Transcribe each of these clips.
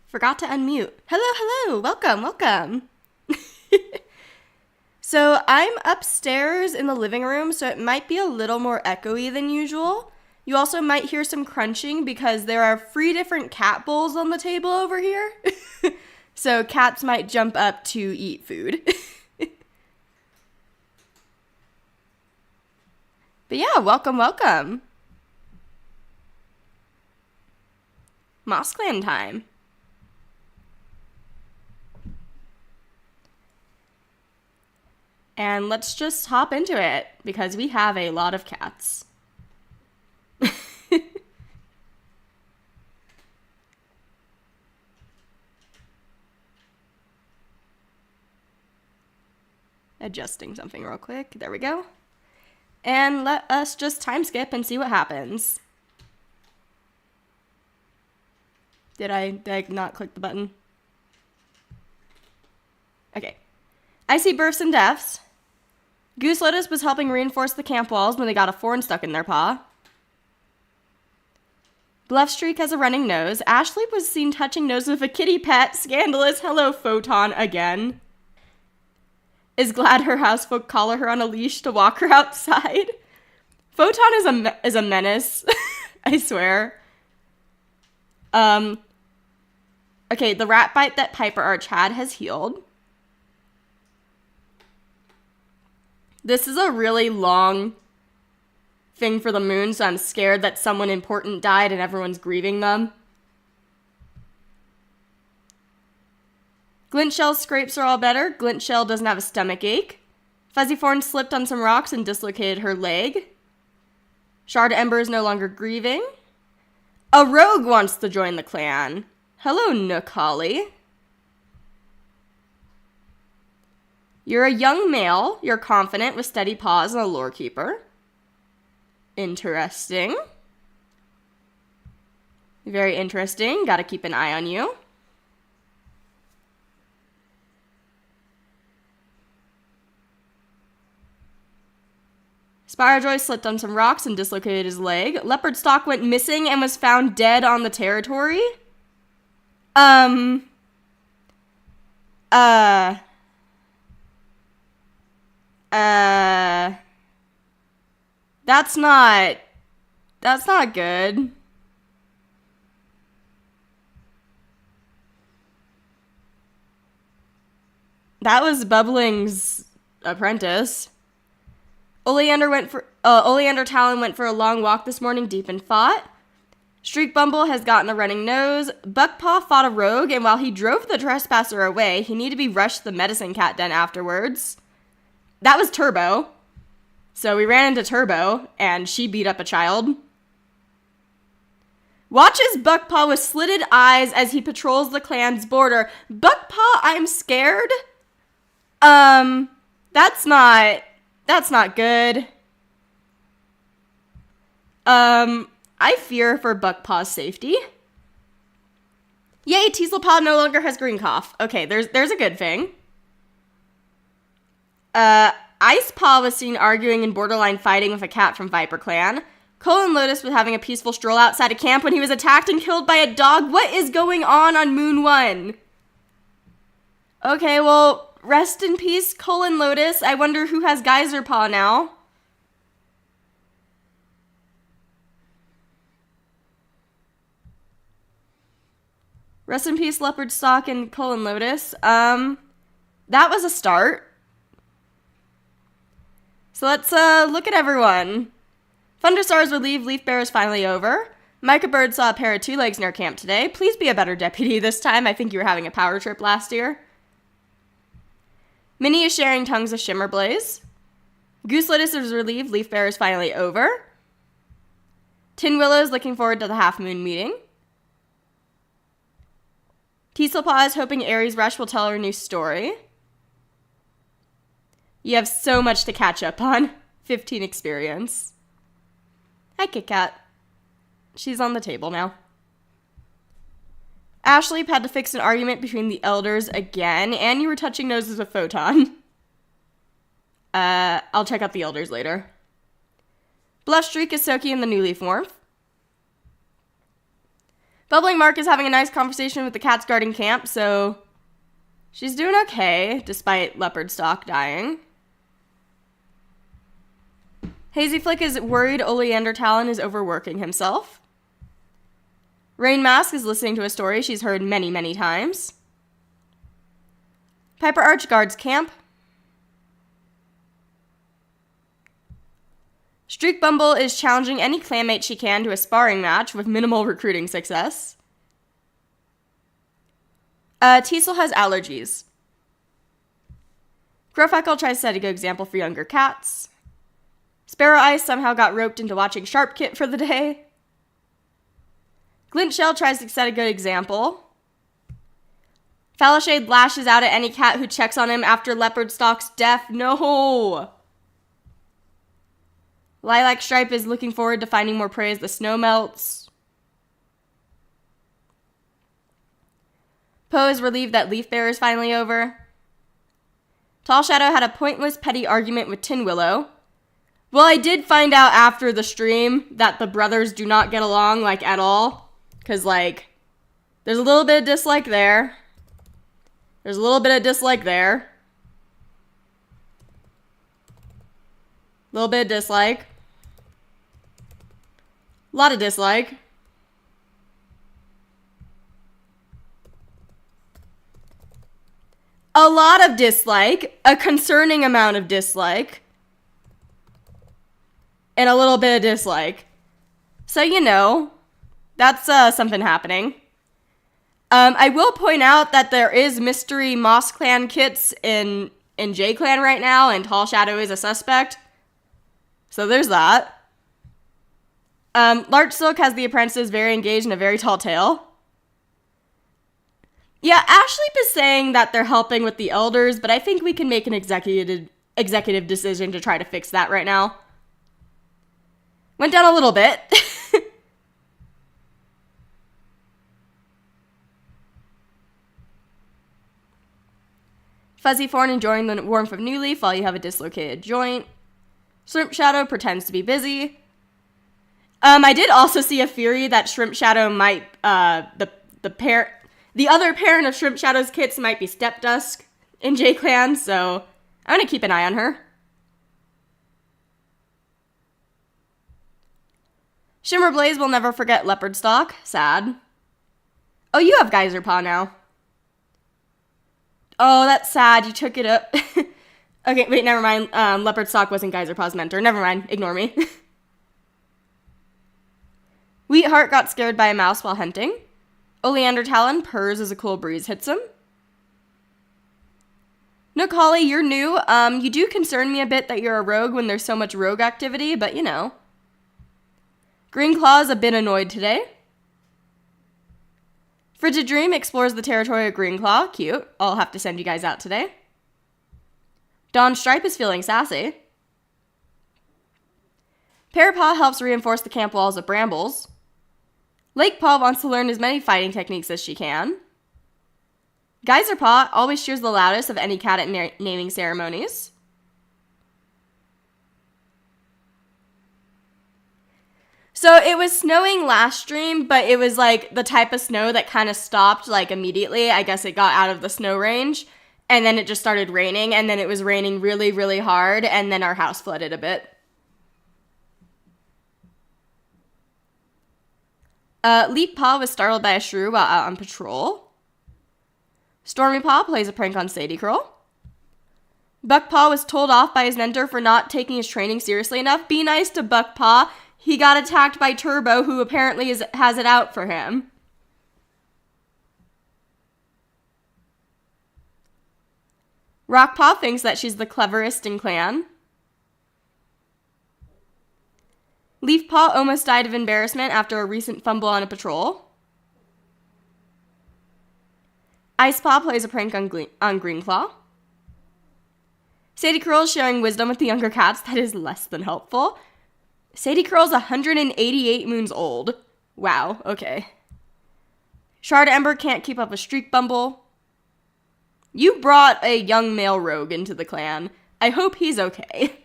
Forgot to unmute. Hello, welcome. So I'm upstairs in the living room, so it might be a little more echoey than usual. You also might hear some crunching because there are 3 different cat bowls on the table over here. So cats might jump up to eat food. But yeah, welcome. MossClan time. And let's just hop into it, because we have a lot of cats. Adjusting something real quick. There we go. And let us just time skip and see what happens. Did I not click the button? Okay. I see births and deaths. Goose Lotus was helping reinforce the camp walls when they got a thorn stuck in their paw. Bluff Streak has a running nose. Ashley was seen touching nose with a kitty pet. Scandalous. Hello, Photon again. Is glad her housefolk collar her on a leash to walk her outside. Photon is a menace. I swear. Okay, the rat bite that Piper Arch had has healed. This is a really long thing for the moon, so I'm scared that someone important died and everyone's grieving them. Glint Shell's scrapes are all better. Glint Shell doesn't have a stomach ache. Fuzzy Thorn slipped on some rocks and dislocated her leg. Shard Ember is no longer grieving. A rogue wants to join the clan. Hello, Nook Holly. You're a young male. You're confident with steady paws and a lore keeper. Interesting. Very interesting. Gotta keep an eye on you. Spyrojoy slipped on some rocks and dislocated his leg. Leopard Stalk went missing and was found dead on the territory. That's not good. That was Bubbling's apprentice. Oleander Talon went for a long walk this morning, deep in thought. Streak Bumble has gotten a running nose. Buckpaw fought a rogue, and while he drove the trespasser away, he needed to be rushed to the medicine cat den afterwards. That was Turbo. So we ran into Turbo, and she beat up a child. Watches Buckpaw with slitted eyes as he patrols the clan's border. Buckpaw, I'm scared. That's not good. I fear for Buckpaw's safety. Yay, Teaselpaw no longer has green cough. Okay, there's a good thing. Icepaw was seen arguing and borderline fighting with a cat from Viper Clan. Colin Lotus was having a peaceful stroll outside of camp when he was attacked and killed by a dog. What is going on Moon 1? Okay, well, rest in peace, Colin Lotus. I wonder who has Geyser Paw now. Rest in peace, Leopard Stalk and Colin Lotus. That was a start. So let's look at everyone. Thunderstar's relieved Leaf Bear is finally over. Micah Bird saw a pair of 2-legs near camp today. Please be a better deputy this time. I think you were having a power trip last year. Minnie is sharing tongues of Shimmer Blaze. Goose Lotus is relieved Leaf Bear is finally over. Tin Willow is looking forward to the Half Moon meeting. Teaselpaw is hoping Aries Rush will tell her new story. You have so much to catch up on. 15 experience. Hi, Kit Kat. She's on the table now. Ashley had to fix an argument between the elders again, and you were touching noses with Photon. I'll check out the elders later. Bluff Streak is soaking in the new leaf warmth. Bubbling Mark is having a nice conversation with the cats guarding camp, so she's doing okay, despite Leopardstock dying. Hazy Flick is worried Oleander Talon is overworking himself. Rain Mask is listening to a story she's heard many, many times. Piper Arch guards camp. Streak Bumble is challenging any clanmate she can to a sparring match with minimal recruiting success. Teasel has allergies. Crowfeckle tries to set a good example for younger cats. Sparrow Ice somehow got roped into watching Sharp Kit for the day. Glintshell tries to set a good example. Fallowshade lashes out at any cat who checks on him after Leopardstock's death. No! Lilac Stripe is looking forward to finding more prey as the snow melts. Poe is relieved that Leaf Bear is finally over. Tall Shadow had a pointless, petty argument with Tin Willow. Well, I did find out after the stream that the brothers do not get along, at all. Because, there's a little bit of dislike there. There's a little bit of dislike there. A little bit of dislike. A lot of dislike. A lot of dislike. A concerning amount of dislike. And a little bit of dislike. So, that's something happening. I will point out that there is mystery MossClan kits in J-Clan right now, and Tall Shadow is a suspect. So there's that. Larch Silk has the apprentices very engaged in a very tall tale. Yeah, Ashleep is saying that they're helping with the elders, but I think we can make an executive decision to try to fix that right now. Went down a little bit. Fuzzy Fawn enjoying the warmth of New Leaf while you have a dislocated joint. Shrimp Shadow pretends to be busy. I did also see a theory that Shrimp Shadow might, the other parent of Shrimp Shadow's kits might be Step Dusk in J-Clan, so I'm gonna keep an eye on her. Shimmer Blaze will never forget Leopardstock. Sad. Oh, you have Geyser Paw now. Oh, that's sad. You took it up. Okay, wait, never mind. Leopardstock wasn't Geyser Paw's mentor. Never mind. Ignore me. Wheatheart got scared by a mouse while hunting. Oleander Talon purrs as a cool breeze hits him. Nook Holly, you're new. You do concern me a bit that you're a rogue when there's so much rogue activity, but Green Claw's a bit annoyed today. Frigid Dream explores the territory of Green Claw. Cute. I'll have to send you guys out today. Dawn Stripe is feeling sassy. Parapaw helps reinforce the camp walls of brambles. Lake Paw wants to learn as many fighting techniques as she can. Geyser Paw always cheers the loudest of any cat at naming ceremonies. So it was snowing last stream, but it was the type of snow that kind of stopped immediately. I guess it got out of the snow range, and then it just started raining, and then it was raining really, really hard, and then our house flooded a bit. Leap Paw was startled by a shrew while out on patrol. Stormy Paw plays a prank on Sadie Curl. Buck Paw was told off by his mentor for not taking his training seriously enough. Be nice to Buck Paw. He got attacked by Turbo, who apparently has it out for him. Rockpaw thinks that she's the cleverest in clan. Leafpaw almost died of embarrassment after a recent fumble on a patrol. Icepaw plays a prank on Greenclaw. Sadie Curl's sharing wisdom with the younger cats that is less than helpful. Sadie Curl's 188 moons old. Wow, okay. Shard Ember can't keep up with Streak Bumble. You brought a young male rogue into the clan. I hope he's okay.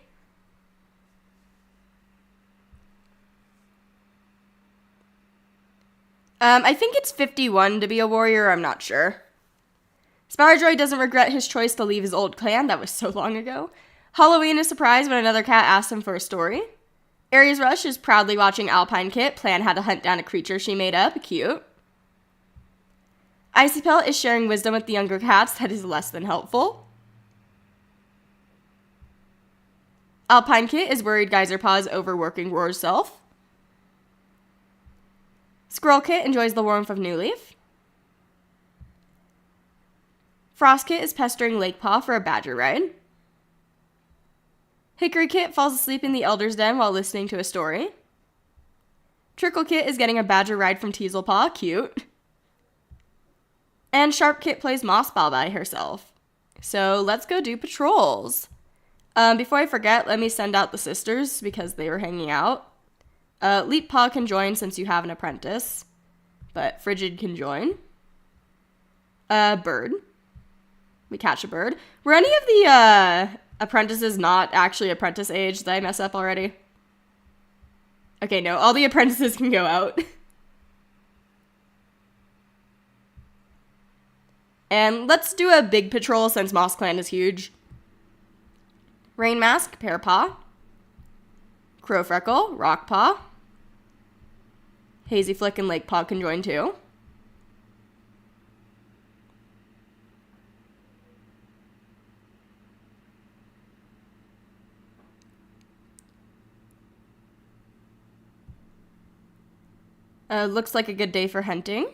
I think it's 51 to be a warrior, I'm not sure. Sparjoy doesn't regret his choice to leave his old clan, that was so long ago. Halloween is surprised when another cat asks him for a story. Aries Rush is proudly watching Alpine Kit plan how to hunt down a creature she made up, cute. Icy Pelt is sharing wisdom with the younger cats that is less than helpful. Alpine Kit is worried Geyser Paw is overworking Roar's self. Squirrel Kit enjoys the warmth of New Leaf. Frost Kit is pestering Lake Paw for a badger ride. Hickory Kit falls asleep in the Elder's Den while listening to a story. Trickle Kit is getting a badger ride from Teasel Paw, cute. And Sharp Kit plays Moss Ball by herself. So let's go do patrols. Before I forget, let me send out the sisters because they were hanging out. Leap Paw can join since you have an apprentice, but Frigid can join. Bird. We catch a bird. Were any of the apprentices not actually apprentice age? Did I mess up already? Okay, no, all the apprentices can go out. And let's do a big patrol since MossClan is huge. Rain Mask, Pear Paw. Crow Freckle, Rock Paw. Hazy Flick and Lake Paw can join too. Looks like a good day for hunting.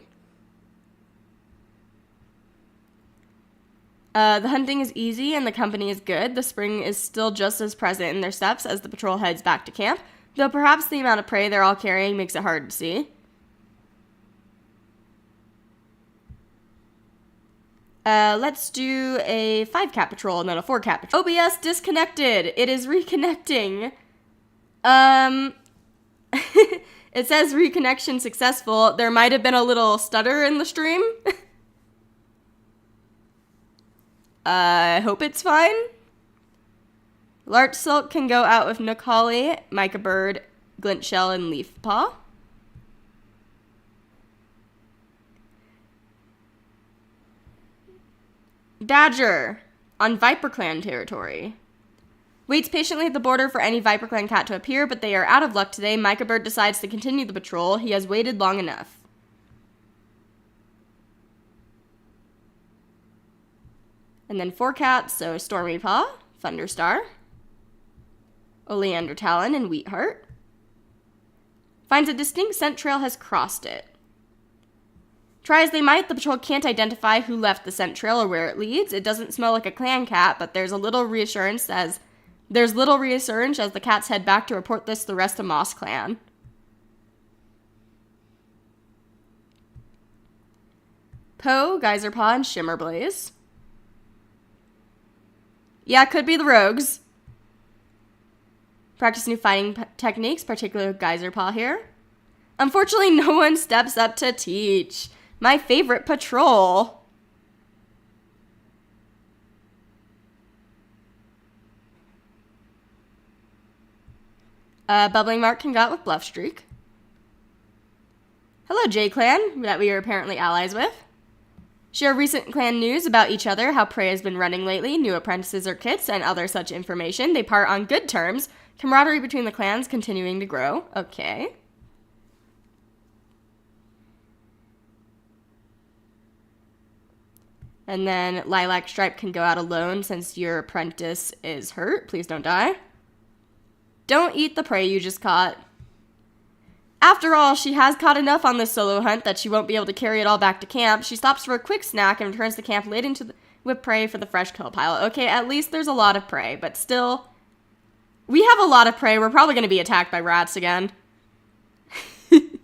The hunting is easy and the company is good. The spring is still just as present in their steps as the patrol heads back to camp, though perhaps the amount of prey they're all carrying makes it hard to see. Let's do a 5-cat patrol and then a 4-cat patrol. OBS disconnected. It is reconnecting. It says reconnection successful. There might have been a little stutter in the stream. I hope it's fine. Larch Silk can go out with Nook Holly, Micah Bird, Glint Shell, and Leaf Paw. Badger on Viper Clan territory. Waits patiently at the border for any Viper Clan cat to appear, but they are out of luck today. Micah Bird decides to continue the patrol. He has waited long enough. And then 4 cats, so Stormy Paw, Thunderstar, Oleander Talon, and Wheatheart. Finds a distinct scent trail has crossed it. Try as they might, the patrol can't identify who left the scent trail or where it leads. It doesn't smell like a clan cat, but there's little reassurance as the cats head back to report this to the rest of MossClan. Poe, Geyser Paw, and Shimmer Blaze. Yeah, could be the rogues. Practice new fighting techniques, particularly with Geyser Paw here. Unfortunately, no one steps up to teach. My favorite patrol. Bubbling Mark can go out with Bluff Streak. Hello, J-Clan, that we are apparently allies with. Share recent clan news about each other, how prey has been running lately, new apprentices or kits, and other such information. They part on good terms. Camaraderie between the clans continuing to grow. Okay. And then Lilac Stripe can go out alone since your apprentice is hurt. Please don't die. Don't eat the prey you just caught. After all, she has caught enough on this solo hunt that she won't be able to carry it all back to camp. She stops for a quick snack and returns to camp laden with prey for the fresh kill pile. Okay, at least there's a lot of prey, but still, we have a lot of prey. We're probably going to be attacked by rats again. 2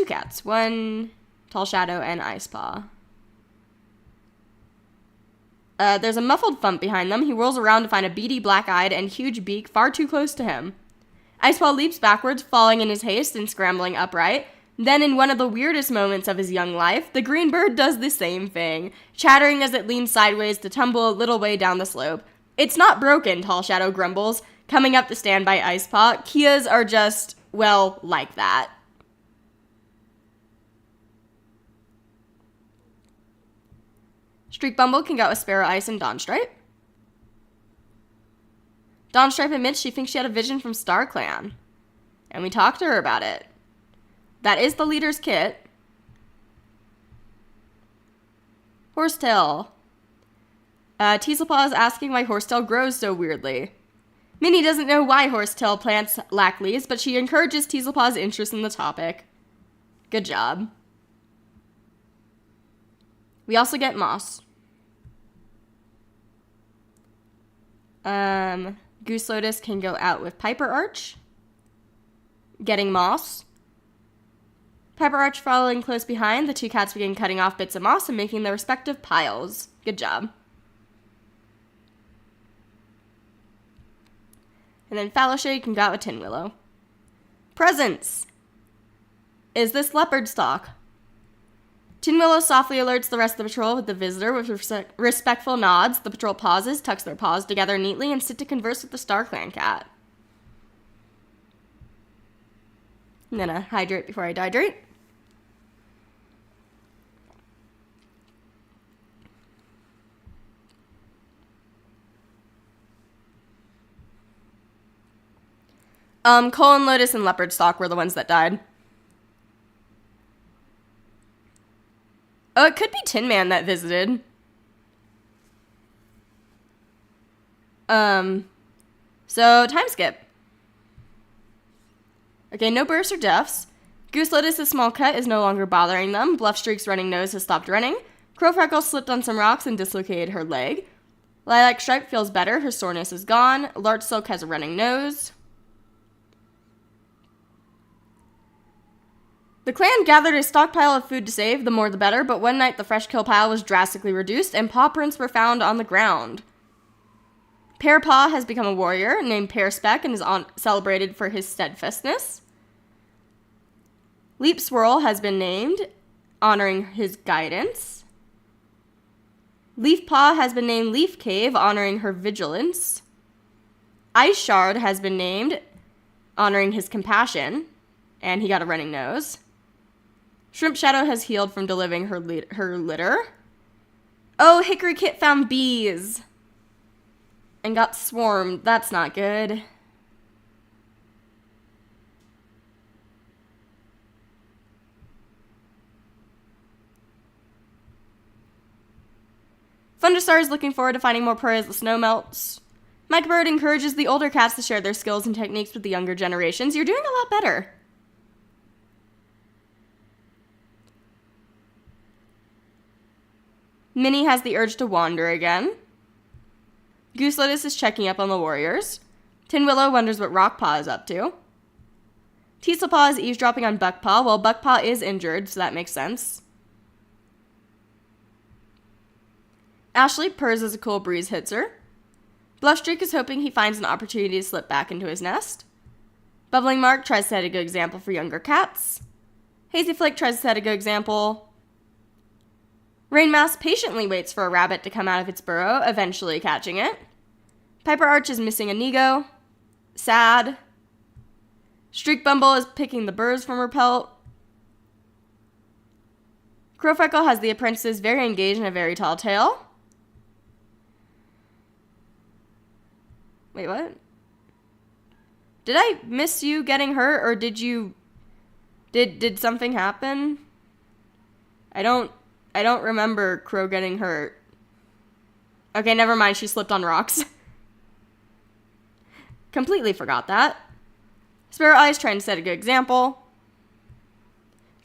cats. 1 Tall Shadow and Ice Paw. There's a muffled thump behind them. He whirls around to find a beady, black-eyed, and huge beak far too close to him. Icepaw leaps backwards, falling in his haste and scrambling upright. Then, in one of the weirdest moments of his young life, the green bird does the same thing, chattering as it leans sideways to tumble a little way down the slope. It's not broken, Tall Shadow grumbles, coming up to stand by Icepaw. Kias are just, well, like that. 2 cats. 1 Tall Shadow and Ice Paw. There's a muffled thump behind them. He whirls around to find a beady, black-eyed, and huge beak far too close to him. Icepaw leaps backwards, falling in his haste and scrambling upright. Then, in one of the weirdest moments of his young life, the green bird does the same thing, chattering as it leans sideways to tumble a little way down the slope. It's not broken, Tall Shadow grumbles, coming up to stand by Icepaw. Kias are just, well, like that. Streak Bumble can go with Sparrow Ice and Dawnstripe. Dawnstripe admits she thinks she had a vision from StarClan. And we talked to her about it. That is the leader's kit. Horsetail. Teaselpaw is asking why Horsetail grows so weirdly. Minnie doesn't know why Horsetail plants lack leaves, but she encourages Teaselpaw's interest in the topic. Good job. We also get Moss. Goose Lotus can go out with Piper Arch. Getting Moss. Piper Arch following close behind, the two cats begin cutting off bits of moss and making their respective piles. Good job. And then Fallowshade can go out with Tin Willow. Presents. Is this leopard stock? Tin Willow softly alerts the rest of the patrol with the visitor with respectful nods. The patrol pauses, tucks their paws together neatly, and sit to converse with the StarClan cat. I'm gonna hydrate before I dehydrate. Colin, Lotus, and Leopard Stock were the ones that died. Oh, it could be Tin Man that visited. So, time skip. Okay, no births or deaths. Goose Lotus's small cut is no longer bothering them. Bluffstreak's running nose has stopped running. Crow Freckle slipped on some rocks and dislocated her leg. Lilac Stripe feels better. Her soreness is gone. Larch Silk has a running nose. The clan gathered a stockpile of food to save, the more the better, but one night the fresh kill pile was drastically reduced and paw prints were found on the ground. Pear Paw has become a warrior named Pear Speck and is celebrated for his steadfastness. Leap Swirl has been named, honoring his guidance. Leaf Paw has been named Leaf Cave, honoring her vigilance. Ice Shard has been named, honoring his compassion, and he got a running nose. Shrimp Shadow has healed from delivering her litter. Oh, Hickory Kit found bees and got swarmed. That's not good. Thunderstar is looking forward to finding more prey as the snow melts. Mike Bird encourages the older cats to share their skills and techniques with the younger generations. You're doing a lot better. Minnie has the urge to wander again. Goose Lotus is checking up on the warriors. Tin Willow wonders what Rockpaw is up to. Teaselpaw is eavesdropping on Buckpaw, while Buckpaw is injured, so that makes sense. Ashley purrs as a cool breeze hits her. Bluffstreak is hoping he finds an opportunity to slip back into his nest. Bubbling Mark tries to set a good example for younger cats. Hazy Flake tries to set a good example. Rainmask patiently waits for a rabbit to come out of its burrow, eventually catching it. Piper Arch is missing a Nego. Sad. Streak Bumble is picking the burrs from her pelt. Crow Freckle has the apprentices very engaged in a very tall tale. Wait, what? Did I miss you getting hurt, or did you... Did something happen? I don't remember Crow getting hurt. Okay, never mind, she slipped on rocks. Completely forgot that. Sparrow Eye is trying to set a good example.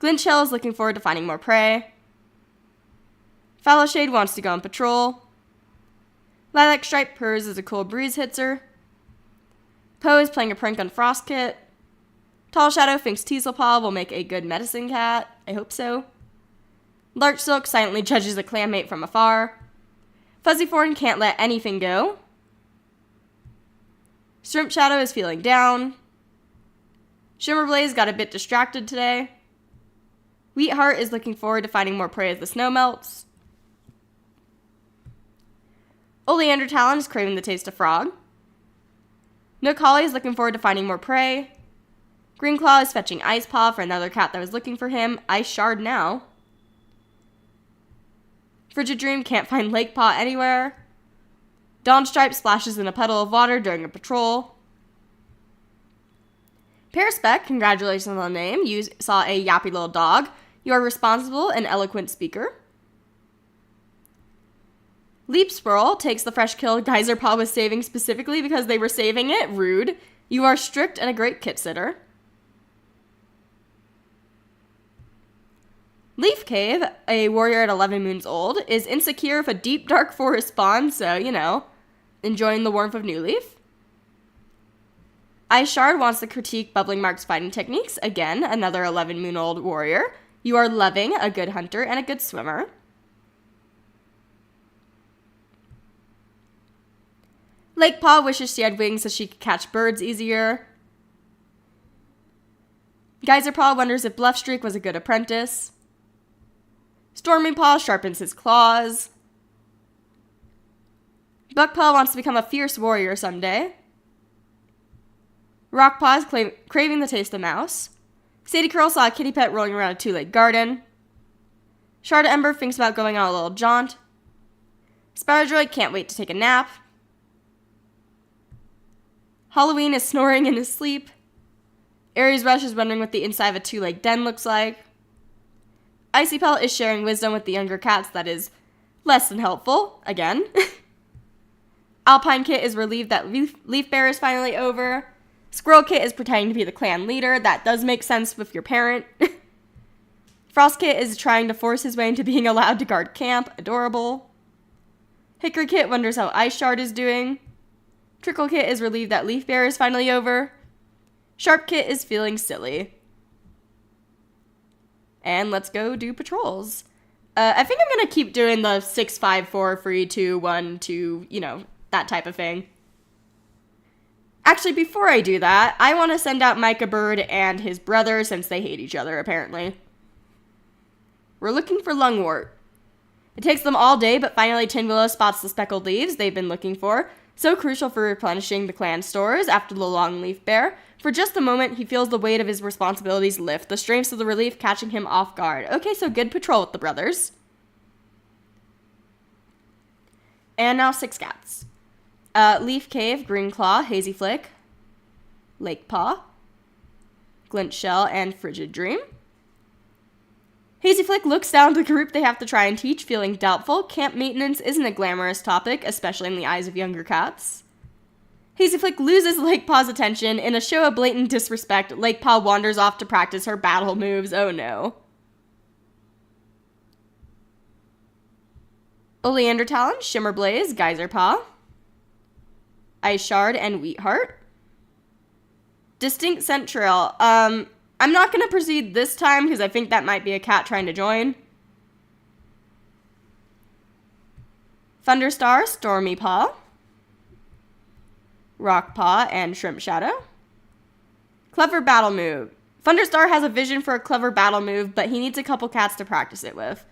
Glint Shell is looking forward to finding more prey. Fallowshade wants to go on patrol. Lilac Stripe purrs as a cool breeze hits her. Poe is playing a prank on Frostkit. Tall Shadow thinks Teaselpaw will make a good medicine cat. I hope so. Larch Silk silently judges a clanmate from afar. Fuzzy Thorn can't let anything go. Shrimp Shadow is feeling down. Shimmerblaze got a bit distracted today. Wheatheart is looking forward to finding more prey as the snow melts. Oleander Talon is craving the taste of frog. Nook Holly is looking forward to finding more prey. Greenclaw is fetching Ice Paw for another cat that was looking for him. Ice Shard now. Frigid Dream can't find Lake Paw anywhere. Dawnstripe splashes in a puddle of water during a patrol. Perispeck, congratulations on the name. You saw a yappy little dog. You are responsible and eloquent speaker. Leap Squirrel takes the fresh kill Geyser Paw was saving specifically because they were saving it. Rude. You are strict and a great kit sitter. Leaf Cave, a warrior at 11 moons old, is insecure if a deep dark forest spawns, so, you know, enjoying the warmth of New Leaf. Ice Shard wants to critique Bubbling Mark's fighting techniques. Again, another 11 moon old warrior. You are loving, a good hunter, and a good swimmer. Lake Paw wishes she had wings so she could catch birds easier. Geyser Paw wonders if Bluffstreak was a good apprentice. Stormy Paw sharpens his claws. Buck Paw wants to become a fierce warrior someday. Rock Paw is craving the taste of mouse. Sadie Curl saw a kitty pet rolling around a two-legged garden. Shard Ember thinks about going on a little jaunt. Spider Droid can't wait to take a nap. Halloween is snoring in his sleep. Aries Rush is wondering what the inside of a two-legged den looks like. Icy Pelt is sharing wisdom with the younger cats that is less than helpful, again. Alpine Kit is relieved that Leaf Bear is finally over. Squirrel Kit is pretending to be the clan leader. That does make sense with your parent. Frost Kit is trying to force his way into being allowed to guard camp. Adorable. Hickory Kit wonders how Ice Shard is doing. Trickle Kit is relieved that Leaf Bear is finally over. Sharp Kit is feeling silly. And let's go do patrols. I think I'm going to keep doing the 6, 5, 4, 3, 2, 1, 2, you know, that type of thing. Actually, before I do that, I want to send out Micah Bird and his brother since they hate each other, apparently. We're looking for lungwort. It takes them all day, but finally Tin Willow spots the speckled leaves they've been looking for. So crucial for replenishing the clan stores after the long leaf bear. For just a moment, he feels the weight of his responsibilities lift, the strengths of the relief catching him off guard. Okay, so good patrol with the brothers. And now 6 cats. Leaf Cave, Green Claw, Hazy Flick, Lake Paw, Glint Shell, and Frigid Dream. Hazy Flick looks down at the group they have to try and teach, feeling doubtful. Camp maintenance isn't a glamorous topic, especially in the eyes of younger cats. Hazy Flick loses Lake Paw's attention. In a show of blatant disrespect, Lake Paw wanders off to practice her battle moves. Oh no. Oleander Talon, Shimmer Blaze, Geyser Paw, Ice Shard, and Wheatheart. Distinct Scent Trail. I'm not going to proceed this time because I think that might be a cat trying to join. Thunderstar, Stormy Paw, Rock Paw, and Shrimp Shadow. Clever battle move. Thunderstar has a vision for a clever battle move, but he needs a couple cats to practice it with.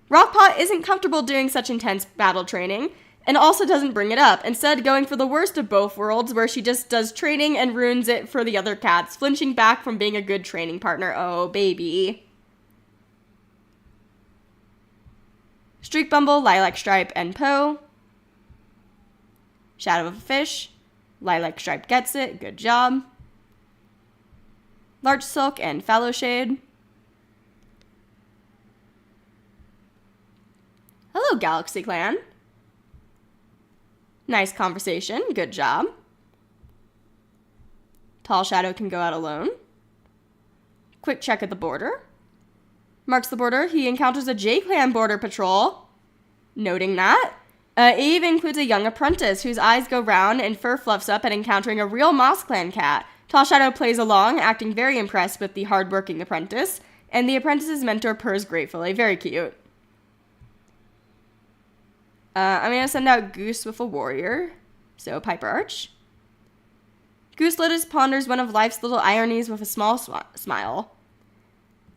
Rock Paw isn't comfortable doing such intense battle training, and also doesn't bring it up, instead going for the worst of both worlds, where she just does training and ruins it for the other cats, flinching back from being a good training partner. Oh, baby. Streak Bumble, Lilac Stripe, and Poe. Shadow of a Fish. Lilac Stripe gets it. Good job. Larch Silk and Fallow Shade. Hello, Galaxy Clan. Nice conversation. Good job. Tall Shadow can go out alone. Quick check at the border. Marks the border. He encounters a J-Clan border patrol. Noting that. Eve includes a young apprentice whose eyes go round and fur fluffs up at encountering a real MossClan cat. Tall Shadow plays along, acting very impressed with the hardworking apprentice, and the apprentice's mentor purrs gratefully. Very cute. I'm going to send out Goose with a warrior. So, Piper Arch. Goose Lotus ponders one of life's little ironies with a small smile.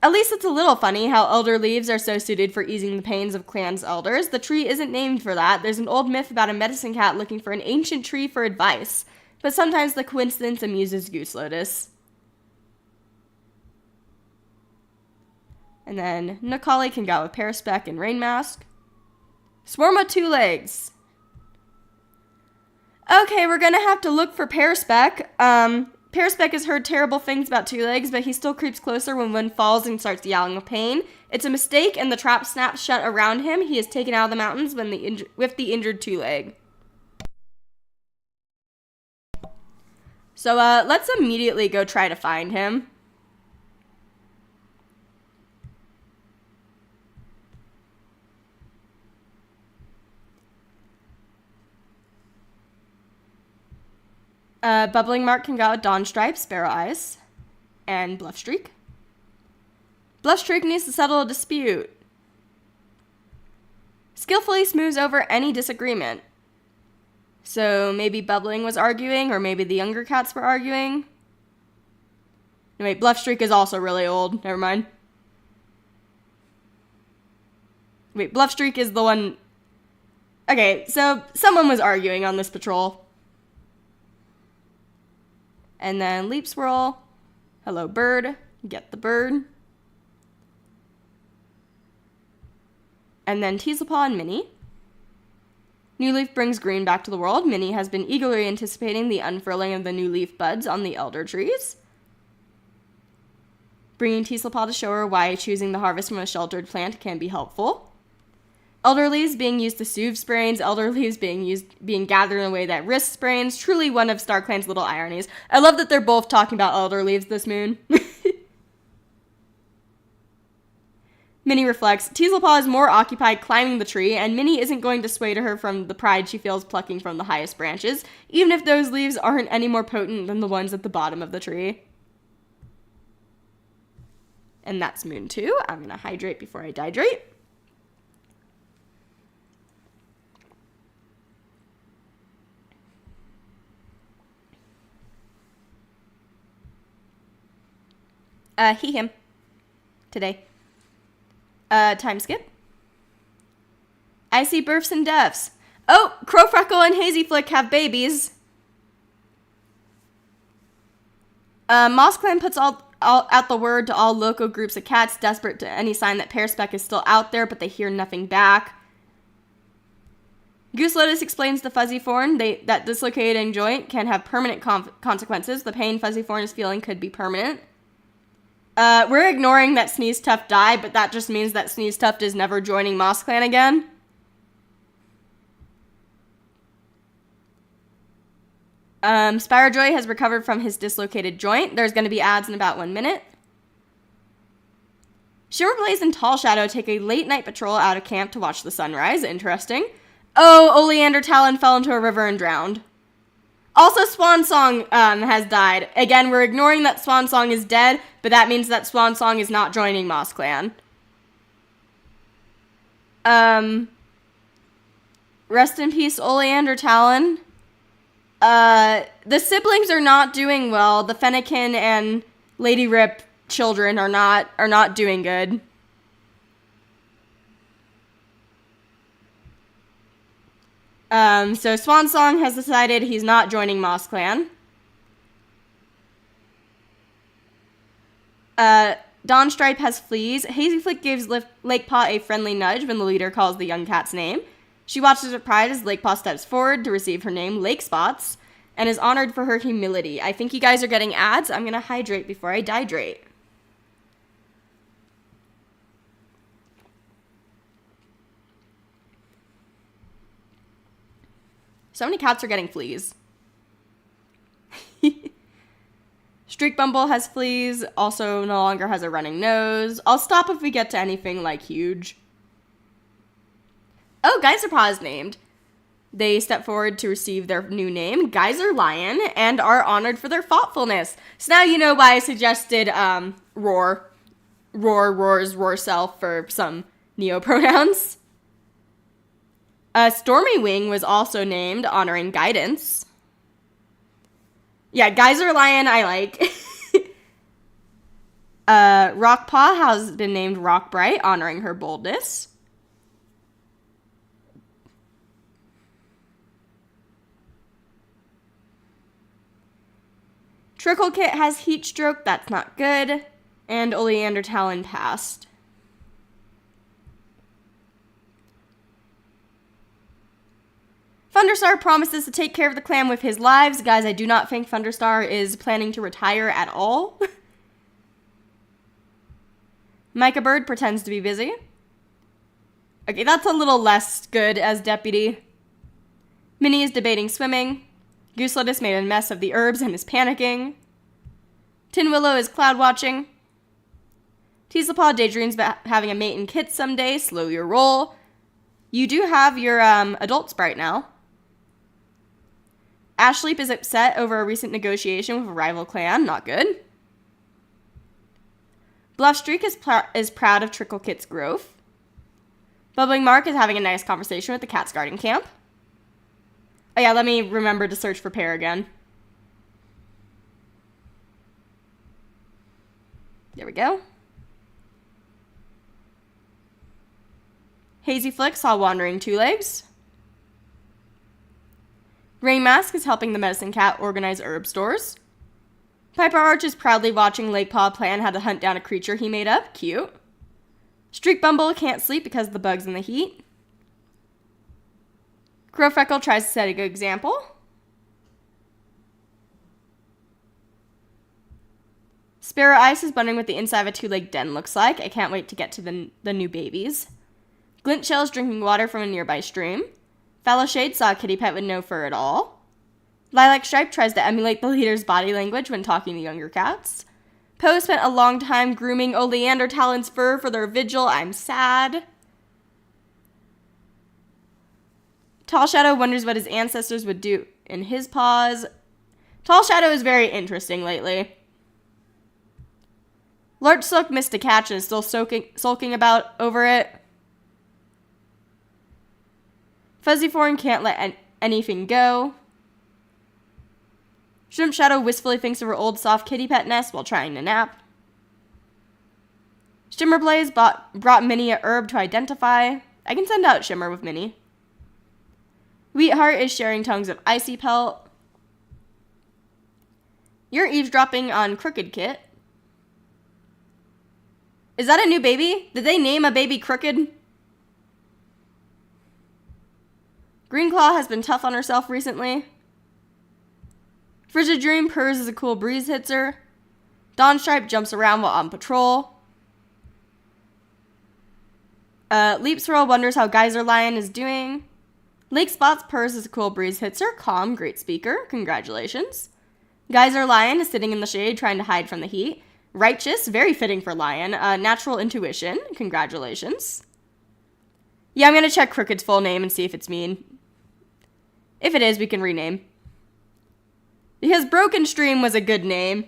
At least it's a little funny how elder leaves are so suited for easing the pains of clan's elders. The tree isn't named for that. There's an old myth about a medicine cat looking for an ancient tree for advice. But sometimes the coincidence amuses Goose Lotus. And then Nakali can go with Perispeck and Rain Mask. Swarm of two legs. Okay, we're gonna have to look for Pearspec. Pearspec has heard terrible things about two legs, but he still creeps closer when one falls and starts yowling with pain. It's a mistake, and the trap snaps shut around him. He is taken out of the mountains with the injured two leg. So let's immediately go try to find him. Bubbling Mark can go with Dawn Stripe, Sparrow Eyes, and Bluff Streak. Bluff Streak needs to settle a dispute. Skillfully smooths over any disagreement. So maybe Bubbling was arguing, or maybe the younger cats were arguing. No, wait, Bluff Streak is also really old. Never mind. Wait, Bluff Streak is the one... Okay, so someone was arguing on this patrol. And then Leap Swirl. Hello, bird. Get the bird. And then Teaselpaw and Minnie. New Leaf brings green back to the world. Minnie has been eagerly anticipating the unfurling of the new leaf buds on the elder trees. Bringing Teaselpaw to show her why choosing the harvest from a sheltered plant can be helpful. Elder leaves being used to soothe sprains, elder leaves being gathered in a way that risks sprains. Truly one of StarClan's little ironies. I love that they're both talking about elder leaves this moon. Minnie reflects, Teaselpaw is more occupied climbing the tree, and Minnie isn't going to sway to her from the pride she feels plucking from the highest branches, even if those leaves aren't any more potent than the ones at the bottom of the tree. And that's moon 2. I'm going to hydrate before I dihydrate. He, him. Today. Time skip. I see births and deaths. Oh, Crowfreckle and Hazy Flick have babies. MossClan puts all out the word to all local groups of cats, desperate to any sign that Pearspec is still out there, but they hear nothing back. Goose Lotus explains to Fuzzy Thorn that dislocating joint can have permanent consequences. The pain Fuzzy Thorn is feeling could be permanent. We're ignoring that Sneeze Tuft died, but that just means that Sneeze Tuft is never joining MossClan again. Spyrojoy has recovered from his dislocated joint. There's going to be ads in about 1 minute. Shimmerblaze and Tall Shadow take a late night patrol out of camp to watch the sunrise. Interesting. Oh, Oleander Talon fell into a river and drowned. Also, Swan Song has died. Again, we're ignoring that Swan Song is dead, but that means that Swan Song is not joining MossClan. Rest in peace, Oleander Talon. The siblings are not doing well. The Fennekin and Lady Rip children are not doing good. So Swan Song has decided he's not joining MossClan. Dawn Stripe has fleas. Hazy Flick gives Lakepaw a friendly nudge when the leader calls the young cat's name. She watches with pride as Lakepaw steps forward to receive her name, Lake Spots, and is honored for her humility. I think you guys are getting ads. I'm going to hydrate before I dihydrate. So many cats are getting fleas. Streak Bumble has fleas, also no longer has a running nose. I'll stop if we get to anything like huge. Oh, Geyserpaw is named. They step forward to receive their new name, Geyser Lion, and are honored for their thoughtfulness. So now you know why I suggested Roar. Roar self for some neo-pronouns. Stormy Wing was also named, honoring guidance. Yeah, Geyser Lion I like. Rockpaw has been named Rockbright, honoring her boldness. Trickle Kit has heat stroke, that's not good. And Oleander Talon passed. Thunderstar promises to take care of the clan with his lives. Guys, I do not think Thunderstar is planning to retire at all. Micah Bird pretends to be busy. Okay, that's a little less good as deputy. Minnie is debating swimming. Gooselet has made a mess of the herbs and is panicking. Tin Willow is cloud watching. Teaslapaw daydreams about having a mate in kits someday. Slow your roll. You do have your adult sprite now. Ashleep is upset over a recent negotiation with a rival clan. Not good. Bluffstreak is proud of Trickle Kit's growth. Bubbling Mark is having a nice conversation with the Cats Guarding Camp. Oh yeah, let me remember to search for Pear again. There we go. Hazy Flick saw Wandering Two Legs. Rain Mask is helping the Medicine Cat organize herb stores. Piper Arch is proudly watching Lake Paw plan how to hunt down a creature he made up. Cute. Streak Bumble can't sleep because of the bugs and the heat. Crow Freckle tries to set a good example. Sparrow Ice is wondering what the inside of a two-legged den looks like. I can't wait to get to the new babies. Glint Shell is drinking water from a nearby stream. Fallow Shade saw a kitty pet with no fur at all. Lilac Stripe tries to emulate the leader's body language when talking to younger cats. Poe spent a long time grooming Oleander Talon's fur for their vigil. I'm sad. Tall Shadow wonders what his ancestors would do in his paws. Tall Shadow is very interesting lately. Larch Silk missed a catch and is still sulking about over it. Fuzzy Fawn can't let anything go. Shrimp Shadow wistfully thinks of her old soft kitty pet nest while trying to nap. Shimmer Blaze brought Minnie a herb to identify. I can send out Shimmer with Minnie. Wheatheart is sharing tongues of Icy Pelt. You're eavesdropping on Crooked Kit. Is that a new baby? Did they name a baby Crooked? Greenclaw has been tough on herself recently. Frigid Dream purrs as a cool breeze hits her. Dawnstripe jumps around while on patrol. Leap Swirl wonders how Geyser Lion is doing. Lake Spots purrs as a cool breeze hits her. Calm, great speaker. Congratulations. Geyser Lion is sitting in the shade trying to hide from the heat. Righteous, very fitting for Lion. Natural Intuition. Congratulations. Yeah, I'm going to check Crooked's full name and see if it's mean. If it is, we can rename. Because Broken Stream was a good name.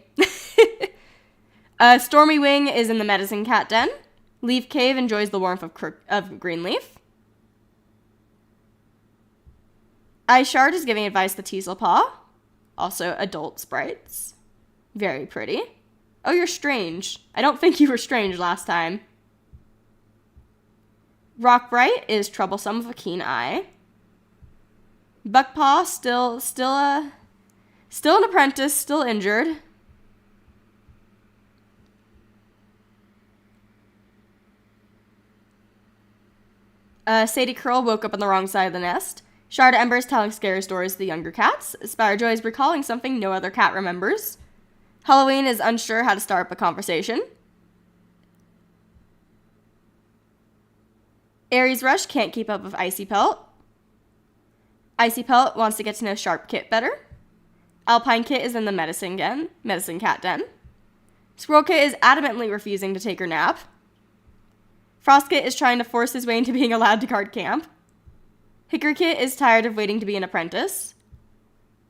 Stormy Wing is in the Medicine Cat Den. Leaf Cave enjoys the warmth of Greenleaf. Ice Shard is giving advice to Teaslapaw. Also, adult sprites. Very pretty. Oh, you're strange. I don't think you were strange last time. Rockbright is troublesome with a keen eye. Buckpaw still an apprentice, still injured. Sadie Curl woke up on the wrong side of the nest. Shard Ember is telling scary stories to the younger cats. Spiderjoy is recalling something no other cat remembers. Halloween is unsure how to start up a conversation. Aries Rush can't keep up with Icy Pelt. Icy Pelt wants to get to know Sharp Kit better. Alpine Kit is in the Medicine Cat Den. Squirrel Kit is adamantly refusing to take her nap. Frost Kit is trying to force his way into being allowed to guard camp. Hickory Kit is tired of waiting to be an apprentice.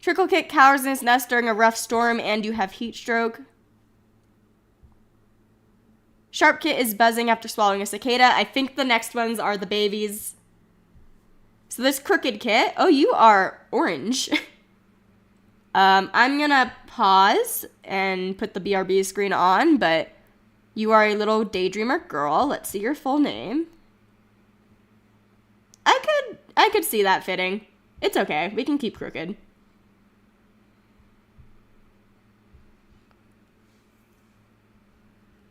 Trickle Kit cowers in his nest during a rough storm and you have heat stroke. Sharp Kit is buzzing after swallowing a cicada. I think the next ones are the babies. So this Crooked Kit. Oh, you are orange. I'm gonna pause and put the BRB screen on, but you are a little daydreamer girl. Let's see your full name. I could see that fitting. It's okay. We can keep Crooked.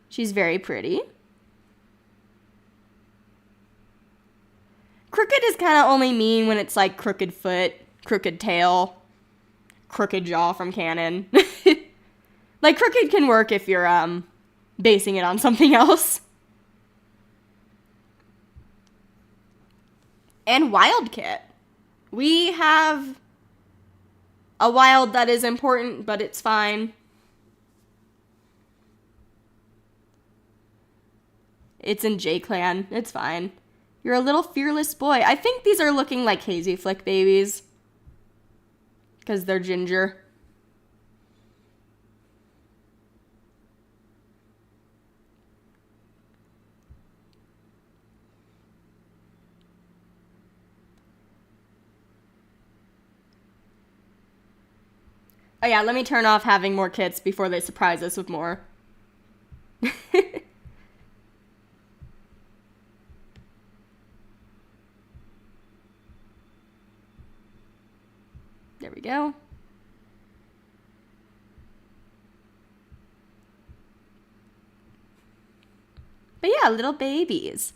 She's very pretty. crooked is kind of only mean when it's like crooked foot, crooked tail, crooked jaw from canon. Like, crooked can work if you're basing it on something else. And wild kit. We have a wild that is important, but it's fine. It's in J-Clan. It's fine. You're a little fearless boy. I think these are looking like Hazy Flick babies. Because they're ginger. Oh yeah, let me turn off having more kits before they surprise us with more. There we go. But yeah, little babies.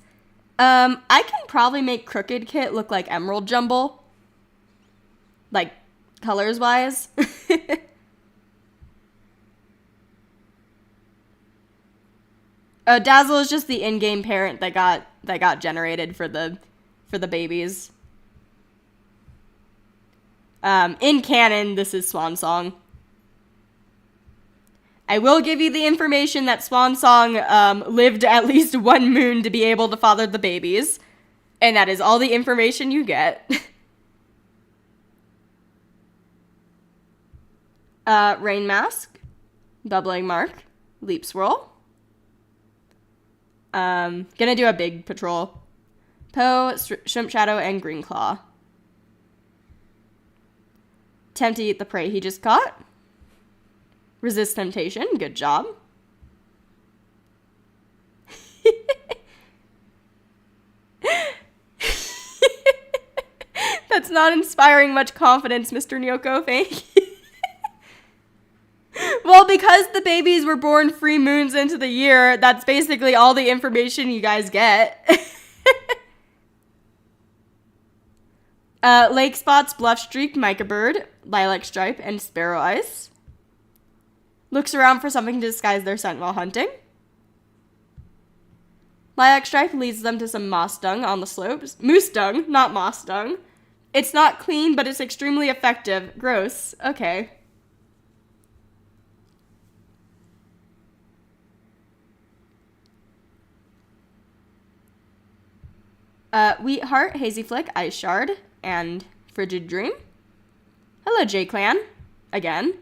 I can probably make Crooked Kit look like Emerald Jumble. Like, colors-wise. Dazzle is just the in-game parent that got generated for the babies. In canon, this is Swan Song. I will give you the information that Swan Song lived at least 1 moon to be able to father the babies. And that is all the information you get. Rain Mask. Bubbling Mark. Leap Swirl. Gonna do a big patrol. Poe, Shrimp Shadow, and Green Claw. Tempt to eat the prey he just caught. Resist temptation. Good job. That's not inspiring much confidence, Mr. Nyoko. Thank you. Well, because the babies were born 3 moons into the year, that's basically all the information you guys get. Lake Spots, Bluff Streak, Mica Bird, Lilac Stripe, and Sparrow Ice. Looks around for something to disguise their scent while hunting. Lilac Stripe leads them to some moss dung on the slopes. Moose dung, not moss dung. It's not clean, but it's extremely effective. Gross. Okay. Wheat Heart, Hazy Flick, Ice Shard, and Frigid Dream. Hello, J-Clan. Again.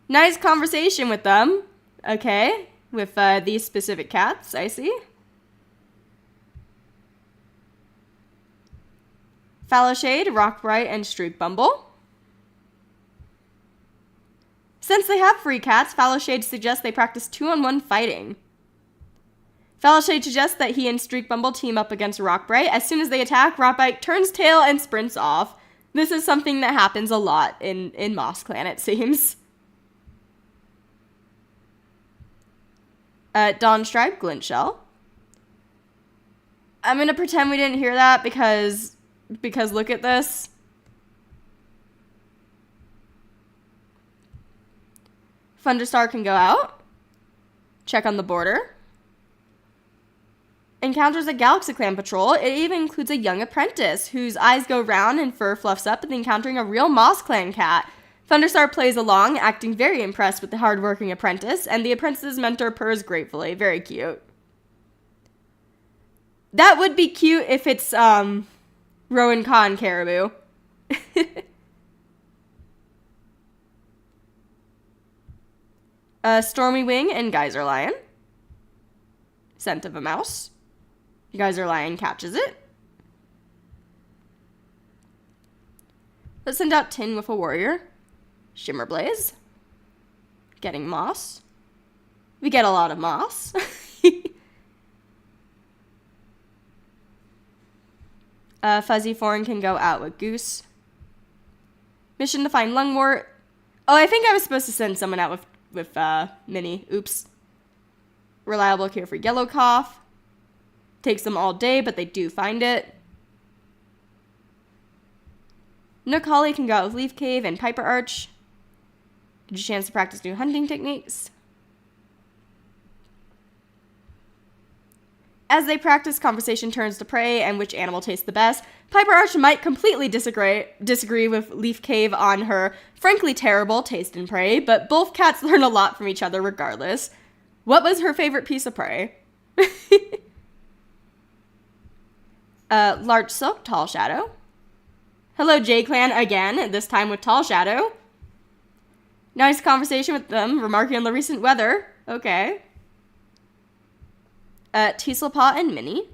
Nice conversation with them. Okay. With these specific cats, I see. Fallowshade, Rockbright, and Streak Bumble. Since they have free cats, Fallowshade suggests they practice 2-on-1 fighting. Fallowshade suggests that he and Streak Bumble team up against Rockbright. As soon as they attack, Rockbright turns tail and sprints off. This is something that happens a lot in MossClan, it seems. Dawn Stripe, Glint Shell. I'm going to pretend we didn't hear that because look at this. Thunderstar can go out. Check on the border. Encounters a Galaxy Clan patrol. It even includes a young apprentice whose eyes go round and fur fluffs up at encountering a real MossClan cat. Thunderstar plays along, acting very impressed with the hardworking apprentice, and the apprentice's mentor purrs gratefully. Very cute. That would be cute if it's, Rowan Khan Caribou. Stormy Wing and Geyser Lion. Scent of a Mouse. Geyser Lion catches it. Let's send out Tin with a Warrior. Shimmer Blaze. Getting moss. We get a lot of moss. Fuzzy Foreign can go out with Goose. Mission to find Lungwort. Oh, I think I was supposed to send someone out with Minnie. Oops. Reliable cure for Yellow Cough. Takes them all day, but they do find it. Nook Holly can go out with Leaf Cave and Piper Arch. Gives you a chance to practice new hunting techniques. As they practice, conversation turns to prey and which animal tastes the best. Piper Arch might completely disagree with Leaf Cave on her frankly terrible taste in prey, but both cats learn a lot from each other regardless. What was her favorite piece of prey? Large Silk, Tall Shadow. Hello, J-Clan again, this time with Tall Shadow. Nice conversation with them, remarking on the recent weather. Okay. Teaselpaw and Minnie.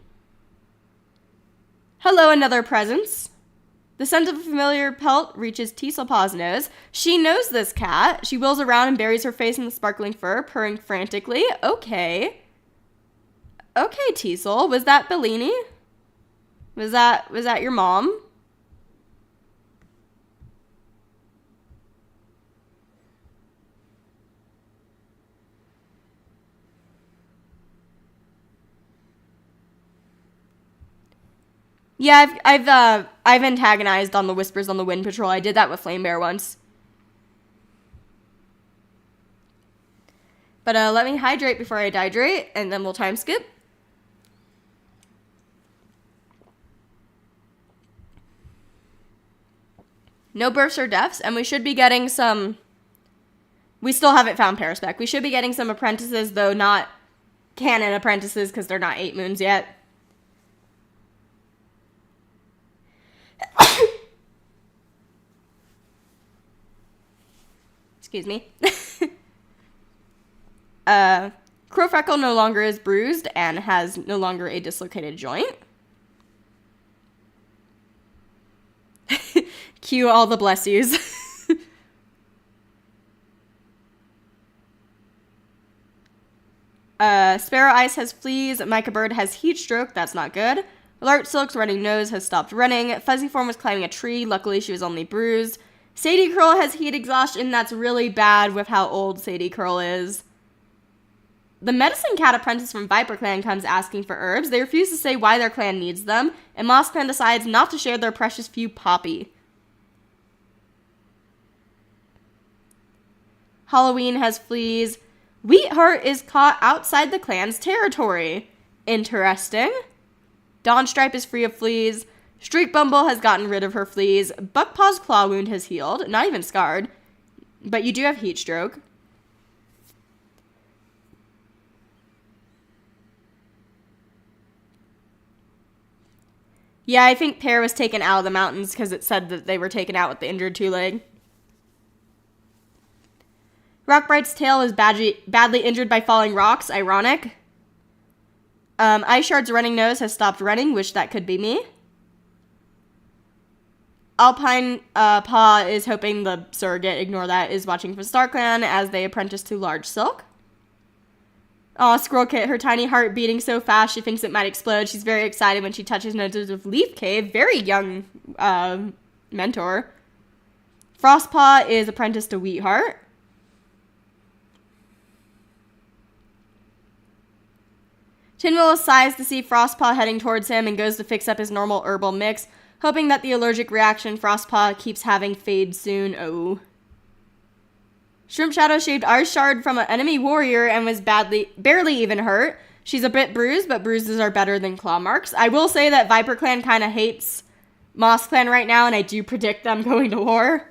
Hello, another presence. The scent of a familiar pelt reaches Teaselpaw's nose. She knows this cat. She wheels around and buries her face in the sparkling fur, purring frantically. Okay. Okay, Teasel. Was that Bellini? Was that your mom? Yeah, I've antagonized on the Whispers on the Wind Patrol. I did that with Flame Bear once. But let me hydrate before I dehydrate, and then we'll time skip. No births or deaths, and we should be getting some... We still haven't found Paraspec. We should be getting some apprentices, though not canon apprentices, because they're not 8 moons yet. Excuse me. Crowfreckle no longer is bruised and has no longer a dislocated joint. Cue all the bless yous. Sparrow Ice has fleas. Micah Bird has heat stroke. That's not good. Alert Silk's running nose has stopped running. Fuzzy Form was climbing a tree. Luckily, she was only bruised. Sadie Curl has heat exhaustion. That's really bad with how old Sadie Curl is. The Medicine Cat apprentice from Viper Clan comes asking for herbs. They refuse to say why their clan needs them, and MossClan decides not to share their precious few poppy. Halloween has fleas. Wheatheart is caught outside the clan's territory. Interesting. Dawnstripe is free of fleas. Streak Bumble has gotten rid of her fleas. Buckpaw's claw wound has healed. Not even scarred. But you do have heat stroke. Yeah, I think Pear was taken out of the mountains because it said that they were taken out with the injured 2-leg. Rockbright's tail is badly injured by falling rocks. Ironic. Ice Shard's running nose has stopped running. Wish that could be me. Alpine Paw is hoping the surrogate, ignore that, is watching from StarClan as they apprentice to Large Silk. Aw, Squirrel Kit, her tiny heart beating so fast she thinks it might explode. She's very excited when she touches noses with Leaf Cave. Very young mentor. Frostpaw is apprentice to Wheatheart. Tinwillow sighs to see Frostpaw heading towards him and goes to fix up his normal herbal mix, hoping that the allergic reaction Frostpaw keeps having fades soon. Oh. Shrimp Shadow shaved Ice Shard from an enemy warrior and was barely even hurt. She's a bit bruised, but bruises are better than claw marks. I will say that Viper Clan kind of hates MossClan right now, and I do predict them going to war.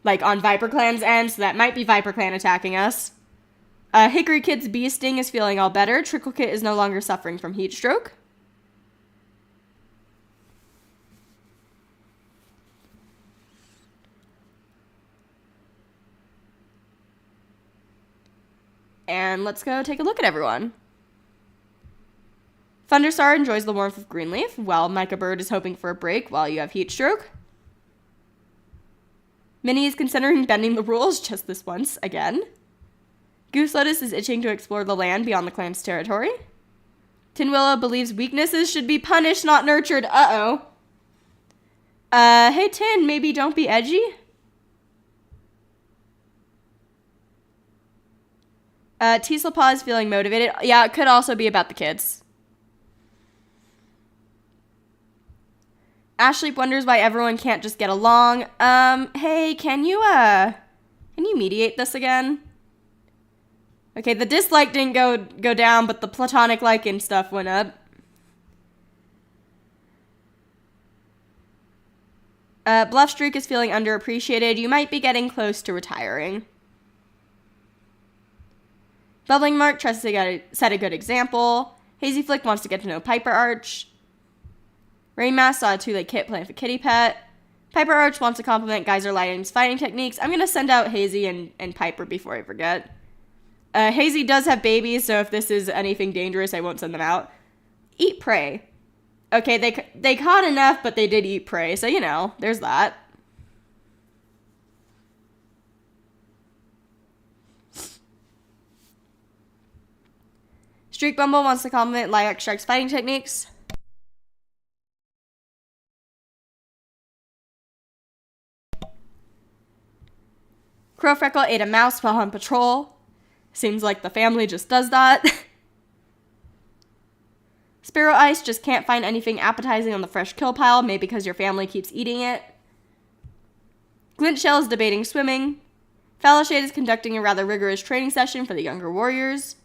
Like, on Viper Clan's end, so that might be Viper Clan attacking us. Hickory Kid's bee sting is feeling all better. Trickle Kit is no longer suffering from heat stroke. And let's go take a look at everyone. Thunderstar enjoys the warmth of Greenleaf, while Micah Bird is hoping for a break while you have heat stroke. Minnie is considering bending the rules just this once again. Goose Lotus is itching to explore the land beyond the clan's territory. Tinwillow believes weaknesses should be punished, not nurtured. Uh-oh. Hey Tin, maybe don't be edgy? Teaselpaw is feeling motivated. Yeah, it could also be about the kids. Ashley wonders why everyone can't just get along. Hey, can you mediate this again? Okay, the dislike didn't go down, but the platonic liking stuff went up. Bluffstreak is feeling underappreciated. You might be getting close to retiring. Bubbling Mark trusts to set a good example. Hazy Flick wants to get to know Piper Arch. Rainmask saw a two-leg kit playing with a kitty pet. Piper Arch wants to compliment Geyser Lighting's fighting techniques. I'm going to send out Hazy and Piper before I forget. Hazy does have babies, so if this is anything dangerous, I won't send them out. Eat prey. Okay, they caught enough, but they did eat prey, so there's that. Streak Bumble wants to compliment Lilac Shark's fighting techniques. Crow Freckle ate a mouse while on patrol. Seems like the family just does that. Sparrow Ice just can't find anything appetizing on the fresh kill pile, maybe because your family keeps eating it. Glint Shell is debating swimming. Fallowshade is conducting a rather rigorous training session for the younger warriors.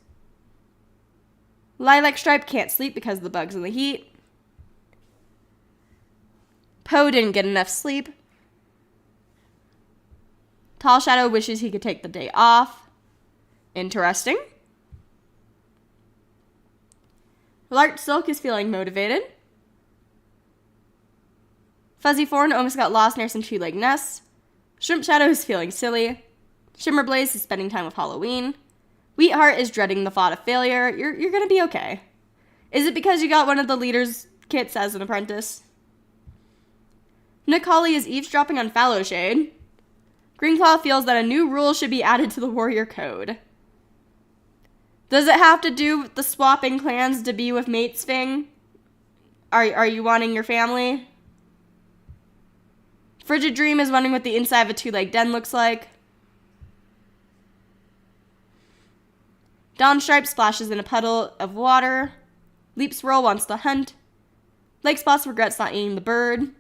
Lilac Stripe can't sleep because of the bugs and the heat. Poe didn't get enough sleep. Tall Shadow wishes he could take the day off. Interesting. Lark Silk is feeling motivated. Fuzzy Thorn almost got lost near some two-leg nests. Shrimp Shadow is feeling silly. Shimmer Blaze is spending time with Halloween. Wheatheart is dreading the thought of failure. You're gonna be okay. Is it because you got one of the leader's kits as an apprentice? Nick Hawley is eavesdropping on Fallowshade. Greenclaw feels that a new rule should be added to the warrior code. Does it have to do with the swapping clans to be with mates thing? Are you wanting your family? Frigid Dream is wondering what the inside of a two-leg den looks like. Dawn Stripe splashes in a puddle of water. Leap Swirl wants to hunt. Lake Spots regrets not eating the bird.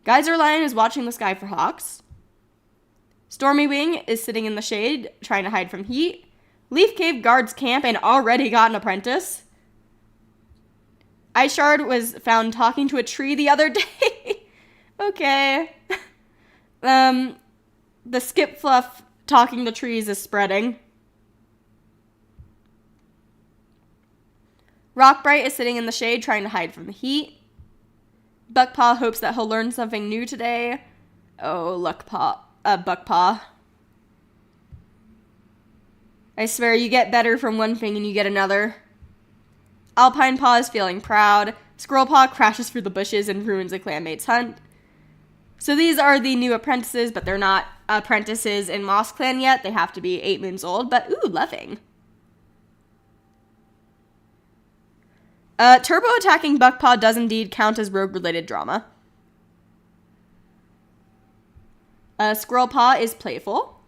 Geyser Lion is watching the sky for hawks. Stormy Wing is sitting in the shade, trying to hide from heat. Leaf Cave guards camp and already got an apprentice. Ice Shard was found talking to a tree the other day. Okay. The Skip Fluff talking to trees is spreading. Rockbright is sitting in the shade trying to hide from the heat. Buckpaw hopes that he'll learn something new today. Oh, Buckpaw. I swear, you get better from one thing and you get another. Alpine Paw is feeling proud. Squirrel Paw crashes through the bushes and ruins a clanmate's hunt. So these are the new apprentices, but they're not apprentices in MossClan yet. They have to be 8 moons old, but ooh, loving. Turbo attacking Buckpaw does indeed count as rogue-related drama. Squirrel Paw is playful.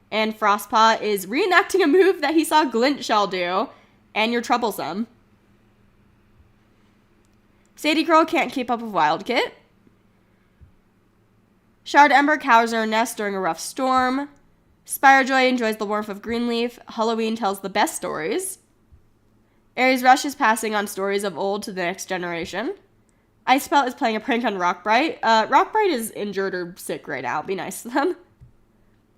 And Frostpaw is reenacting a move that he saw Glint Shell do, and you're troublesome. Sadie Curl can't keep up with Wildkit. Shard Ember cowers in her nest during a rough storm. Spirejoy enjoys the warmth of Greenleaf. Halloween tells the best stories. Aries Rush is passing on stories of old to the next generation. Icepelt is playing a prank on Rockbright. Rockbright is injured or sick right now. Be nice to them.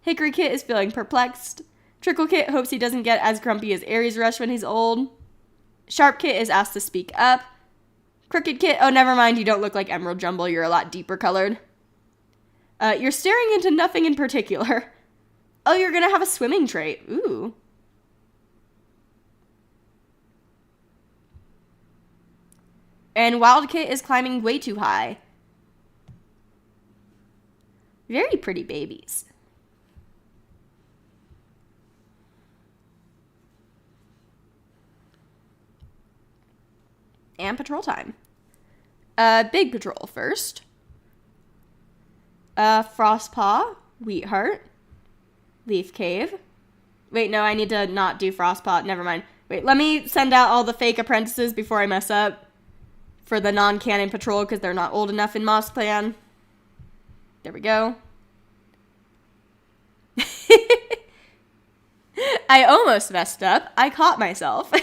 Hickory Kit is feeling perplexed. Trickle Kit hopes he doesn't get as grumpy as Aries Rush when he's old. Sharp Kit is asked to speak up. Crooked Kit, oh, never mind, you don't look like Emerald Jumble. You're a lot deeper colored. You're staring into nothing in particular. Oh, you're gonna have a swimming trait. Ooh. And Wildkit is climbing way too high. Very pretty babies. And patrol time. Big patrol first. Frostpaw, Wheatheart, Leaf Cave. Wait, no, I need to not do Frostpaw. Never mind. Wait, let me send out all the fake apprentices before I mess up. for the non-canon patrol because they're not old enough in MossClan. There we go. I almost messed up. I caught myself.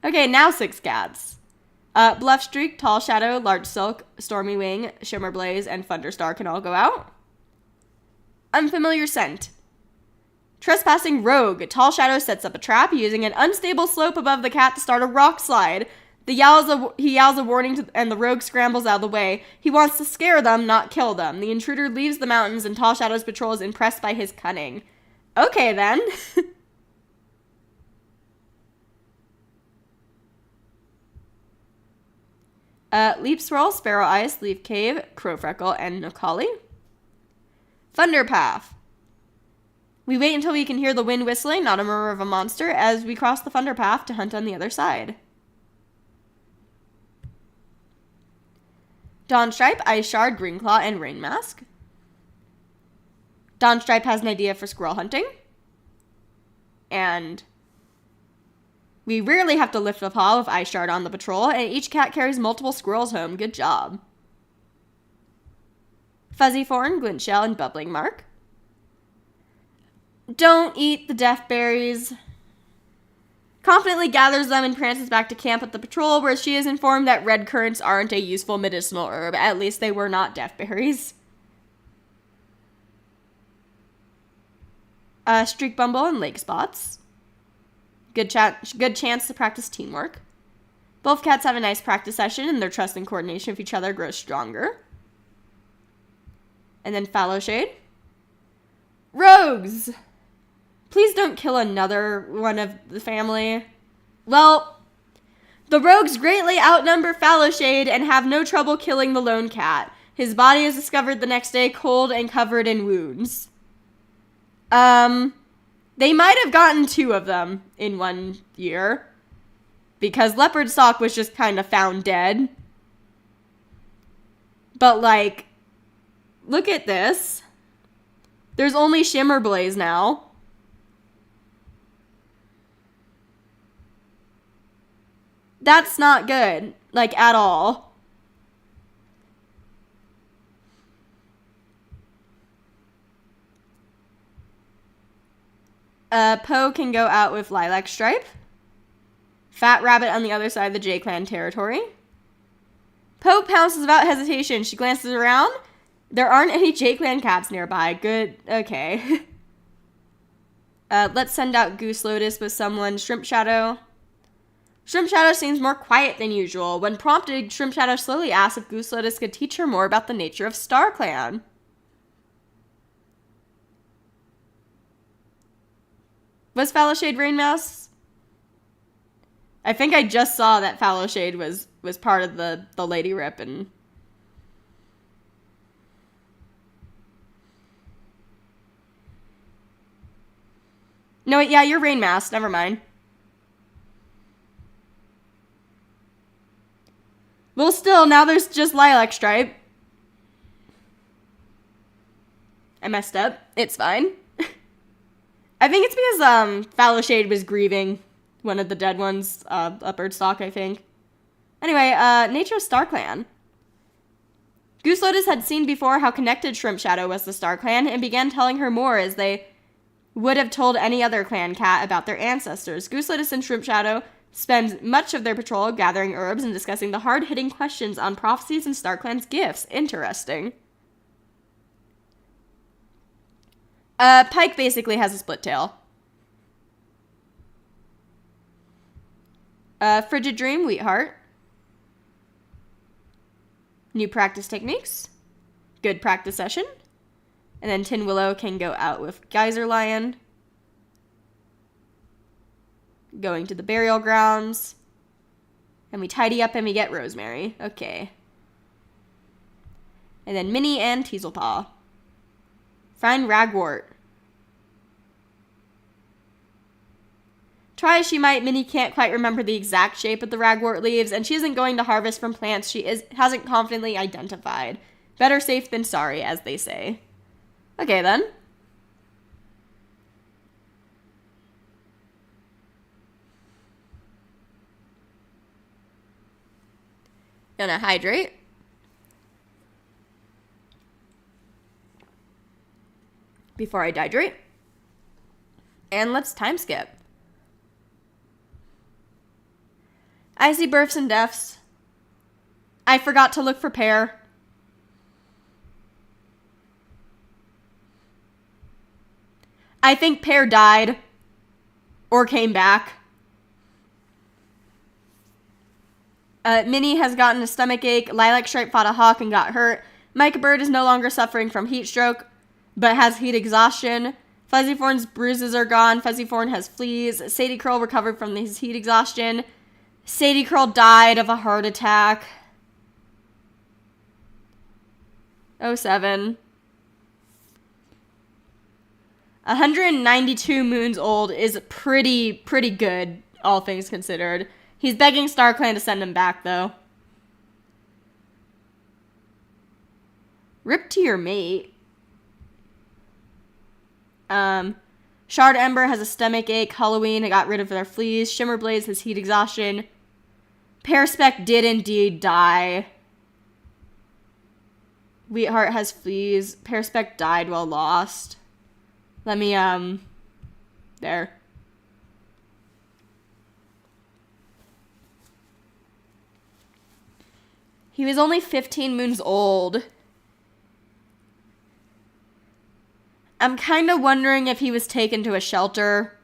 Okay, now 6 cats. Bluff Streak, Tall Shadow, Large Silk, Stormy Wing, Shimmer Blaze, and Thunderstar can all go out. Unfamiliar Scent. Trespassing Rogue. Tall Shadow sets up a trap using an unstable slope above the cat to start a rock slide. He yells a warning and the rogue scrambles out of the way. He wants to scare them, not kill them. The intruder leaves the mountains and Tall Shadow's patrol is impressed by his cunning. Okay, then. Leap Swirl, Sparrow Ice, Leaf Cave, Crow Freckle, and Nokali. Thunderpath. We wait until we can hear the wind whistling, not a murmur of a monster, as we cross the Thunderpath to hunt on the other side. Dawnstripe, Ice Shard, Greenclaw, and Rain Mask. Dawnstripe has an idea for squirrel hunting. And we rarely have to lift a paw with Ice Shard on the patrol, and each cat carries multiple squirrels home. Good job. Fuzzy Thorn, Glint Shell, and Bubbling Mark. Don't eat the death berries. Confidently gathers them and prances back to camp with the patrol, where she is informed that red currants aren't a useful medicinal herb. At least they were not death berries. Streak Bumble and Lake Spots. Good chance to practice teamwork. Both cats have a nice practice session, and their trust and coordination with each other grows stronger. And then Fallow Shade. Rogues! Please don't kill another one of the family. Well, the rogues greatly outnumber Fallow Shade and have no trouble killing the lone cat. His body is discovered the next day, cold and covered in wounds. They might have gotten 2 of them in 1 year, because Leopard Stalk was just kind of found dead. But, like, look at this. There's only Shimmer Blaze now. That's not good, like, at all. Poe can go out with Lilac Stripe. Fat Rabbit on the other side of the J-Clan territory. Poe pounces without hesitation. She glances around. There aren't any J-Clan cats nearby. Good. Okay. Let's send out Goose Lotus with someone. Shrimp Shadow. Shrimp Shadow seems more quiet than usual. When prompted, Shrimp Shadow slowly asks if Goose Lotus could teach her more about the nature of StarClan. Was Fallow Shade Rain Mouse? I think I just saw that Fallow Shade was part of the Lady Rip, and no, yeah, you're Rain Mouse. Never mind. Well, still, now there's just Lilac Stripe. I messed up. It's fine. I think it's because Fallow Shade was grieving one of the dead ones, Leopard Stalk, I think. Anyway, nature of StarClan. Goose Lotus had seen before how connected Shrimp Shadow was to StarClan and began telling her more as they would have told any other clan cat about their ancestors. Goose Lotus and Shrimp Shadow spend much of their patrol gathering herbs and discussing the hard-hitting questions on prophecies and StarClan's gifts. Interesting. Pike basically has a split tail. Frigid Dream, Wheatheart. New practice techniques. Good practice session. And then Tin Willow can go out with Geyser Lion. Going to the burial grounds. And we tidy up and we get Rosemary. Okay. And then Minnie and Teaselpaw. Find Ragwort. Try as she might, Minnie can't quite remember the exact shape of the ragwort leaves, and she isn't going to harvest from plants she hasn't confidently identified. Better safe than sorry, as they say. Okay, then. Gonna hydrate. Before I dehydrate. And let's time skip. I see births and deaths. I forgot to look for Pear. I think Pear died. Or came back. Minnie has gotten a stomach ache. Lilac Stripe fought a hawk and got hurt. Micah Bird is no longer suffering from heat stroke, but has heat exhaustion. Fuzzy Fawn's bruises are gone. Fuzzy Fawn has fleas. Sadie Curl recovered from his heat exhaustion. Sadie Curl died of a heart attack. 07. 192 moons old is pretty good, all things considered. He's begging StarClan to send him back, though. Rip to your mate. Shard Ember has a stomach ache. Halloween got rid of their fleas. Shimmer Blaze has heat exhaustion. Pearspec did indeed die. Wheatheart has fleas. Pearspec died while lost. Let me, there. He was only 15 moons old. I'm kind of wondering if he was taken to a shelter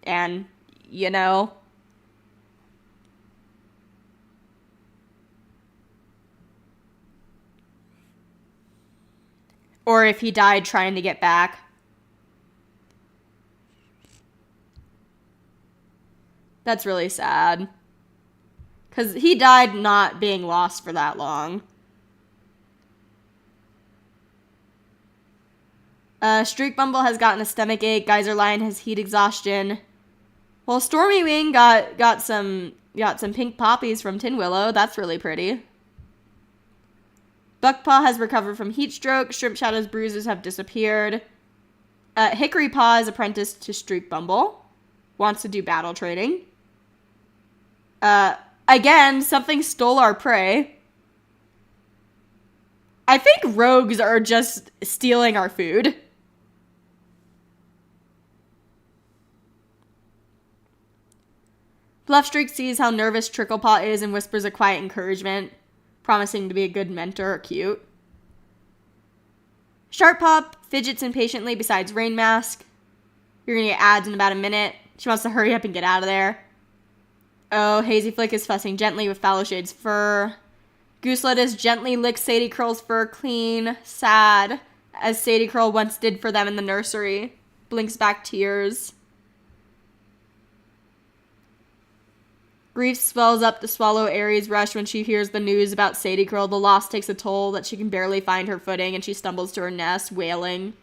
and, you know. Or if he died trying to get back. That's really sad. Because he died not being lost for that long. Streak Bumble has gotten a stomach ache. Geyser Lion has heat exhaustion. Well, Stormy Wing got some pink poppies from Tin Willow. That's really pretty. Buckpaw has recovered from heat stroke. Shrimp Shadow's bruises have disappeared. Hickory Paw is apprenticed to Streak Bumble. Wants to do battle training. Again, something stole our prey. I think rogues are just stealing our food. Bluffstreak sees how nervous Tricklepaw is and whispers a quiet encouragement, promising to be a good mentor or cute. Sharppop fidgets impatiently besides Rain Mask. You're gonna get ads in about a minute. She wants to hurry up and get out of there. Oh, Hazy Flick is fussing gently with Fallowshade's fur. Gooselettuce gently licks Sadie Curl's fur clean, sad, as Sadie Curl once did for them in the nursery. Blinks back tears. Grief swells up to swallow Aries' rush when she hears the news about Sadie Curl. The loss takes a toll that she can barely find her footing, and she stumbles to her nest, wailing.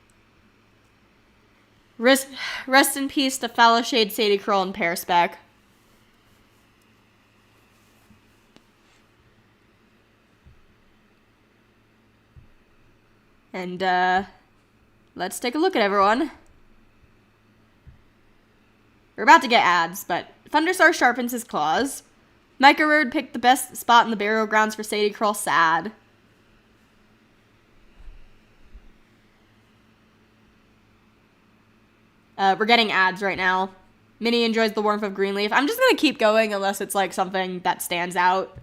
Rest in peace to Fallowshade, Sadie Curl, and Pearspec. And, let's take a look at everyone. We're about to get ads, but Thunderstar sharpens his claws. Microword picked the best spot in the burial grounds for Sadie Curl, sad. We're getting ads right now. Minnie enjoys the warmth of Greenleaf. I'm just gonna keep going unless it's like something that stands out.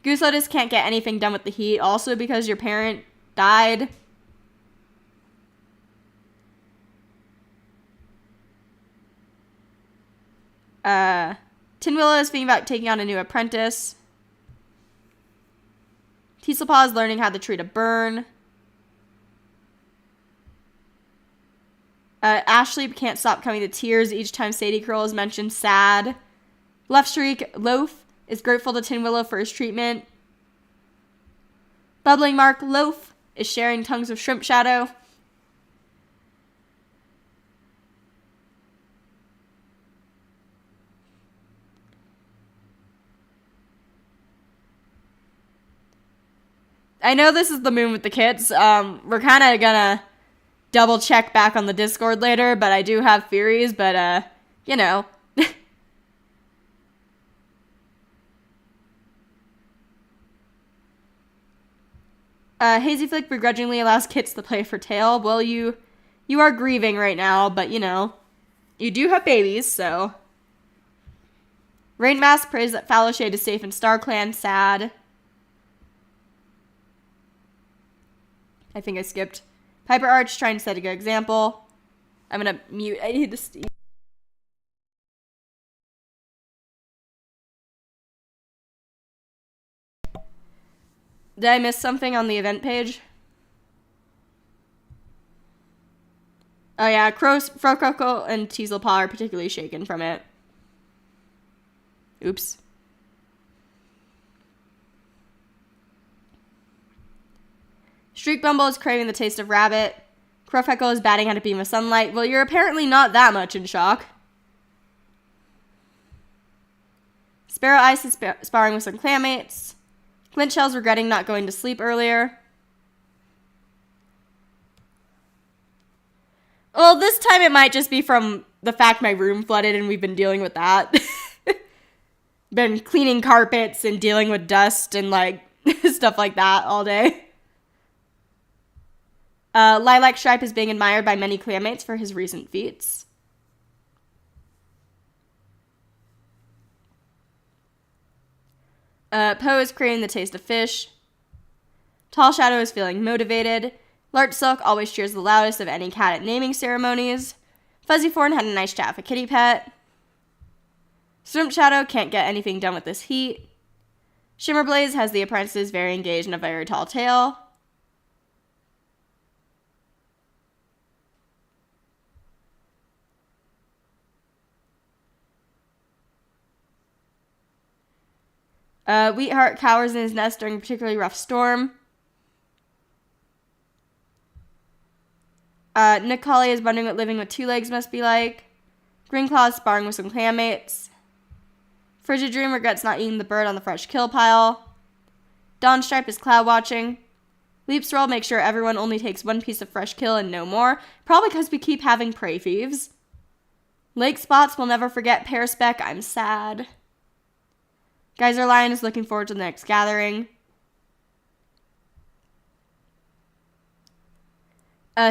Gooselettuce can't get anything done with the heat, also because your parent died. Tin Willow is thinking about taking on a new apprentice. Teaselpaw is learning how to treat a burn. Ashley can't stop coming to tears each time Sadie Curl is mentioned, sad. Left Streak Loaf is grateful to Tin Willow for his treatment. Bubbling Mark Loaf is sharing tongues of Shrimp Shadow. I know this is the moon with the kids. We're kind of gonna double check back on the Discord later, but I do have theories, but, you know. Hazy Flick begrudgingly allows Kits to play for Tail. Well, you are grieving right now, but you know, you do have babies, so. Rainmask prays that Fallowshade is safe in StarClan. Sad. I think I skipped. Piper Arch trying to set a good example. I'm gonna mute. I need to see. Did I miss something on the event page? Oh yeah, Frococo and Teaselpaw are particularly shaken from it. Oops. Streak Bumble is craving the taste of rabbit. Crowfeckle is batting at a beam of sunlight. Well, you're apparently not that much in shock. Sparrow Ice is sparring with some clanmates. Glint Shell's regretting not going to sleep earlier. Well, this time it might just be from the fact my room flooded and we've been dealing with that. Been cleaning carpets and dealing with dust and like stuff like that all day. Lilac Stripe is being admired by many clanmates for his recent feats. Poe is craving the taste of fish. Tall Shadow is feeling motivated. Larch Silk always cheers the loudest of any cat at naming ceremonies. Fuzzy Fawn had a nice chat with a kitty pet. Swimp Shadow can't get anything done with this heat. Shimmer Blaze has the apprentices very engaged in a very tall tale. Wheatheart cowers in his nest during a particularly rough storm. Nick Colley is wondering what living with two legs must be like. Greenclaw is sparring with some clanmates. Frigid Dream regrets not eating the bird on the fresh kill pile. Dawn Stripe is cloud watching. Leaps Roll makes sure everyone only takes one piece of fresh kill and no more. Probably because we keep having prey thieves. Lake Spots will never forget Pearspec. I'm sad. Geyser Lion is looking forward to the next gathering.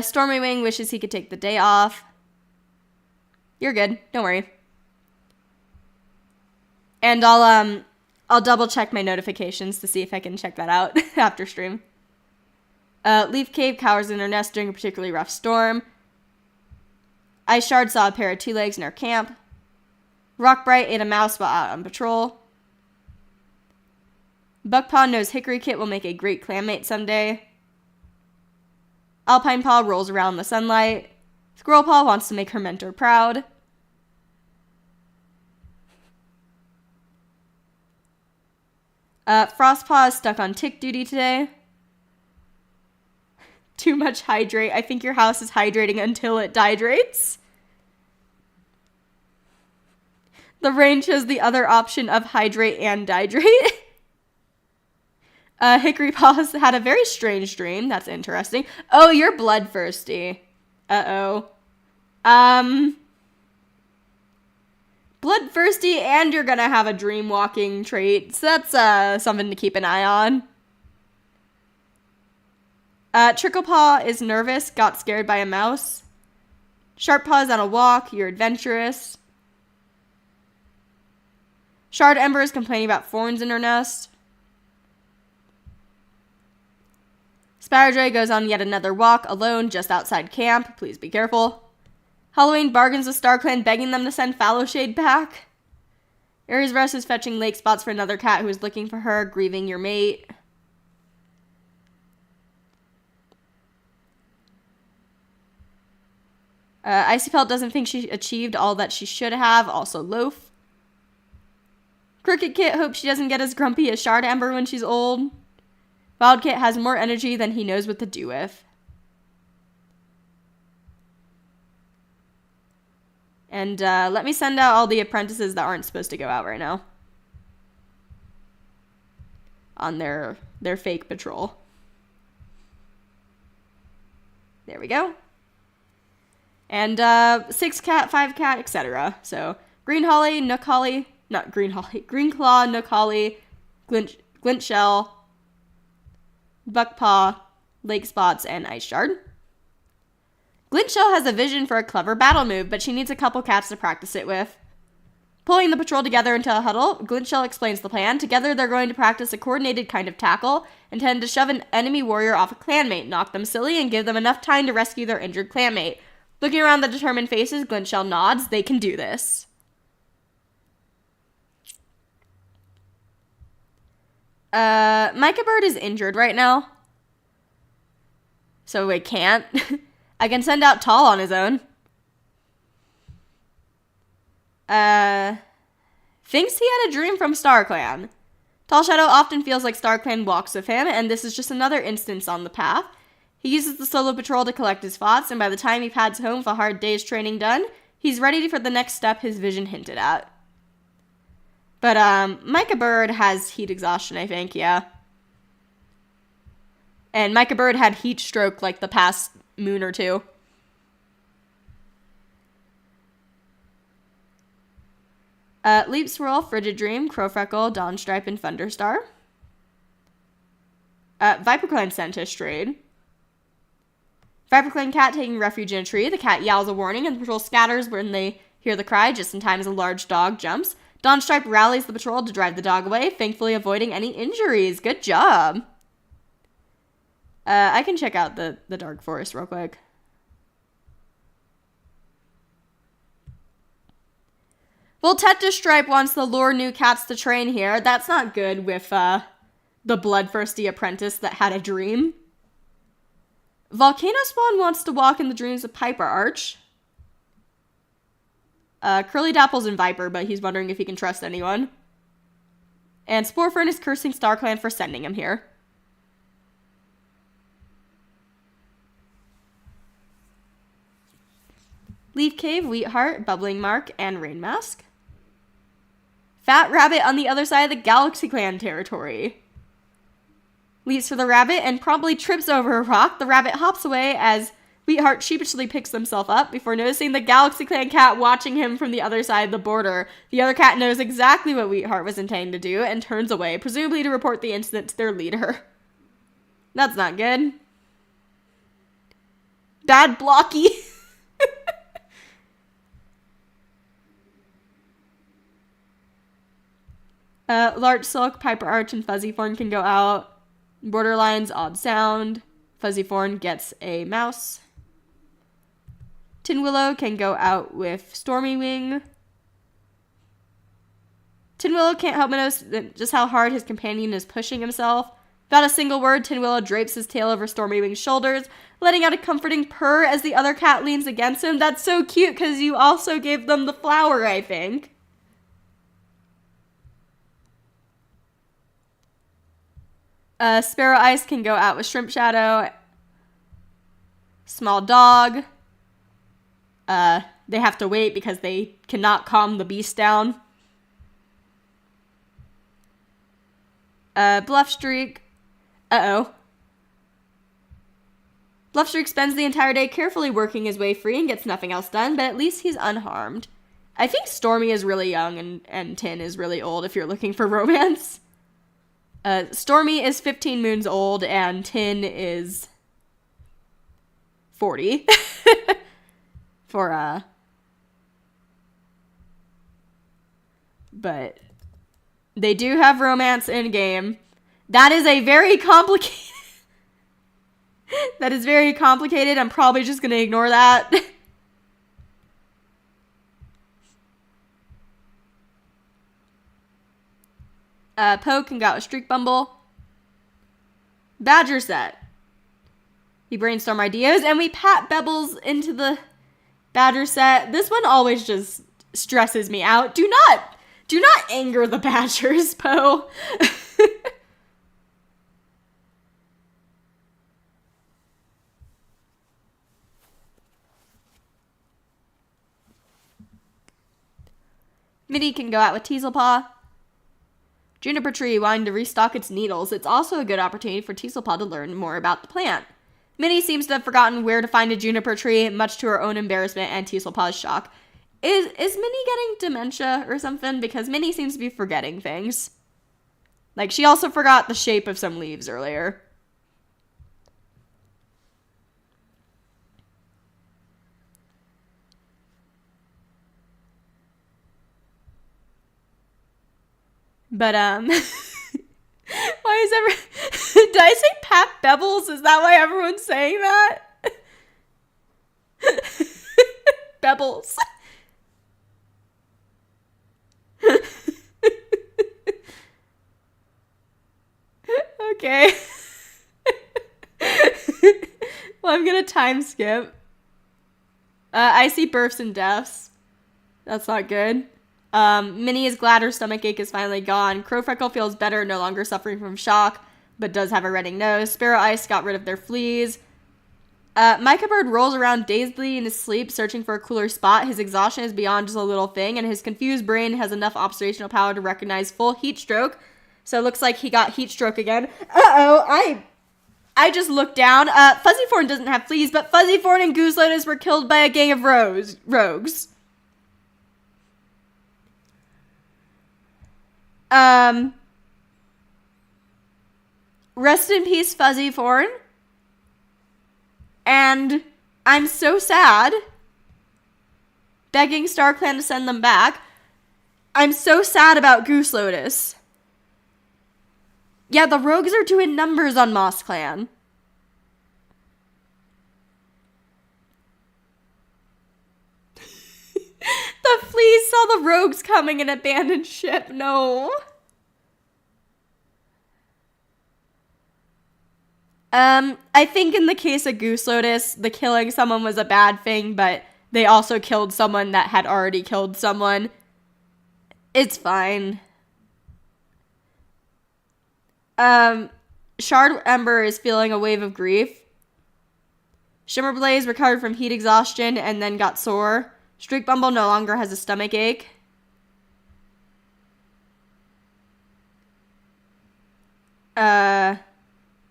Stormy Wing wishes he could take the day off. You're good. Don't worry. And I'll double check my notifications to see if I can check that out after stream. Leaf Cave cowers in her nest during a particularly rough storm. Ice Shard saw a pair of two legs in her camp. Rockbright ate a mouse while out on patrol. Buckpaw knows Hickory Kit will make a great clanmate someday. Alpine Paw rolls around in the sunlight. Squirrel Paw wants to make her mentor proud. Frostpaw is stuck on tick duty today. Too much hydrate. I think your house is hydrating until it dihydrates. The rain chose the other option of hydrate and dihydrate. Hickory Paws had a very strange dream. That's interesting. Oh, you're bloodthirsty. Uh-oh. Bloodthirsty and you're gonna have a dream walking trait. So that's something to keep an eye on. Tricklepaw is nervous, got scared by a mouse. Sharppaw is on a walk, you're adventurous. Shard Ember is complaining about thorns in her nest. Sparrowjoy goes on yet another walk, alone, just outside camp. Please be careful. Halloween bargains with StarClan, begging them to send Fallowshade back. Aries Rush is fetching lake spots for another cat who is looking for her, grieving your mate. Icy Pelt doesn't think she achieved all that she should have, also loaf. Crooked Kit hopes she doesn't get as grumpy as Shard Ember when she's old. Wild Kit has more energy than he knows what to do with. And let me send out all the apprentices that aren't supposed to go out right now. On their fake patrol. There we go. And 6 cat, 5 cat, etc. So Green Holly, Nook Holly, not Green Holly, Green Claw, Nook Holly, Glint Shell, Buckpaw, Lake Spots, and Ice Shard. Glintshell has a vision for a clever battle move, but she needs a couple cats to practice it with. Pulling the patrol together into a huddle, Glintshell explains the plan. Together, they're going to practice a coordinated kind of tackle, intended to shove an enemy warrior off a clanmate, knock them silly, and give them enough time to rescue their injured clanmate. Looking around the determined faces, Glintshell nods. They can do this. Micah Bird is injured right now, so it can't. I can send out Tall on his own. Thinks he had a dream from StarClan. Tall Shadow often feels like StarClan walks with him, and this is just another instance on the path. He uses the solo patrol to collect his thoughts, and by the time he pads home with a hard day's training done, he's ready for the next step his vision hinted at. But, Micah Bird has heat exhaustion, I think, yeah. And Micah Bird had heat stroke like the past moon or two. Leap Swirl, Frigid Dream, Crowfreckle, Dawnstripe, and Thunderstar. ViperClan sent a trade. ViperClan cat taking refuge in a tree. The cat yowls a warning, and the patrol scatters when they hear the cry, just in time as a large dog jumps. Dawnstripe rallies the patrol to drive the dog away, thankfully avoiding any injuries. Good job. I can check out the Dark Forest real quick. Well, Tetrastripe wants to lure new cats to train here. That's not good with the bloodthirsty apprentice that had a dream. Volcano Spawn wants to walk in the dreams of Piper Arch. Curly Dapple's in Viper, but he's wondering if he can trust anyone. And Sporefern is cursing StarClan for sending him here. Leaf Cave, Wheatheart, Bubbling Mark, and Rain Mask. Fat Rabbit on the other side of the Galaxy Clan territory. Leaps for the rabbit and promptly trips over a rock. The rabbit hops away as Wheatheart sheepishly picks himself up before noticing the Galaxy Clan cat watching him from the other side of the border. The other cat knows exactly what Wheatheart was intending to do and turns away, presumably to report the incident to their leader. That's not good. Bad blocky. Larch Silk, Piper Arch, and Fuzzy Thorn can go out. Borderlines, Odd Sound. Fuzzy Thorn gets a mouse. Tin Willow can go out with Stormy Wing. Tin Willow can't help but notice just how hard his companion is pushing himself. Without a single word, Tin Willow drapes his tail over Stormy Wing's shoulders, letting out a comforting purr as the other cat leans against him. That's so cute because you also gave them the flower, I think. Sparrow Ice can go out with Shrimp Shadow. Small Dog. They have to wait because they cannot calm the beast down. Bluff Streak. Bluff Streak spends the entire day carefully working his way free and gets nothing else done, but at least he's unharmed. I think Stormy is really young and Tin is really old if you're looking for romance. Stormy is 15 moons old and Tin is 40. But they do have romance in game. That is a very complicated. That is very complicated. I'm probably just gonna ignore that. Poe can go out with Streak Bumble. Badger set. We brainstorm ideas and we pat Bebbles into the Badger set. This one always just stresses me out. Do not anger the Badgers, Poe. Minnie can go out with Teaselpaw. Juniper Tree wanting to restock its needles. It's also a good opportunity for Teaselpaw to learn more about the plant. Minnie seems to have forgotten where to find a juniper tree, much to her own embarrassment and Teaselpaw's shock. Is Minnie getting dementia or something? Because Minnie seems to be forgetting things. Like, she also forgot the shape of some leaves earlier. But, why is did I say Pat Bebbles? Is that why everyone's saying that? Bebbles. Okay. Well, I'm gonna time skip. I see births and deaths. That's not good. Minnie is glad her stomachache is finally gone. Crowfreckle feels better, no longer suffering from shock, but does have a running nose. Sparrow Ice got rid of their fleas. Micah Bird rolls around dazedly in his sleep, searching for a cooler spot. His exhaustion is beyond just a little thing, and his confused brain has enough observational power to recognize full heat stroke. So it looks like he got heat stroke again. Uh-oh, I just looked down. Fuzzythorn doesn't have fleas, but Fuzzythorn and Goose Lotus were killed by a gang of rogues. Rest in peace, Fuzzythorn. And I'm so sad. Begging StarClan to send them back. I'm so sad about Goose Lotus. Yeah, the rogues are doing numbers on MossClan. The fleas saw the rogues coming and abandoned ship. No. I think in the case of Goose Lotus, the killing someone was a bad thing, but they also killed someone that had already killed someone. It's fine. Shard Ember is feeling a wave of grief. Shimmer Blaze recovered from heat exhaustion and then got sore. Streak Bumble no longer has a stomach ache.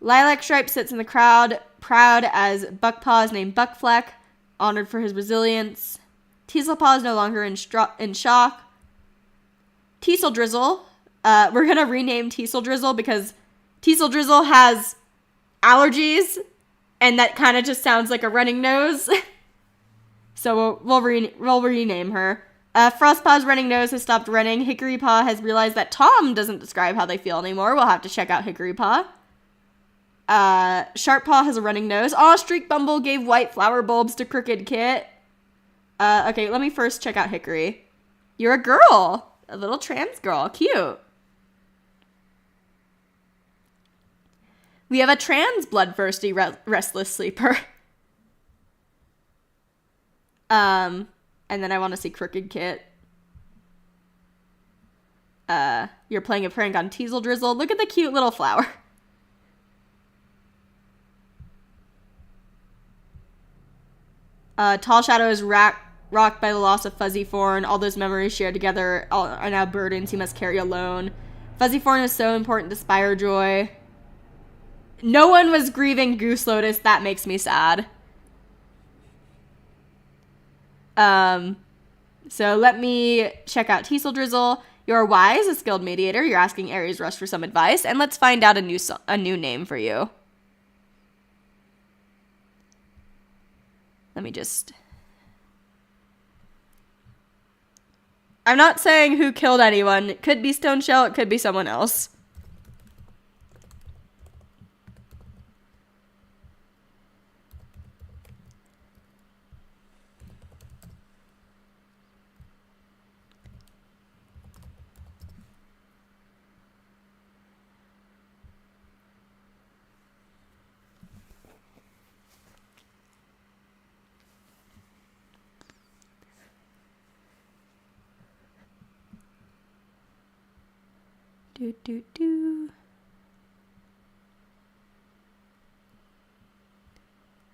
Lilac Stripe sits in the crowd, proud as Buckpaw is named Buckfleck, honored for his resilience. Teaselpaw is no longer in shock. Teasel Drizzle. We're going to rename Teasel Drizzle because Teasel Drizzle has allergies, and that kind of just sounds like a running nose. So we'll rename her. Frostpaw's running nose has stopped running. Hickory Paw has realized that Tom doesn't describe how they feel anymore. We'll have to check out Hickory Paw. Sharp Paw has a running nose. Aw, Streak Bumble gave white flower bulbs to Crooked Kit. Okay, let me first check out Hickory. You're a girl. A little trans girl. Cute. We have a trans bloodthirsty restless sleeper. And then I want to see Crooked Kit. You're playing a prank on Teasel Drizzle. Look at the cute little flower. Tall Shadow is rocked by the loss of Fuzzythorn. All those memories shared together are now burdens he must carry alone. Fuzzythorn is so important to Spire Joy. No one was grieving Goose Lotus. That makes me sad. So let me check out Teasel Drizzle. You're wise, a skilled mediator. You're asking Aries Rush for some advice, and let's find out a new name for you. Let me just... I'm not saying who killed anyone. It could be Stone Shell, it could be someone else.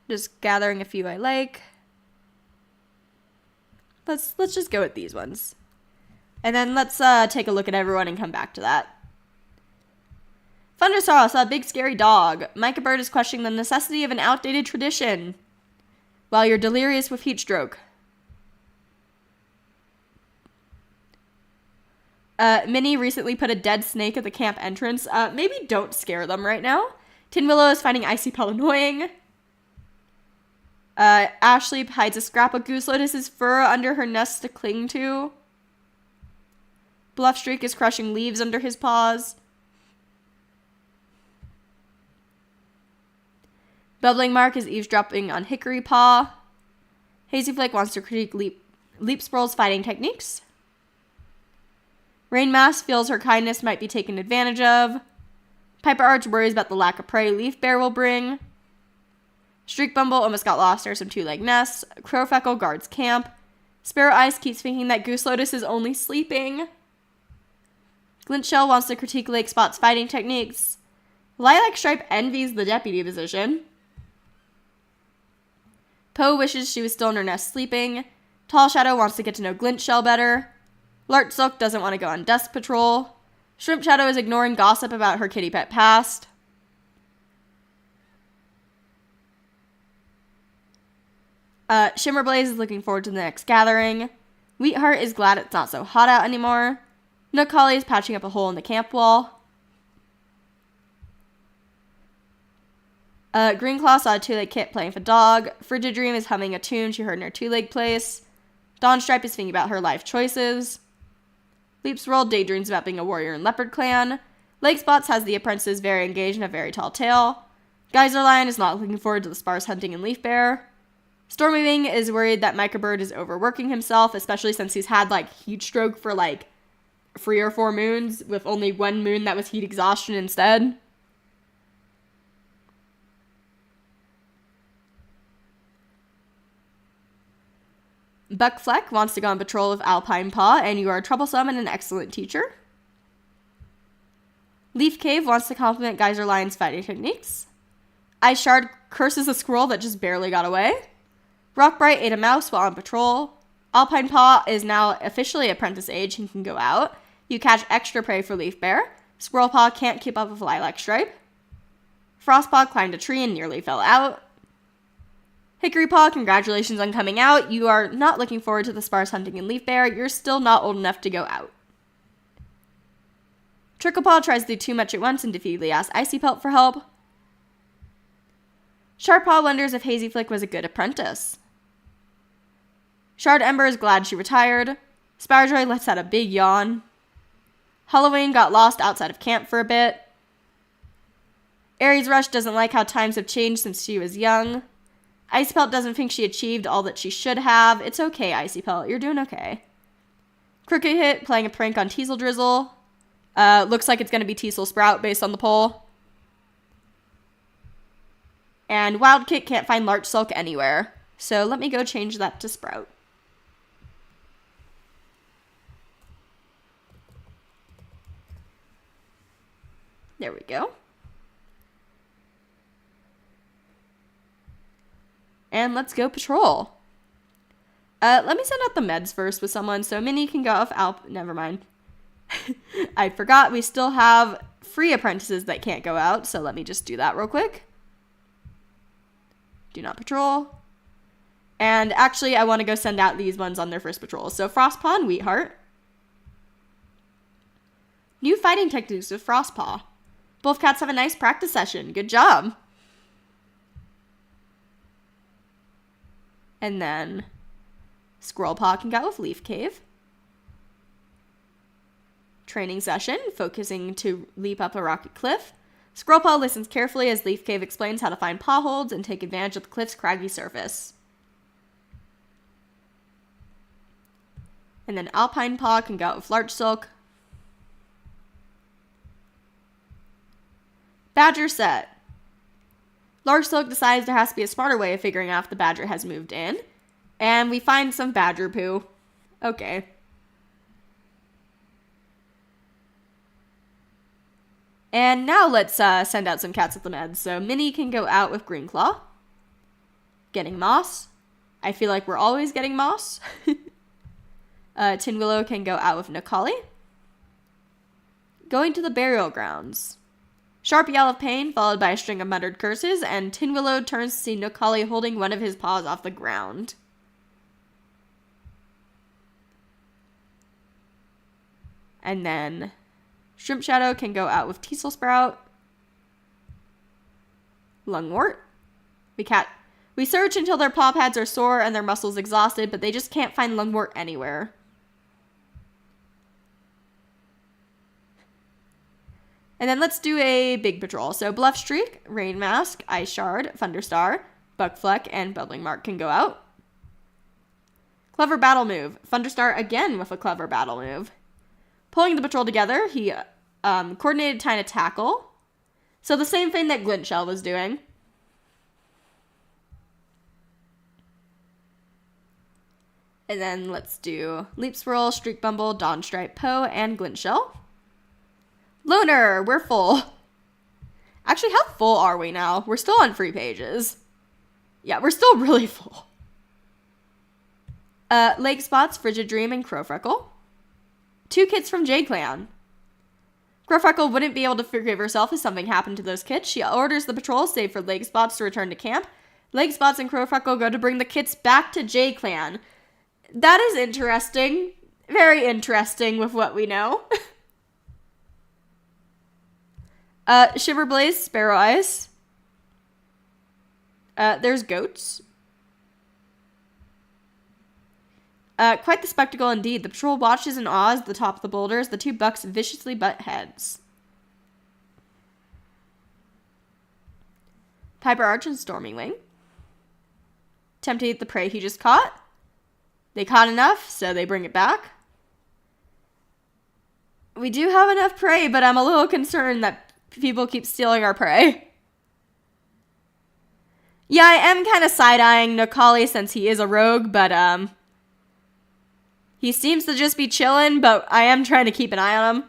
Just gathering a few I like. Let's just go with these ones. And then let's take a look at everyone and come back to that. Thunderstar saw a big scary dog. Micah Bird is questioning the necessity of an outdated tradition while you're delirious with heat stroke. Minnie recently put a dead snake at the camp entrance. Maybe don't scare them right now. Tin Willow is finding Icy Pell annoying. Ashley hides a scrap of Goose Lotus's fur under her nest to cling to. Bluffstreak is crushing leaves under his paws. Bubbling Mark is eavesdropping on Hickory Paw. Hazy Flake wants to critique Leap Sprawl's fighting techniques. Rain Mask feels her kindness might be taken advantage of. Piper Arch worries about the lack of prey Leaf Bear will bring. Streak Bumble almost got lost near some two-leg nests. Crowfeckle guards camp. Sparrow Ice keeps thinking that Goose Lotus is only sleeping. Glint Shell wants to critique Lake Spot's fighting techniques. Lilac Stripe envies the deputy position. Poe wishes she was still in her nest sleeping. Tall Shadow wants to get to know Glint Shell better. Larch Silk doesn't want to go on desk patrol. Shrimp Shadow is ignoring gossip about her kitty pet past. Shimmer Blaze is looking forward to the next gathering. Wheatheart is glad it's not so hot out anymore. Nook Holly is patching up a hole in the camp wall. Greenclaw saw a two-leg kit playing with a dog. Frigid Dream is humming a tune she heard in her two-leg place. Dawnstripe is thinking about her life choices. Leaps World daydreams about being a warrior in Leopard Clan. Lake Spots has the apprentices very engaged in a very tall tale. Geyser Lion is not looking forward to the sparse hunting in Leaf Bear. Stormy Wing is worried that Microbird is overworking himself, especially since he's had, heat stroke for, 3 or 4 moons, with only 1 moon that was heat exhaustion instead. Buck Fleck wants to go on patrol with Alpine Paw, and you are troublesome and an excellent teacher. Leaf Cave wants to compliment Geyser Lion's fighting techniques. Ice Shard curses a squirrel that just barely got away. Rockbright ate a mouse while on patrol. Alpine Paw is now officially apprentice age and can go out. You catch extra prey for Leaf Bear. Squirrel Paw can't keep up with Lilac Stripe. Frostpaw climbed a tree and nearly fell out. Hickory Paw, congratulations on coming out. You are not looking forward to the sparse hunting in Leaf Bear. You're still not old enough to go out. Tricklepaw tries to do too much at once and defeatedly asks Icy Pelt for help. Sharpaw wonders if Hazy Flick was a good apprentice. Shard Ember is glad she retired. Spiderjoy lets out a big yawn. Halloween got lost outside of camp for a bit. Aries Rush doesn't like how times have changed since she was young. Icy Pelt doesn't think she achieved all that she should have. It's okay, Icy Pelt. You're doing okay. Crooked Hit playing a prank on Teasel Drizzle. Looks like it's going to be Teasel Sprout based on the poll. And Wild Kit can't find Larch Silk anywhere. So let me go change that to Sprout. There we go. And let's go patrol. Let me send out the meds first with someone so Minnie can go off never mind. I forgot we still have free apprentices that can't go out, so let me just do that real quick. Do not patrol. And actually, I want to go send out these ones on their first patrol. So Frostpaw and Wheatheart. New fighting techniques with Frostpaw. Both cats have a nice practice session. Good job. And then Squirrel Paw can go with Leaf Cave. Training session, focusing to leap up a rocky cliff. Squirrel Paw listens carefully as Leaf Cave explains how to find paw holds and take advantage of the cliff's craggy surface. And then Alpine Paw can go out with Larch Silk. Badger set. Larch Silk decides there has to be a smarter way of figuring out if the badger has moved in. And we find some badger poo. Okay. And now let's send out some cats with the meds. So Minnie can go out with Greenclaw. Getting moss. I feel like we're always getting moss. Tin Willow can go out with Nicoli. Going to the burial grounds. Sharp yell of pain, followed by a string of muttered curses, and Tin Willow turns to see Nicoli holding one of his paws off the ground. And then Shrimp Shadow can go out with Teasel Sprout. Lungwort. We search until their paw pads are sore and their muscles exhausted, but they just can't find Lungwort anywhere. And then let's do a big patrol. So Bluff Streak, Rain Mask, Ice Shard, Thunderstar, Buckfleck, and Bubbling Mark can go out. Clever battle move. Thunderstar again with a clever battle move. Pulling the patrol together, he coordinated time to tackle. So the same thing that Glintshell was doing. And then let's do Leap Swirl, Streak Bumble, Dawn Stripe, Poe, and Glintshell. Loner, we're full. Actually, how full are we now? We're still on free pages. Yeah, we're still really full. Lake Spots, Frigid Dream, and Crowfreckle. 2 kits from J-Clan. Crowfreckle wouldn't be able to forgive herself if something happened to those kits. She orders the patrol, save for Lake Spots to return to camp. Lake Spots and Crowfreckle go to bring the kits back to J-Clan. That is interesting. Very interesting with what we know. Shiverblaze, Sparrow Ice. There's goats. Quite the spectacle indeed. The patrol watches in awe as the top of the boulders. The 2 bucks viciously butt heads. Piper Arch and Storming Wing. Attempt to eat the prey he just caught. They caught enough, so they bring it back. We do have enough prey, but I'm a little concerned that people keep stealing our prey. Yeah, I am kind of side-eyeing Nokali since he is a rogue, but he seems to just be chilling, but I am trying to keep an eye on him.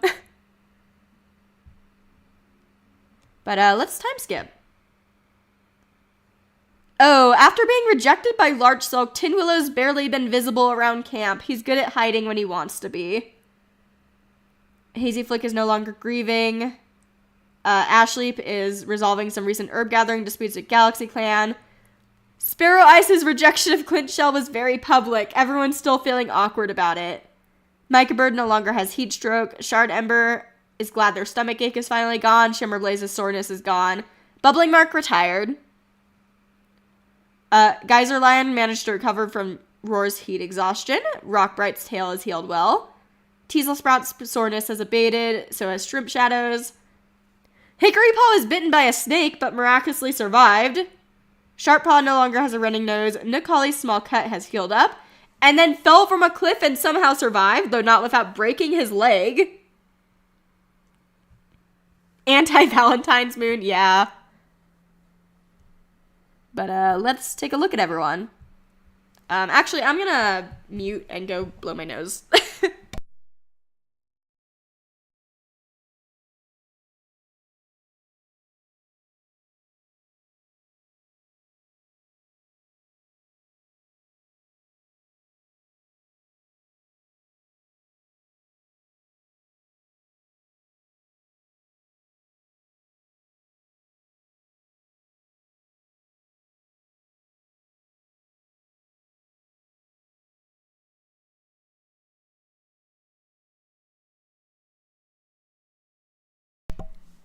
But let's time skip. Oh, after being rejected by Larch Silk, Tin Willow's barely been visible around camp. He's good at hiding when he wants to be. Hazy Flick is no longer grieving. Ashleap is resolving some recent herb gathering disputes with Galaxy Clan. Sparrow Ice's rejection of Glintshell was very public. Everyone's still feeling awkward about it. Micah Bird no longer has heat stroke. Shard Ember is glad their stomach ache is finally gone. Shimmerblaze's soreness is gone. Bubbling Mark retired. Geyser Lion managed to recover from Roar's heat exhaustion. Rockbright's tail is healed well. Teasel Sprout's soreness has abated, so has Shrimp Shadows. Hickory Paw was bitten by a snake, but miraculously survived. Sharp Paw no longer has a running nose. Nokali's small cut has healed up, and then fell from a cliff and somehow survived, though not without breaking his leg. Anti-Valentine's Moon, yeah. But let's take a look at everyone. Actually, I'm gonna mute and go blow my nose.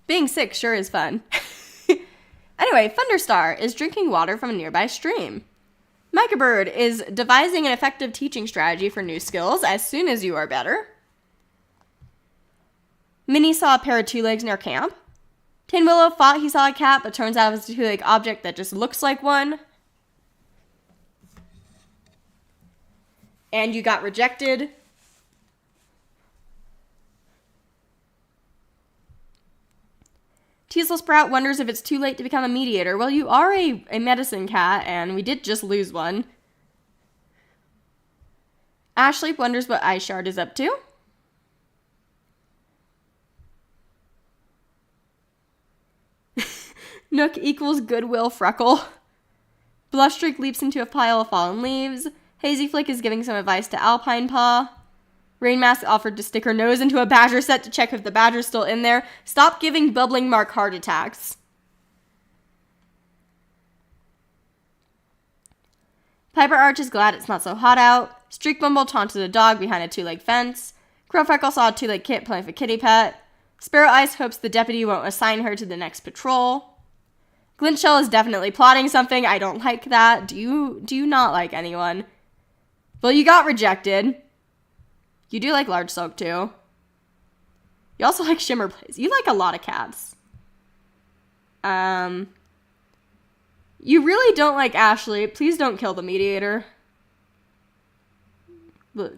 Being sick sure is fun. Anyway, Thunderstar is drinking water from a nearby stream. Micah Bird is devising an effective teaching strategy for new skills as soon as you are better. Minnie saw a pair of 2-legs near camp. Tin Willow thought he saw a cat, but turns out it's a 2-leg object that just looks like one. And you got rejected. Teasel Sprout wonders if it's too late to become a mediator. Well, you are a medicine cat, and we did just lose one. Ashleap wonders what Ice Shard is up to. Nook equals Goodwill Freckle. Blushstreak leaps into a pile of fallen leaves. Hazy Flick is giving some advice to Alpine Paw. Rain Mask offered to stick her nose into a badger set to check if the badger's still in there. Stop giving Bubbling Mark heart attacks. Piper Arch is glad it's not so hot out. Streak Bumble taunted a dog behind a 2-leg fence. Crowfreckle saw a 2-leg kit playing with a kitty pet. Sparrow Ice hopes the deputy won't assign her to the next patrol. Glintshell is definitely plotting something. I don't like that. Do you not like anyone? Well, you got rejected. You do like Large Silk, too. You also like Shimmer Blaze. You like a lot of cats. You really don't like Ashley. Please don't kill the mediator.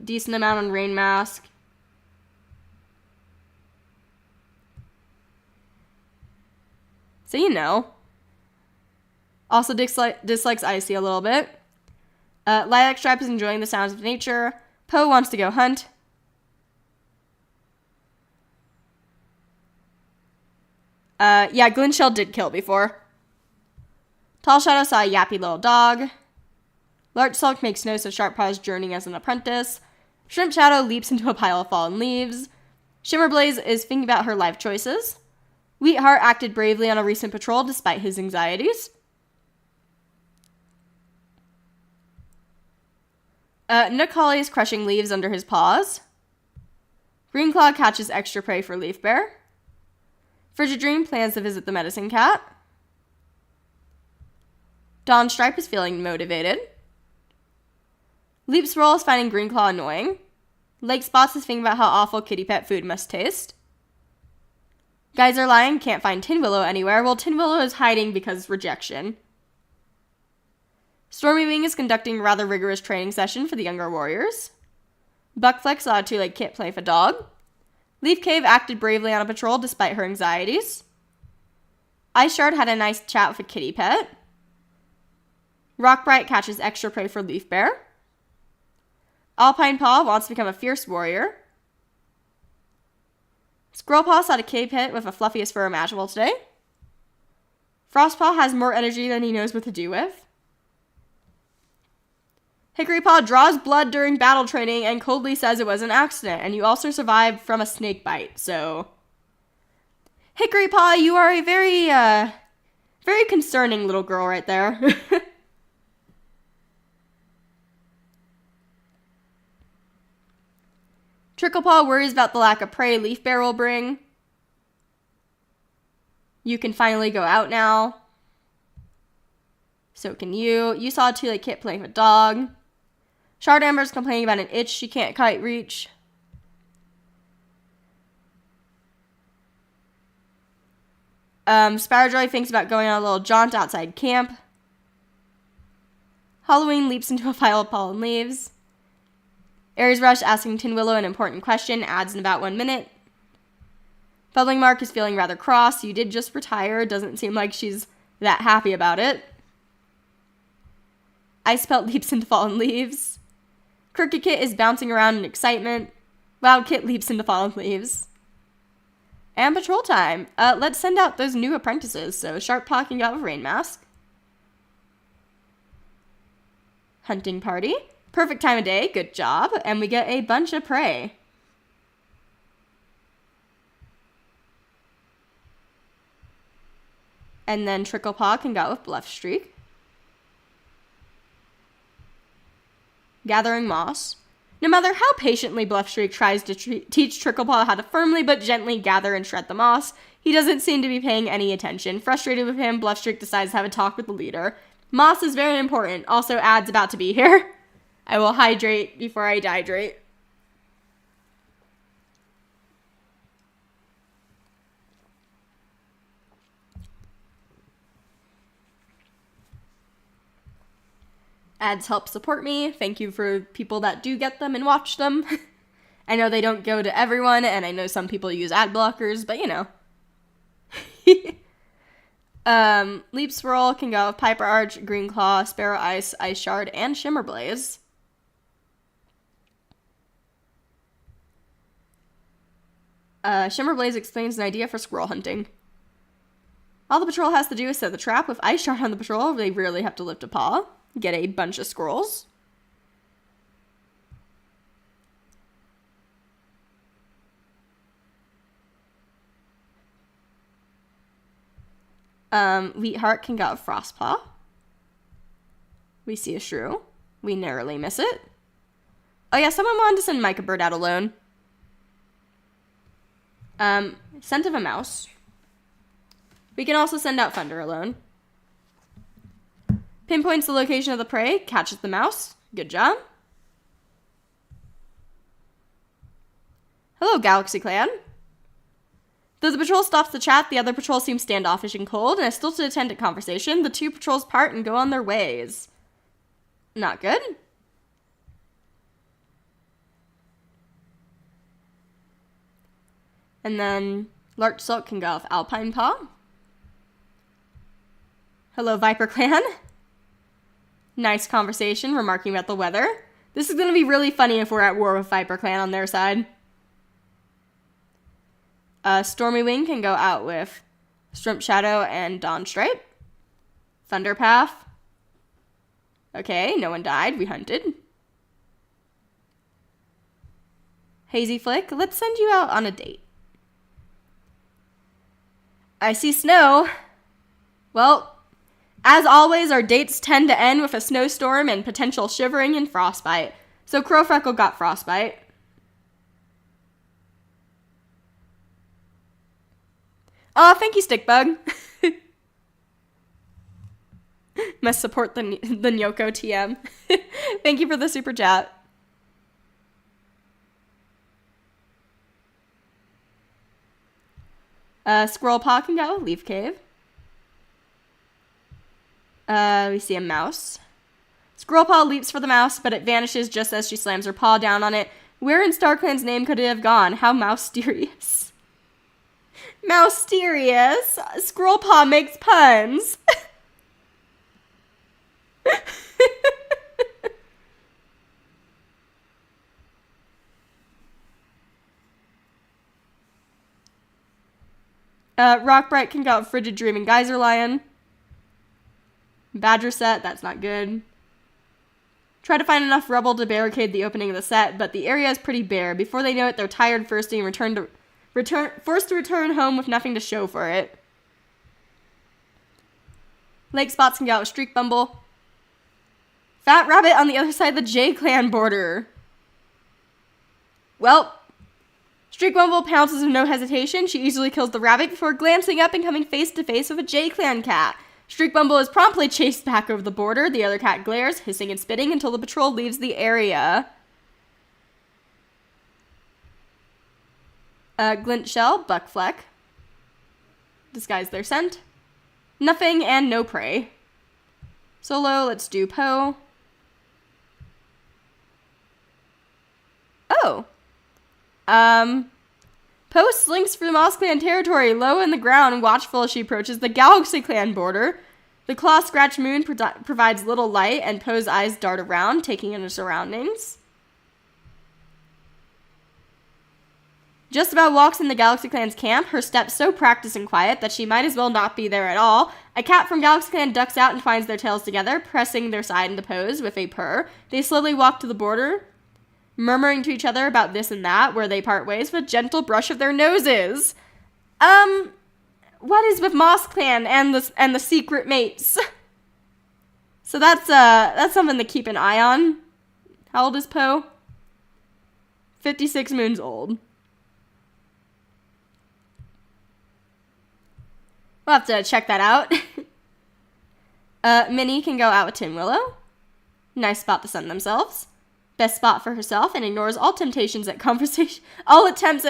Decent amount on Rain Mask. So you know. Also dislikes Icy a little bit. Lilac Stripe is enjoying the sounds of nature. Poe wants to go hunt. Yeah, Glinshell did kill before. Tall Shadow saw a yappy little dog. Larch Sulk makes notes of Sharp Paw's journey as an apprentice. Shrimp Shadow leaps into a pile of fallen leaves. Shimmer Blaze is thinking about her life choices. Wheatheart acted bravely on a recent patrol despite his anxieties. Nook Holly is crushing leaves under his paws. Greenclaw catches extra prey for Leaf Bear. Frigid Dream plans to visit the medicine cat. Dawn Stripe is feeling motivated. Leap Swirl is finding Greenclaw annoying. Lake Spots is thinking about how awful kitty pet food must taste. Geyser Lion can't find Tin Willow anywhere, while Tin Willow is hiding because rejection. Stormy Wing is conducting a rather rigorous training session for the younger warriors. Buckflex saw a two-legged kit play with a dog. Leaf Cave acted bravely on a patrol despite her anxieties. Ice Shard had a nice chat with a kitty pet. Rockbright catches extra prey for Leaf Bear. Alpine Paw wants to become a fierce warrior. Squirrel Paw saw a cave pit with the fluffiest fur imaginable today. Frostpaw has more energy than he knows what to do with. Hickory Paw draws blood during battle training and coldly says it was an accident, and you also survived from a snake bite, so... Hickory Paw, you are a very, very concerning little girl right there. Tricklepaw worries about the lack of prey Leaf Bear will bring. You can finally go out now. So can you. You saw a two-legged kit playing with a dog. Shard Amber's complaining about an itch she can't quite reach. Sparrowjoy thinks about going on a little jaunt outside camp. Halloween leaps into a pile of pollen leaves. Aries Rush asking Tin Willow an important question adds in about 1 minute. Bubbling Mark is feeling rather cross. You did just retire. Doesn't seem like she's that happy about it. Ice Pelt leaps into fallen leaves. Crooked Kit is bouncing around in excitement. Loud Kit leaps into fallen leaves. And patrol time. Let's send out those new apprentices. So Sharp Paw can go with Rain Mask. Hunting party. Perfect time of day. Good job. And we get a bunch of prey. And then Tricklepaw can go with Bluff Streak. Gathering moss. No matter how patiently Bluffstreak tries to teach Tricklepaw how to firmly but gently gather and shred the moss, he doesn't seem to be paying any attention. Frustrated with him, Bluffstreak decides to have a talk with the leader. Moss is very important. Also, Ad's about to be here. I will hydrate before I dehydrate. Ads help support me. Thank you for people that do get them and watch them. I know they don't go to everyone, and I know some people use ad blockers, but you know. Leap Swirl can go with Piper Arch, Green Claw, Sparrow Ice, Ice Shard, and Shimmer Blaze. Shimmer Blaze explains an idea for squirrel hunting. All the patrol has to do is set the trap. With Ice Shard on the patrol, they rarely have to lift a paw. Get a bunch of squirrels. Wheatheart can go with Frostpaw. We see a shrew. We narrowly miss it. Oh yeah, someone wanted to send Micah Bird out alone. Scent of a mouse. We can also send out Thunder alone. Pinpoints the location of the prey, catches the mouse. Good job. Hello, Galaxy Clan. Though the patrol stops to chat, the other patrol seems standoffish and cold, and is still to attend to conversation. The two patrols part and go on their ways. Not good. And then Larch Silk can go with Alpine Paw. Hello, Viper Clan. Nice conversation, remarking about the weather. This is going to be really funny if we're at war with Viper Clan on their side. Stormy Wing can go out with Shrimp Shadow and Dawn Stripe. Thunderpath. Okay, no one died. We hunted. Hazy Flick, let's send you out on a date. I see snow. Well, as always, our dates tend to end with a snowstorm and potential shivering and frostbite. So Crowfreckle got frostbite. Oh, thank you, Stickbug. Must support the Nyoko TM. Thank you for the super chat. Squirrel Paw can go. Leaf Cave. We see a mouse. Squirrel Paw leaps for the mouse, but it vanishes just as she slams her paw down on it. Where in StarClan's name could it have gone? How mouse-serious. Mouse-serious? Squirrel Paw makes puns. Rockbright can go out Frigid Dream and Geyser Lion. Badger set, that's not good. Try to find enough rubble to barricade the opening of the set, but the area is pretty bare. Before they know it, they're tired, thirsty, and forced to return home with nothing to show for it. Lake Spots can go out with Streak Bumble. Fat Rabbit on the other side of the J-Clan border. Well, Streak Bumble pounces with no hesitation. She easily kills the rabbit before glancing up and coming face to face with a J-Clan cat. Streak Bumble is promptly chased back over the border. The other cat glares, hissing and spitting until the patrol leaves the area. Glint Shell, Buckfleck. Disguise their scent. Nothing and no prey. Solo, let's do Poe. Oh. Poe slinks through MossClan territory, low in the ground, watchful as she approaches the Galaxy Clan border. The claw-scratched moon provides little light, and Poe's eyes dart around, taking in her surroundings. Just about walks in the Galaxy Clan's camp, her steps so practiced and quiet that she might as well not be there at all. A cat from Galaxy Clan ducks out and finds their tails together, pressing their side into Poe's with a purr. They slowly walk to the border, murmuring to each other about this and that, where they part ways with a gentle brush of their noses. What is with MossClan and the secret mates? So that's something to keep an eye on. How old is Poe? 56 moons old. We'll have to check that out. Minnie can go out with Tin Willow. Nice spot to sun themselves. Best spot for herself, and ignores all attempts at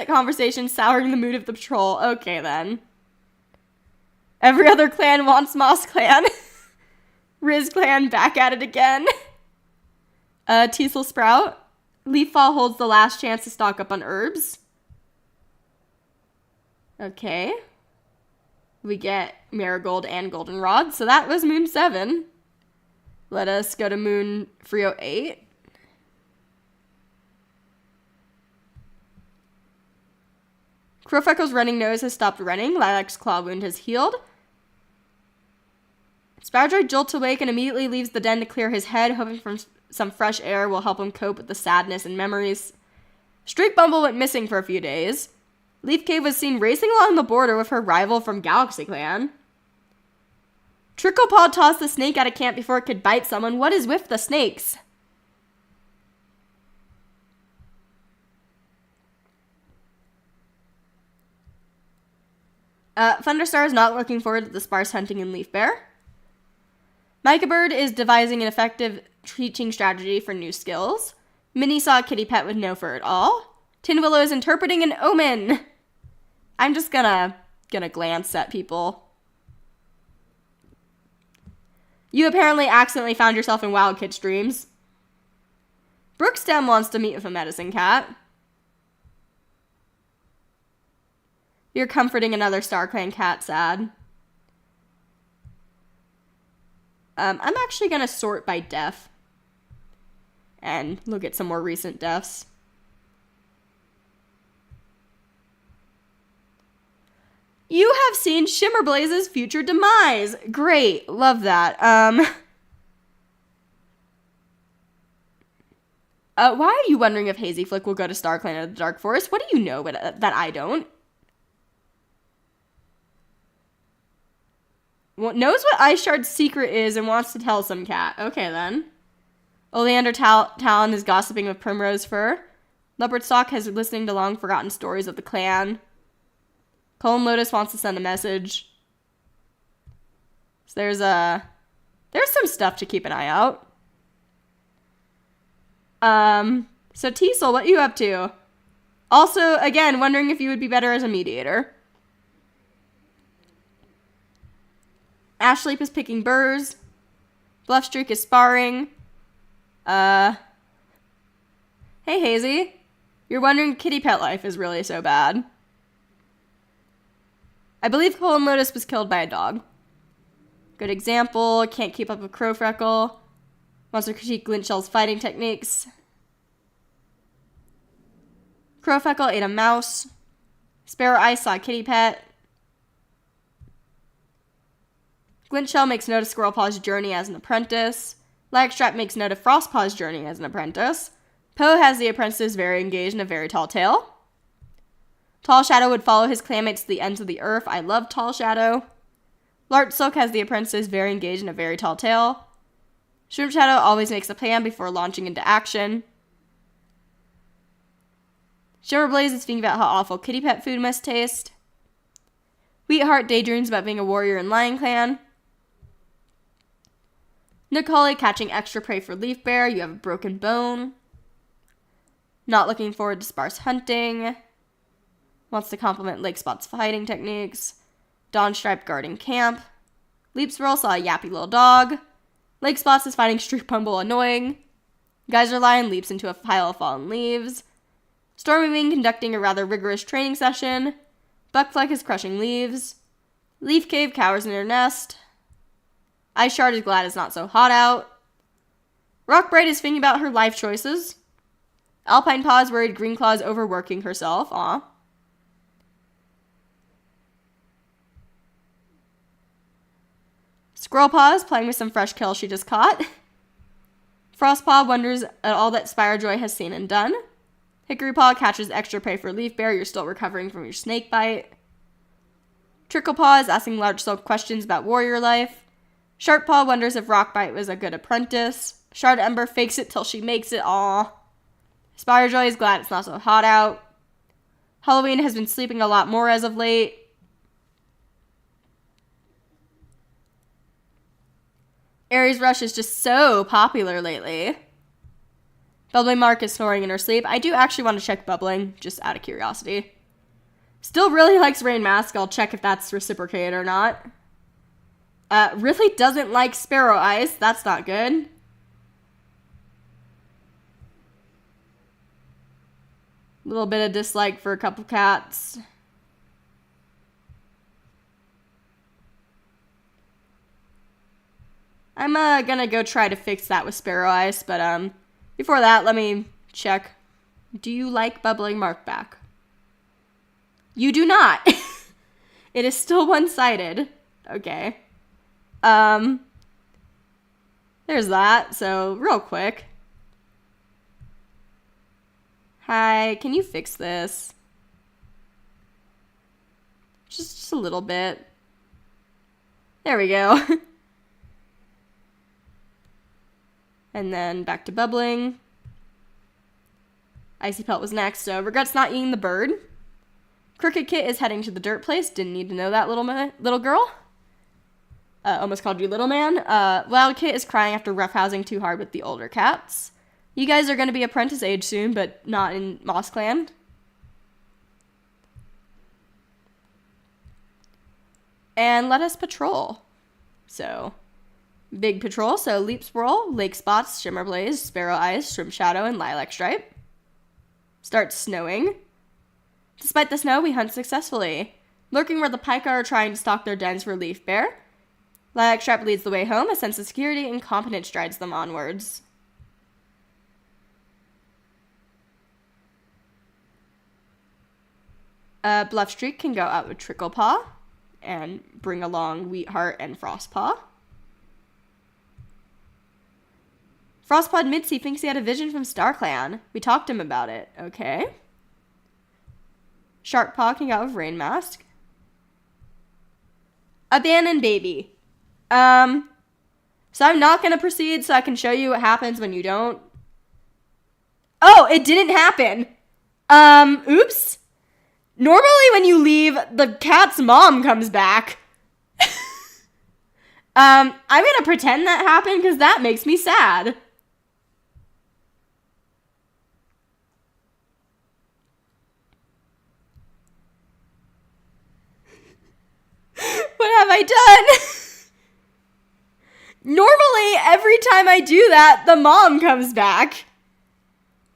conversation, souring the mood of the patrol. Okay, then. Every other clan wants MossClan. Riz Clan back at it again. Teasel Sprout. Leaffall holds the last chance to stock up on herbs. Okay. We get Marigold and Goldenrod, so that was Moon 7. Let us go to Moon 308. Crowfeckle's running nose has stopped running. Lilac's claw wound has healed. Spowdroid jolts awake and immediately leaves the den to clear his head, hoping from some fresh air will help him cope with the sadness and memories. Streak Bumble went missing for a few days. Leaf Cave was seen racing along the border with her rival from Galaxy Clan. Tricklepaw tossed the snake out of camp before it could bite someone. What is with the snakes? Thunderstar is not looking forward to the sparse hunting in Leaf Bear. Micah Bird is devising an effective teaching strategy for new skills. Minnie saw a kitty pet with no fur at all. Tin Willow is interpreting an omen. I'm just gonna glance at people. You apparently accidentally found yourself in Wild Kit's dreams. Brookstem wants to meet with a medicine cat. You're comforting another StarClan cat, sad. I'm actually gonna sort by death. And look at some more recent deaths. You have seen Shimmerblaze's future demise. Great, love that. Why are you wondering if Hazy Flick will go to StarClan or the Dark Forest? What do you know that I don't? Well, knows what Ice Shard's secret is and wants to tell some cat. Okay, then. Oleander Talon is gossiping with Primrose Fur. Leopardstalk has listening to long-forgotten stories of the clan. Colin Lotus wants to send a message. So there's some stuff to keep an eye out. So Teasel, what are you up to? Also, again, wondering if you would be better as a mediator. Ashleep is picking burrs. Bluffstreak is sparring. Hey Hazy. You're wondering kitty pet life is really so bad. I believe Colin Lotus was killed by a dog. Good example. Can't keep up with Crowfreckle. Wants to critique Glintshell's fighting techniques. Crowfreckle ate a mouse. Sparrow Ice saw a kitty pet. Glintshell makes note of Squirrelpaw's journey as an apprentice. Lagstrap makes note of Frostpaw's journey as an apprentice. Poe has the apprentices very engaged in a very tall tale. Tall Shadow would follow his clanmates to the ends of the earth. I love Tall Shadow. Lartsilk has the apprentices very engaged in a very tall tale. Shroom Shadow always makes a plan before launching into action. Shimmerblaze is thinking about how awful kitty pet food must taste. Wheatheart daydreams about being a warrior in Lion Clan. Nicole catching extra prey for Leaf Bear. You have a broken bone. Not looking forward to sparse hunting. Wants to compliment Lake Spot's fighting techniques. Dawnstripe guarding camp. Leap Swirl saw a yappy little dog. Lake Spots is finding Streak Bumble annoying. Geyser Lion leaps into a pile of fallen leaves. Stormy Wing conducting a rather rigorous training session. Buckfleck is crushing leaves. Leaf Cave cowers in her nest. Ice Shard is glad it's not so hot out. Rockbright is thinking about her life choices. Alpine Paw is worried Greenclaw is overworking herself. Aw. Squirrelpaw is playing with some fresh kills she just caught. Frostpaw wonders at all that Spirejoy has seen and done. Hickorypaw catches extra prey for Leaf Bear. You're still recovering from your snake bite. Tricklepaw is asking Large-Silk questions about warrior life. Sharkpaw wonders if Rockbite was a good apprentice. Shard Ember fakes it till she makes it. Aw. Spirejoy is glad it's not so hot out. Halloween has been sleeping a lot more as of late. Aries Rush is just so popular lately. Bubbling Mark is snoring in her sleep. I do actually want to check Bubbling, just out of curiosity. Still really likes Rain Mask. I'll check if that's reciprocated or not. Really doesn't like Sparrow Ice. That's not good. Little bit of dislike for a couple cats. I'm gonna go try to fix that with Sparrow Ice, but before that, let me check. Do you like Bubbling Mark back? You do not. It is still one-sided. Okay. There's that. So, real quick. Hi, can you fix this? Just a little bit. There we go. And then back to Bubbling. Icy Pelt was next, so regrets not eating the bird. Crooked Kit is heading to the dirt place. Didn't need to know that, little girl. Almost called you little man. Wild Kit is crying after roughhousing too hard with the older cats. You guys are going to be apprentice age soon, but not in MossClan. and let us patrol. So, big patrol. So, leap swirl, lake spots, shimmer blaze, sparrow eyes, shrimp shadow, and lilac stripe. Starts snowing. Despite the snow, we hunt successfully. Lurking where the pika are trying to stalk their dens for leaf bear. Lilac stripe leads the way home. A sense of security and confidence drives them onwards. Bluff Streak can go out with Trickle Paw and bring along Wheatheart and Frostpaw. Frostpaw admits he thinks he had a vision from StarClan. We talked to him about it. Okay. Sharkpaw can go out with Rain Mask. Abandoned Baby. So I'm not going to proceed so I can show you what happens when you don't. Oh, it didn't happen. Oops. Normally when you leave, the cat's mom comes back. I'm gonna pretend that happened because that makes me sad. What have I done? Normally, every time I do that, the mom comes back.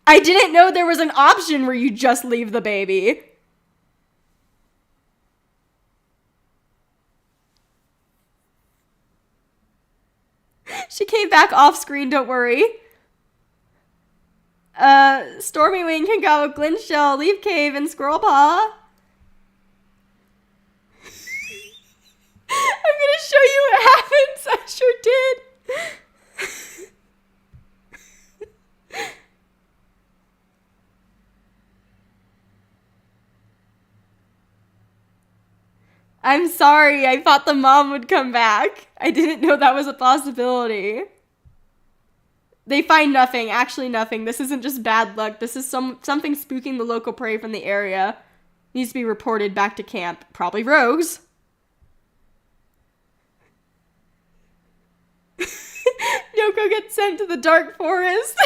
I didn't know there was an option where you just leave the baby. She came back off screen, don't worry. Stormy Wing can go with Glint Shell, Leaf Cave, and Squirrel Paw. I'm gonna show you what happens. I sure did. I'm sorry, I thought the mom would come back. I didn't know that was a possibility. They find nothing, actually nothing. This isn't just bad luck. This is something spooking the local prey from the area. Needs to be reported back to camp. Probably rogues. Yoko gets sent to the dark forest.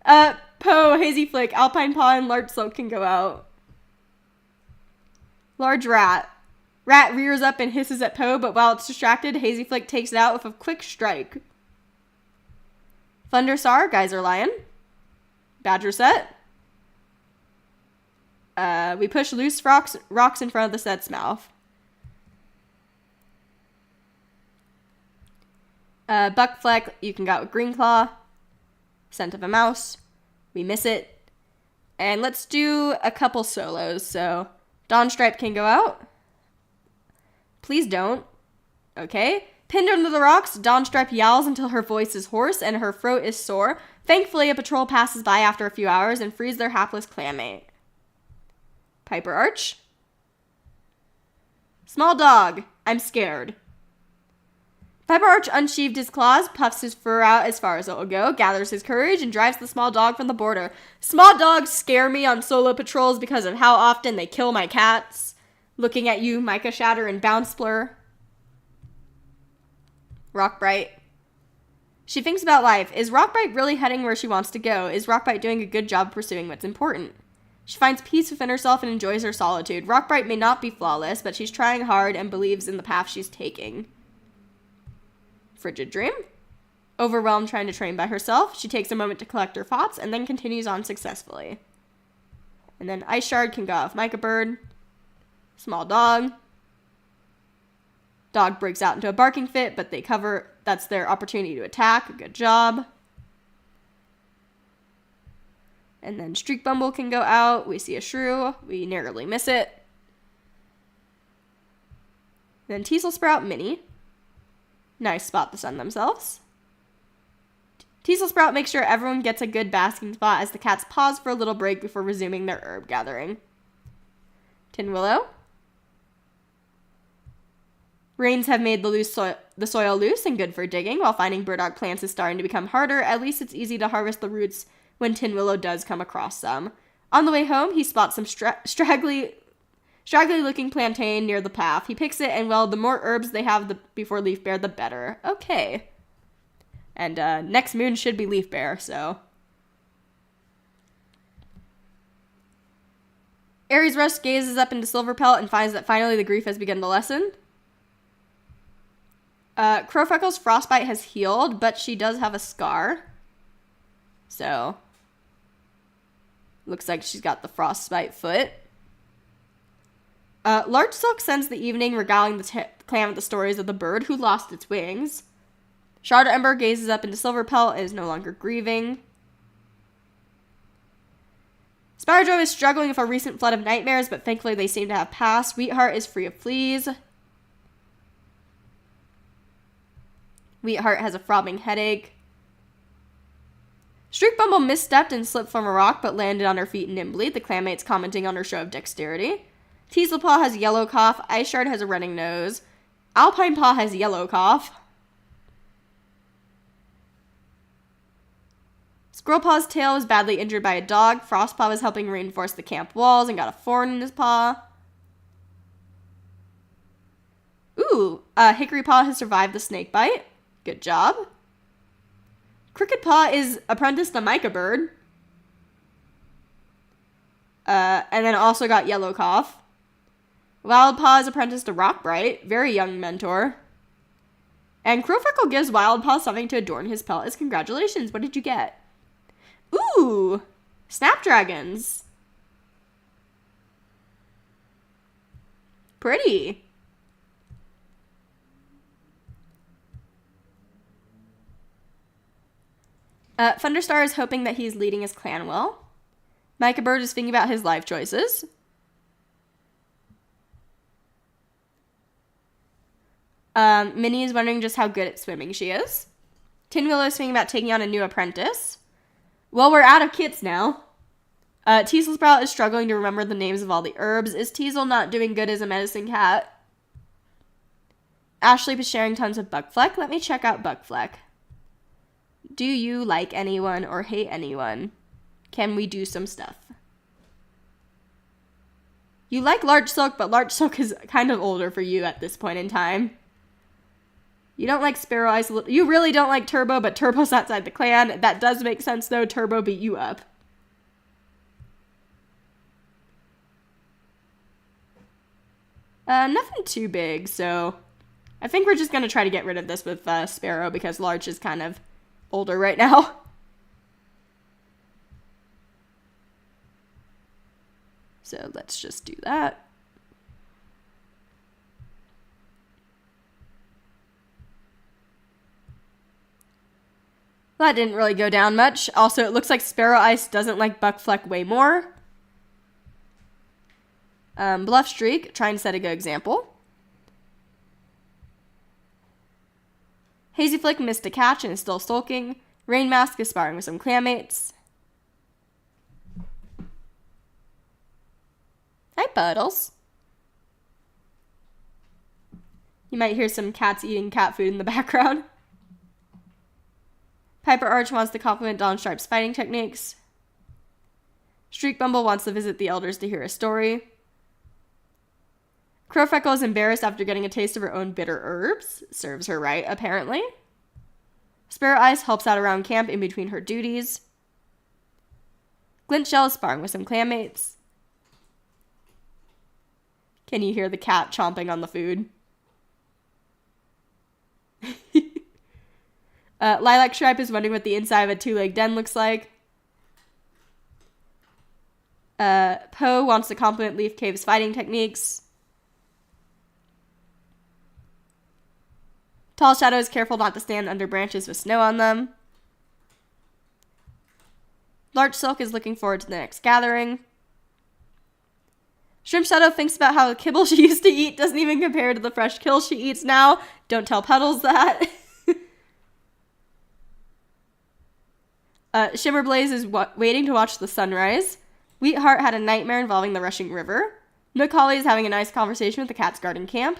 Poe, Hazy Flick, Alpine Paw, and Large Silk can go out. Large Rat. Rat rears up and hisses at Poe, but while it's distracted, Hazy Flick takes it out with a quick strike. Thunderstar, Geyser Lion. Badger set. We push loose rocks in front of the set's mouth. Buck Fleck, you can go out with Green Claw. Scent of a Mouse. We miss it. And let's do a couple solos. So, Dawn Stripe can go out. Please don't. Okay. Pinned under the rocks, Dawn Stripe yowls until her voice is hoarse and her throat is sore. Thankfully, a patrol passes by after a few hours and frees their hapless clanmate. Piper Arch. Small dog. I'm scared. Piper Arch unsheathed his claws, puffs his fur out as far as it will go, gathers his courage, and drives the small dog from the border. Small dogs scare me on solo patrols because of how often they kill my cats. Looking at you, Micah Shatter and Bounce Blur. Rockbright. She thinks about life. Is Rockbright really heading where she wants to go? Is Rockbright doing a good job pursuing what's important? She finds peace within herself and enjoys her solitude. Rockbright may not be flawless, but she's trying hard and believes in the path she's taking. Frigid Dream. Overwhelmed trying to train by herself, she takes a moment to collect her thoughts and then continues on successfully. And then Ice Shard can go off Micah Bird. Small dog. Dog breaks out into a barking fit, but they cover. That's their opportunity to attack. Good job. And then Streak Bumble can go out. We see a shrew. We narrowly miss it. Then Teasel Sprout Mini. Nice spot to sun themselves. Teasel Sprout makes sure everyone gets a good basking spot as the cats pause for a little break before resuming their herb gathering. Tin Willow. Rains have made the soil loose and good for digging. While finding burdock plants is starting to become harder, at least it's easy to harvest the roots when Tin Willow does come across some. On the way home, he spots some straggly looking plantain near the path. He picks it, and well, the more herbs they have before Leaf Bear, the better. Okay. And next moon should be Leaf Bear, so. Aries Rush gazes up into Silverpelt and finds that finally the grief has begun to lessen. Crowfreckle's frostbite has healed, but she does have a scar. So, looks like she's got the frostbite foot. Large Silk spends the evening regaling the clan with the stories of the bird who lost its wings. Shard Ember gazes up into Silverpelt and is no longer grieving. Spiderjoy is struggling with a recent flood of nightmares, but thankfully they seem to have passed. Sweetheart is free of fleas. Sweetheart has a throbbing headache. Streakbumble misstepped and slipped from a rock, but landed on her feet nimbly, the clanmates commenting on her show of dexterity. Teaselpaw has yellow cough. Ice Shard has a running nose. Alpine Paw has yellow cough. Squirrelpaw's tail was badly injured by a dog. Frostpaw was helping reinforce the camp walls and got a thorn in his paw. Ooh, Hickorypaw has survived the snake bite. Good job. Crooked Paw is apprenticed to Micah Bird. And then also got yellow cough. Wild Paw is apprenticed to Rockbright. Very young mentor. And Crowfreckle gives Wild Paw something to adorn his pelt as congratulations. What did you get? Ooh! Snapdragons. Pretty. Thunderstar is hoping that he's leading his clan well. Micah Bird is thinking about his life choices. Minnie is wondering just how good at swimming she is. Tin Willow is thinking about taking on a new apprentice. Well, we're out of kits now. Teasel Sprout is struggling to remember the names of all the herbs. Is Teasel not doing good as a medicine cat? Ashley is sharing tons of Bugfleck. Let me check out Bugfleck. Do you like anyone or hate anyone? Can we do some stuff? You like Large Silk, but Large Silk is kind of older for you at this point in time. You don't like Sparrow Eyes. You really don't like Turbo, but Turbo's outside the clan. That does make sense, though. Turbo beat you up. Nothing too big, so I think we're just going to try to get rid of this with Sparrow because Large is kind of older right now. So let's just do that. That didn't really go down much. Also, it looks like Sparrow Ice doesn't like Buckfleck way more. Bluff Streak, trying to set a good example. Hazy Flick missed a catch and is still sulking. Rain Mask is sparring with some clanmates. Hi, Puddles. You might hear some cats eating cat food in the background. Piper Arch wants to compliment Dawn Stripe's fighting techniques. Streak Bumble wants to visit the elders to hear a story. Crowfreckle is embarrassed after getting a taste of her own bitter herbs. Serves her right, apparently. Sparrow Ice helps out around camp in between her duties. Glint Shell is sparring with some clanmates. Can you hear the cat chomping on the food? Lilac Stripe is wondering what the inside of a two-legged den looks like. Poe wants to compliment Leaf Cave's fighting techniques. Tall Shadow is careful not to stand under branches with snow on them. Large Silk is looking forward to the next gathering. Shrimp Shadow thinks about how the kibble she used to eat doesn't even compare to the fresh kill she eats now. Don't tell Puddles that. Shimmerblaze is waiting to watch the sunrise. Wheatheart had a nightmare involving the rushing river. Nook Holly is having a nice conversation with the Cat's Garden camp.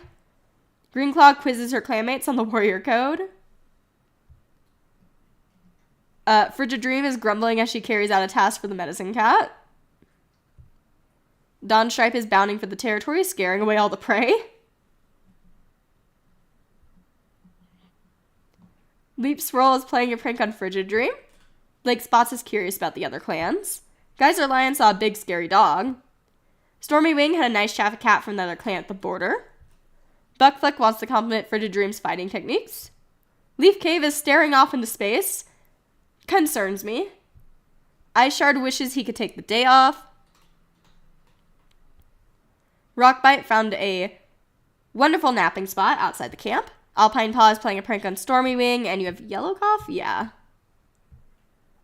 Greenclaw quizzes her clanmates on the warrior code. Frigid Dream is grumbling as she carries out a task for the medicine cat. Dawn Stripe is bounding for the territory, scaring away all the prey. Leap Swirl is playing a prank on Frigid Dream. Blake Spots is curious about the other clans. Geyser Lion saw a big scary dog. Stormy Wing had a nice chaff cat from the other clan at the border. Buckflick wants to compliment Frigid Dream's fighting techniques. Leaf Cave is staring off into space. Concerns me. Ice Shard wishes he could take the day off. Rockbite found a wonderful napping spot outside the camp. Alpine Paw is playing a prank on Stormy Wing, and you have Yellow Cough? Yeah.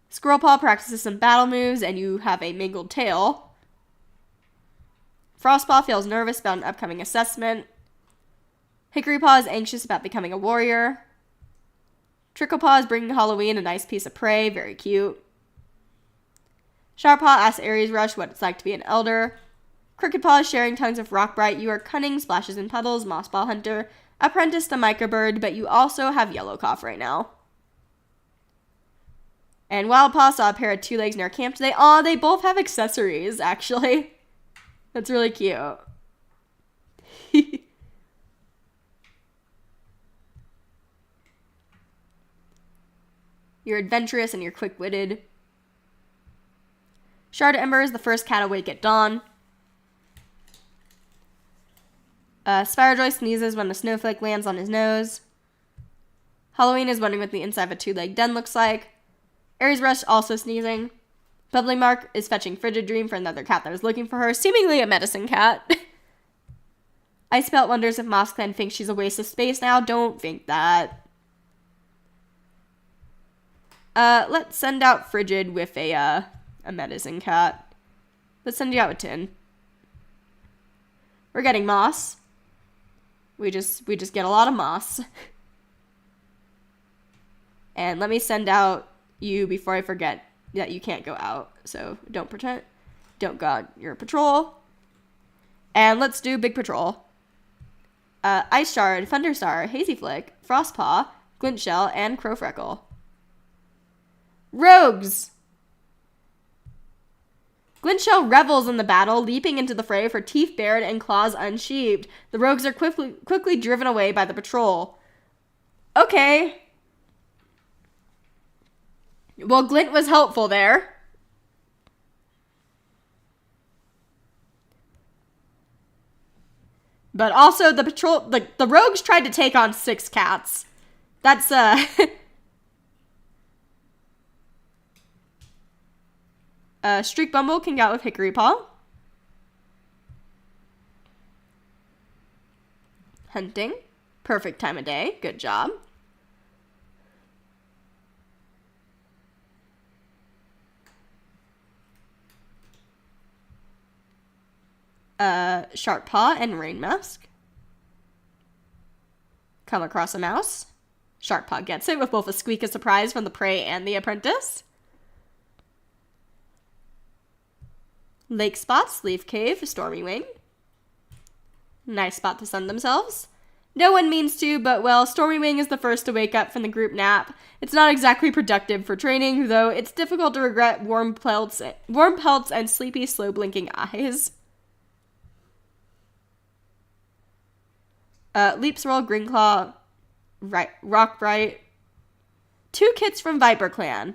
Squirrel Paw practices some battle moves, and you have a mangled tail. Frostpaw feels nervous about an upcoming assessment. Hickory Paw is anxious about becoming a warrior. Tricklepaw is bringing Halloween a nice piece of prey, very cute. Sharpaw asks Aries Rush what it's like to be an elder. Crooked Paw is sharing tongues of Rockbright. You are cunning, splashes and puddles, Mossball Hunter, apprenticed to Microbird, but you also have Yellow Cough right now. And Wildpaw saw a pair of 2 legs near camp today. Aw, they both have accessories, actually. That's really cute. You're adventurous and you're quick-witted. Shard Ember is the first cat awake at dawn. Spyrojoy sneezes when a snowflake lands on his nose. Halloween is wondering what the inside of a 2-legged den looks like. Aries Rush also sneezing. Bubbly Mark is fetching Frigid Dream for another cat that was looking for her, seemingly a medicine cat. Icebelt wonders if MossClan thinks she's a waste of space now. Don't think that. Let's send out Frigid with a medicine cat. Let's send you out with Tin. We're getting moss. We just get a lot of moss. And let me send out you before I forget that you can't go out. So don't go out your patrol. And let's do big patrol. Ice Shard, Thunderstar, Hazy Flick, Frostpaw, Glintshell, and Crowfreckle. Rogues! Glintshell revels in the battle, leaping into the fray for teeth bared and claws unsheathed. The rogues are quickly driven away by the patrol. Okay. Well, Glint was helpful there. But also the patrol, the rogues tried to take on 6 cats. That's, Streak Bumble can go out with Hickory Paw. Hunting. Perfect time of day. Good job. Sharp Paw and Rain Mask. Come across a mouse. Sharp Paw gets it with both a squeak of surprise from the prey and the apprentice. Lake spots, Leaf Cave, Stormy Wing. Nice spot to sun themselves. No one means to, but well, Stormy Wing is the first to wake up from the group nap. It's not exactly productive for training, though it's difficult to regret warm pelts and sleepy, slow-blinking eyes. Leap Swirl, Greenclaw, Rockbright. 2 kits from Viper Clan.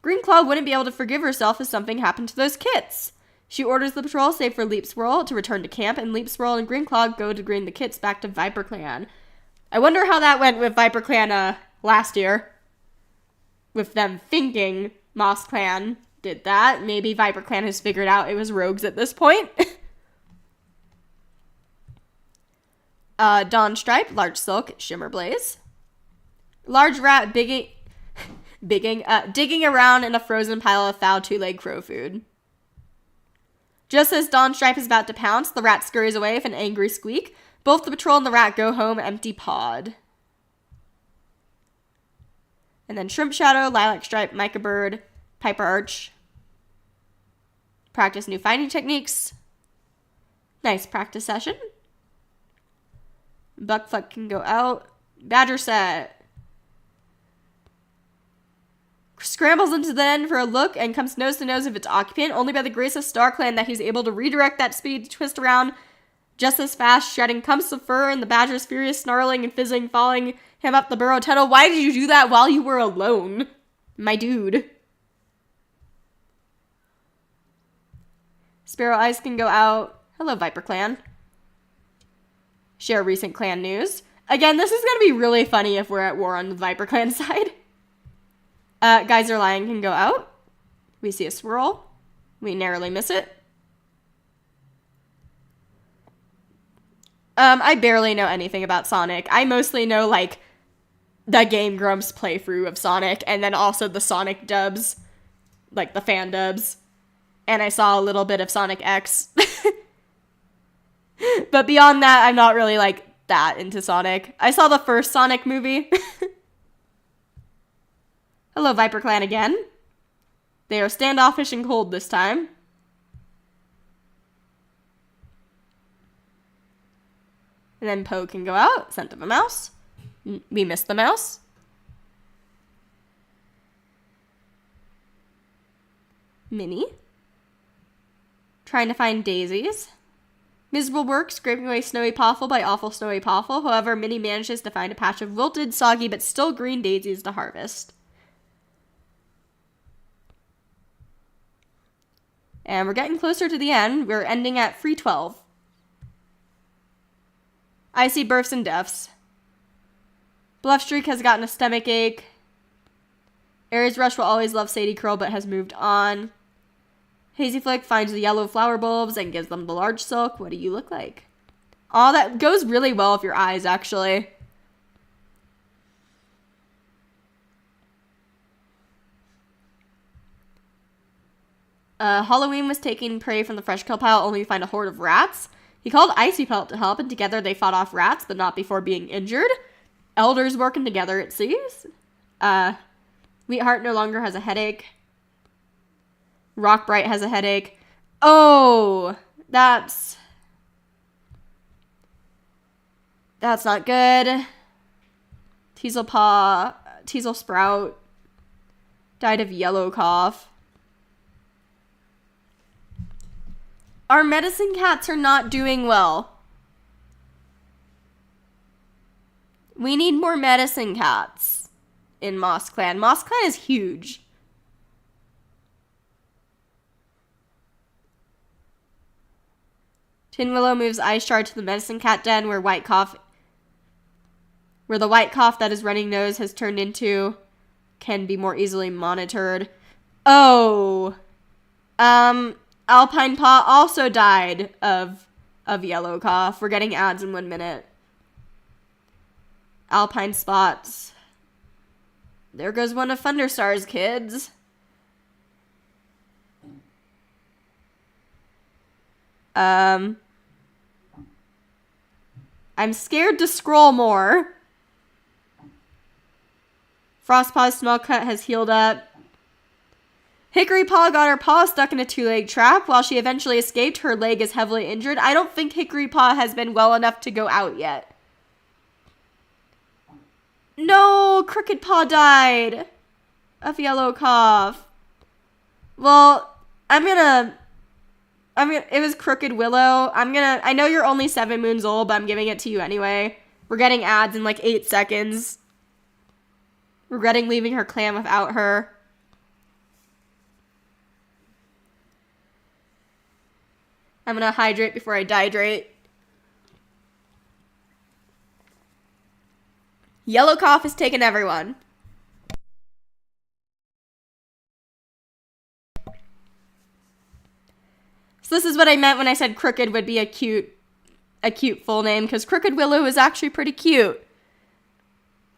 Greenclaw wouldn't be able to forgive herself if something happened to those kits. She orders the patrol, save for Leap Swirl, to return to camp, and Leap Swirl and Greenclaw go to bring the kits back to Viper Clan. I wonder how that went with Viper Clan last year. With them thinking MossClan did that. Maybe Viper Clan has figured out it was rogues at this point. Dawn Stripe, Large Silk, Shimmer Blaze. Large Rat digging around in a frozen pile of foul 2-legged crow food. Just as Dawn Stripe is about to pounce, the rat scurries away with an angry squeak. Both the patrol and the rat go home empty-pawed. And then Shrimp Shadow, Lilac Stripe, Micah Bird, Piper Arch. Practice new fighting techniques. Nice practice session. Buckfuck can go out. Badger set. Scrambles into the den for a look and comes nose to nose with its occupant, only by the grace of StarClan that he's able to redirect that speed to twist around just as fast, shredding clumps of fur, and the badger's furious snarling and fizzing, following him up the burrow tunnel. Why did you do that while you were alone, my dude? Sparrow Eyes can go out. Hello, Viper Clan. Share recent clan news. Again, this is going to be really funny if we're at war on the Viper Clan side. Geyser Lion can go out. We see a swirl. We narrowly miss it. I barely know anything about Sonic. I mostly know, like, the Game Grumps playthrough of Sonic, and then also the Sonic dubs, like the fan dubs. And I saw a little bit of Sonic X. But beyond that, I'm not really, like, that into Sonic. I saw the first Sonic movie. Hello, Viper Clan again. They are standoffish and cold this time. And then Poe can go out. Scent of a mouse. We missed the mouse. Minnie. Trying to find daisies. Miserable work, scraping away Snowy Poffle by awful Snowy Poffle. However, Minnie manages to find a patch of wilted, soggy, but still green daisies to harvest. And we're getting closer to the end. We're ending at 3:12. Icy births and deaths. Bluffstreak has gotten a stomach ache. Aries Rush will always love Sadie Curl, but has moved on. Hazy Flick finds the yellow flower bulbs and gives them the large silk. What do you look like? Oh, that goes really well with your eyes, actually. Halloween was taking prey from the fresh kill pile, only to find a horde of rats. He called Icy Pelt to help, and together they fought off rats, but not before being injured. Elders working together, it seems. Sweetheart no longer has a headache. Rockbright has a headache. Oh, that's not good. Teasel Sprout died of yellow cough. Our medicine cats are not doing well. We need more medicine cats in MossClan. MossClan is huge. Tin Willow moves Ice Shard to the medicine cat den where the white cough that his running nose has turned into can be more easily monitored. Oh. Alpine Paw also died of yellow cough. We're getting ads in 1 minute. Alpine Spots. There goes one of Thunderstar's kids. I'm scared to scroll more. Frostpaw's small cut has healed up. Hickory Paw got her paw stuck in a 2-leg trap. While she eventually escaped, her leg is heavily injured. I don't think Hickory Paw has been well enough to go out yet. No, Crooked Paw died of yellow cough. Well, it was Crooked Willow. I know you're only 7 moons old, but I'm giving it to you anyway. We're getting ads in like 8 seconds. Regretting leaving her clan without her. I'm gonna hydrate before I dehydrate. Yellow cough has taken everyone. So this is what I meant when I said Crooked would be a cute full name, because Crooked Willow is actually pretty cute.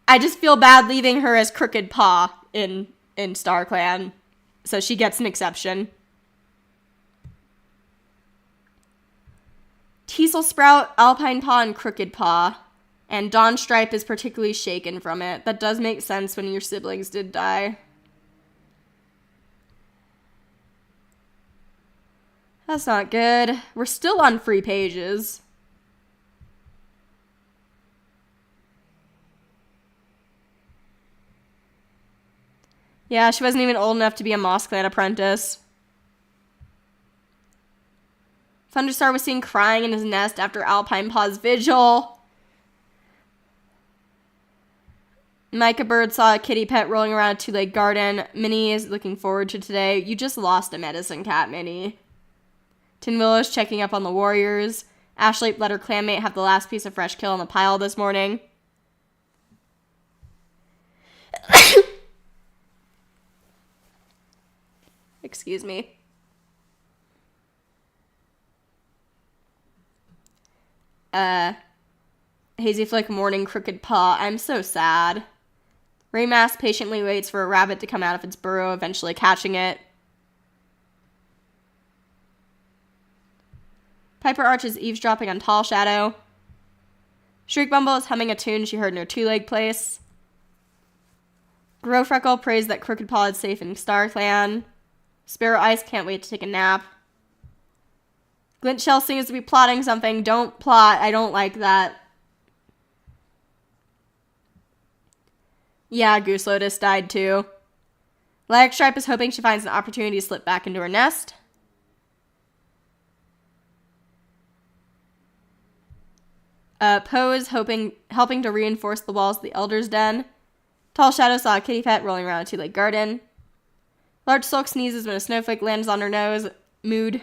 I just feel bad leaving her as Crooked Paw in StarClan, so she gets an exception. Teasel Sprout, Alpine Paw, and Crooked Paw. And Dawn Stripe is particularly shaken from it. That does make sense when your siblings did die. That's not good. We're still on free pages. Yeah, she wasn't even old enough to be a MossClan apprentice. Thunderstar was seen crying in his nest after Alpine Paw's vigil. Micah Bird saw a kitty pet rolling around a 2-leg garden. Minnie is looking forward to today. You just lost a medicine cat, Minnie. Tin Willow's checking up on the warriors. Ashley let her clanmate have the last piece of fresh kill on the pile this morning. Excuse me. Hazy Flick mourning Crooked Paw. I'm so sad. Raymask patiently waits for a rabbit to come out of its burrow, eventually catching it. Piper Arch is eavesdropping on Tall Shadow. Shriek Bumble is humming a tune she heard in her two-leg place. Grow Freckle prays that Crooked Paw is safe in Star Clan. Sparrow Ice can't wait to take a nap. Glint Shell seems to be plotting something. Don't plot. I don't like that. Yeah, Goose Lotus died too. Lilac Stripe is hoping she finds an opportunity to slip back into her nest. Poe is helping to reinforce the walls of the Elder's Den. Tall Shadow saw a kitty pet rolling around a two-legged garden. Large Sulk sneezes when a snowflake lands on her nose. Mood.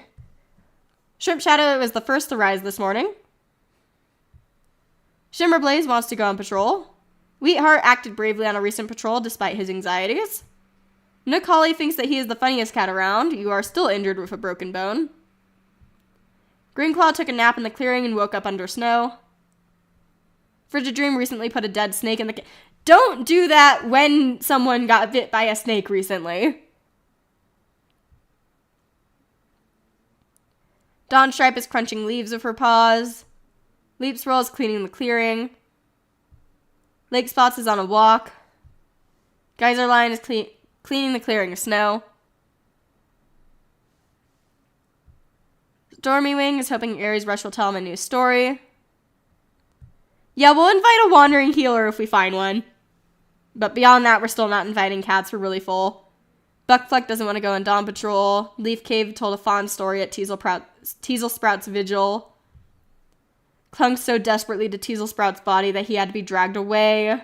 Shrimp Shadow was the first to rise this morning. Shimmer Blaze wants to go on patrol. Wheatheart acted bravely on a recent patrol despite his anxieties. Nook Holly thinks that he is the funniest cat around. You are still injured with a broken bone. Greenclaw took a nap in the clearing and woke up under snow. Frigid Dream recently put a dead snake in the... Don't do that when someone got bit by a snake recently. Dawn Stripe is crunching leaves with her paws. Leap Swirl is cleaning the clearing. Lake Spots is on a walk. Geyser Lion is cleaning the clearing of snow. Stormy Wing is hoping Aries Rush will tell him a new story. Yeah, we'll invite a wandering healer if we find one. But beyond that, we're still not inviting cats. We're really full. Buckfleck doesn't want to go on Dawn Patrol. Leaf Cave told a fond story at Teasel Sprout's vigil. Clung so desperately to Teasel Sprout's body that he had to be dragged away.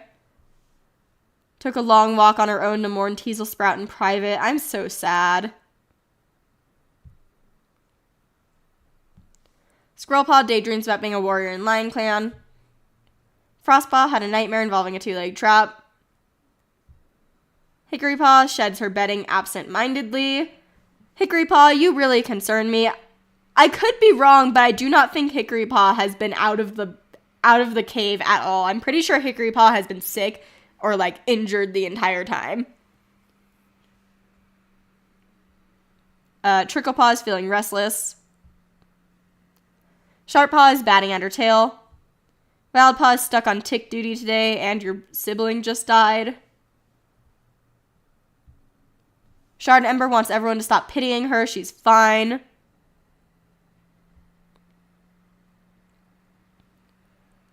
Took a long walk on her own to mourn Teasel Sprout in private. I'm so sad. Squirrelpaw daydreams about being a warrior in Lion Clan. Frostpaw had a nightmare involving a two-legged trap. Hickorypaw sheds her bedding absent-mindedly. Hickorypaw, you really concern me. I could be wrong, but I do not think Hickorypaw has been out of the cave at all. I'm pretty sure Hickorypaw has been sick or like injured the entire time. Tricklepaw is feeling restless. Sharppaw is batting at her tail. Wildpaw is stuck on tick duty today, and your sibling just died. Shard Ember wants everyone to stop pitying her. She's fine.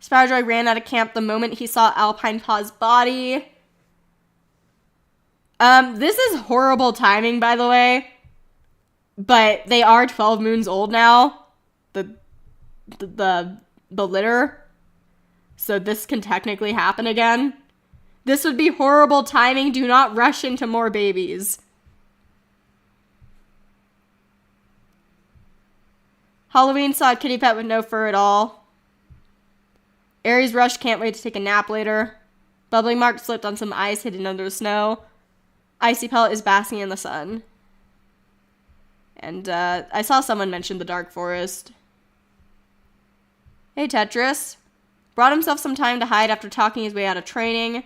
Sparrowjoy ran out of camp the moment he saw Alpine Paw's body. This is horrible timing, by the way. But they are 12 moons old now. The litter. So this can technically happen again. This would be horrible timing. Do not rush into more babies. Halloween saw a kitty pet with no fur at all. Aries Rush can't wait to take a nap later. Bubbling Mark slipped on some ice hidden under the snow. Icy Pellet is basking in the sun. And I saw someone mention the Dark Forest. Hey, Tetris. Brought himself some time to hide after talking his way out of training.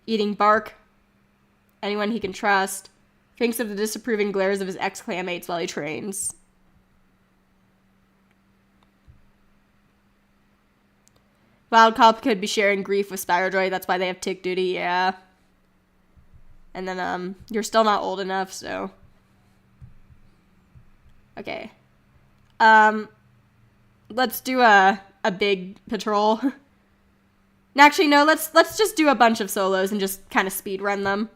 Eating bark. Anyone he can trust. Thinks of the disapproving glares of his ex-clanmates while he trains. Wildcop could be sharing grief with Spyrodroid. That's why they have tick duty, yeah. And then, you're still not old enough, so. Okay. Let's do a big patrol. Actually, no, let's just do a bunch of solos and just kind of speed run them.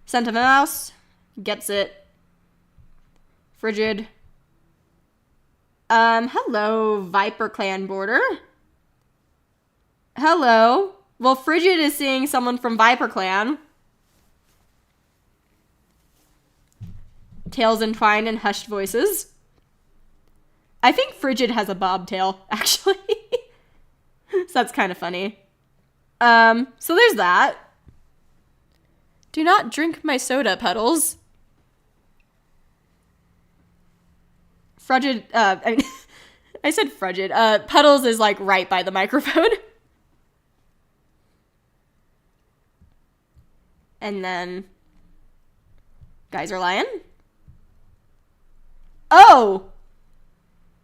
Sentiment Mouse gets it. Frigid. Hello, Viper Clan border. Hello. Well, Frigid is seeing someone from Viper Clan. Tails entwined in hushed voices. I think Frigid has a bobtail, actually. So that's kind of funny. So there's that. Do not drink my soda, Puddles. Frigid, I said Frigid. Puddles is like right by the microphone. And then Geyser Lion. Oh!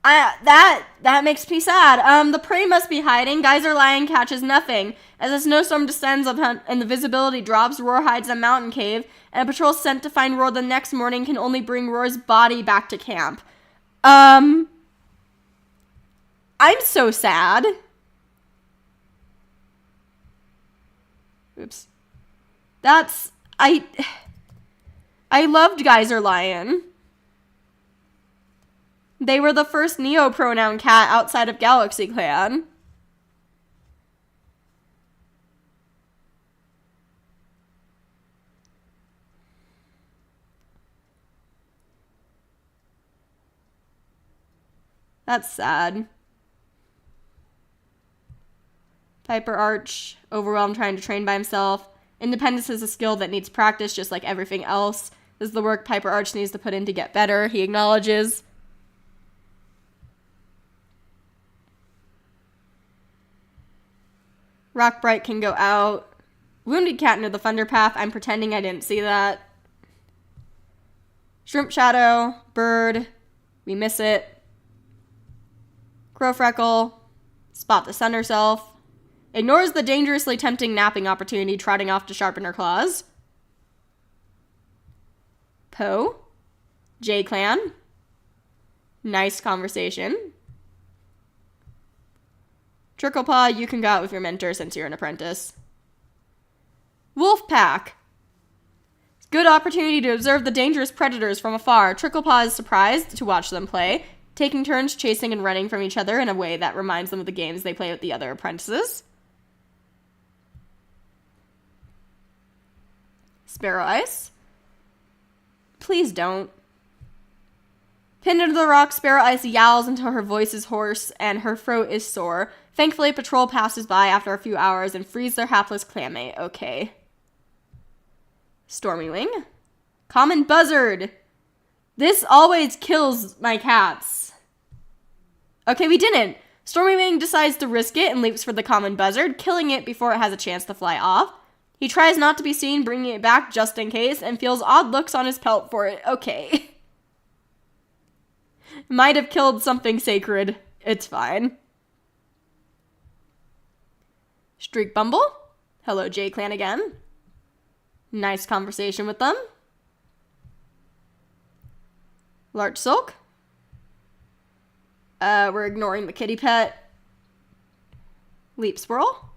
That makes me sad. The prey must be hiding. Geyser Lion catches nothing. As a snowstorm descends and the visibility drops, Roar hides in a mountain cave, and a patrol sent to find Roar the next morning can only bring Roar's body back to camp. I'm so sad. Oops. I loved Geyser Lion. They were the first neo-pronoun cat outside of Galaxy Clan. That's sad. Piper Arch, overwhelmed trying to train by himself. Independence is a skill that needs practice just like everything else. This is the work Piper Arch needs to put in to get better, he acknowledges. Rockbright can go out. Wounded cat near the Thunder Path. I'm pretending I didn't see that. Shrimp Shadow. Bird. We miss it. Crow Freckle. Spot the sun herself. Ignores the dangerously tempting napping opportunity, trotting off to sharpen her claws. Poe. J-Clan. Nice conversation. Tricklepaw, you can go out with your mentor since you're an apprentice. Wolfpack. Good opportunity to observe the dangerous predators from afar. Tricklepaw is surprised to watch them play, taking turns chasing and running from each other in a way that reminds them of the games they play with the other apprentices. Sparrow Ice. Please don't. Pinned into the rock, Sparrow Ice yowls until her voice is hoarse and her throat is sore. Thankfully, a patrol passes by after a few hours and frees their hapless clanmate. Okay. Stormy Wing. Common Buzzard. This always kills my cats. Okay, we didn't. Stormy Wing decides to risk it and leaps for the common buzzard, killing it before it has a chance to fly off. He tries not to be seen bringing it back just in case and feels odd looks on his pelt for it. Okay. Might have killed something sacred. It's fine. Streak Bumble. Hello, J-Clan again. Nice conversation with them. Larch Sulk. We're ignoring the kitty pet. Leap Swirl.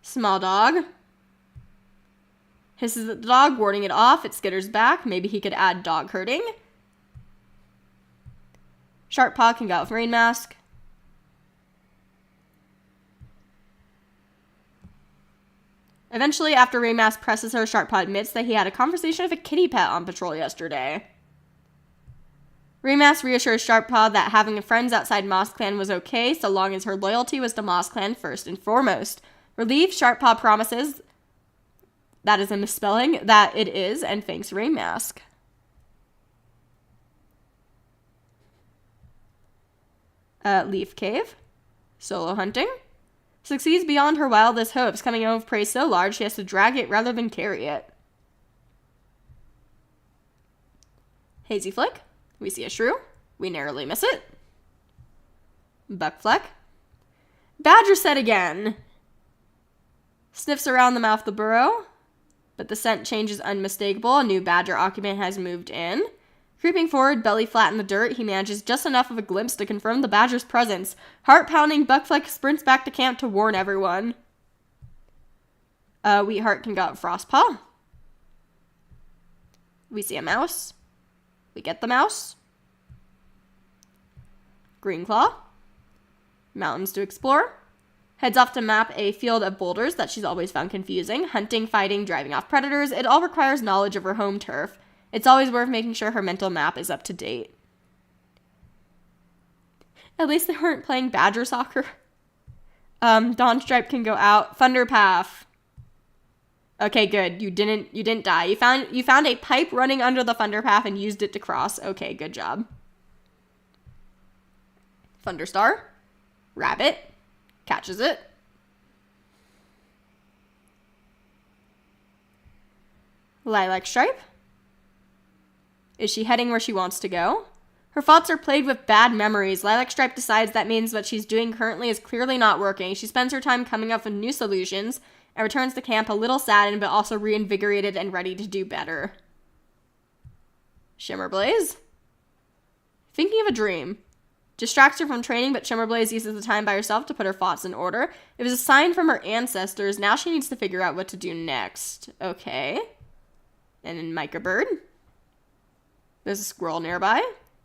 Small Dog. Hisses at the dog, warding it off. It skitters back. Maybe he could add dog herding. Sharp Paw can go out with Rain Mask. Eventually, after Rain Mask presses her, Sharp Paw admits that he had a conversation with a kitty pet on patrol yesterday. Rain Mask reassures Sharp Paw that having friends outside MossClan was okay, so long as her loyalty was to MossClan first and foremost. Relieved, Sharp Paw promises, that is a misspelling, that it is, and thanks Rain Mask. Leaf Cave. Solo hunting. Succeeds beyond her wildest hopes, coming out with prey so large she has to drag it rather than carry it. Hazy Flick. We see a shrew. We narrowly miss it. Buckfleck. Badger set again. Sniffs around the mouth of the burrow, but the scent change is unmistakable. A new badger occupant has moved in. Creeping forward, belly flat in the dirt, he manages just enough of a glimpse to confirm the badger's presence. Heart-pounding, Buckfleck sprints back to camp to warn everyone. Wheatheart can go out Frostpaw. We see a mouse. We get the mouse. Greenclaw. Mountains to explore. Heads off to map a field of boulders that she's always found confusing. Hunting, fighting, driving off predators. It all requires knowledge of her home turf. It's always worth making sure her mental map is up to date. At least they weren't playing badger soccer. Dawn Stripe can go out. Thunderpath. Okay, good. You didn't die. You found a pipe running under the Thunderpath and used it to cross. Okay, good job. Thunderstar. Rabbit. Catches it. Lilac Stripe. Is she heading where she wants to go? Her thoughts are plagued with bad memories. Lilac Stripe decides that means what she's doing currently is clearly not working. She spends her time coming up with new solutions and returns to camp a little saddened but also reinvigorated and ready to do better. Shimmerblaze. Thinking of a dream. Distracts her from training, but Shimmerblaze uses the time by herself to put her thoughts in order. It was a sign from her ancestors. Now she needs to figure out what to do next. Okay. And then Micah Bird. There's a squirrel nearby.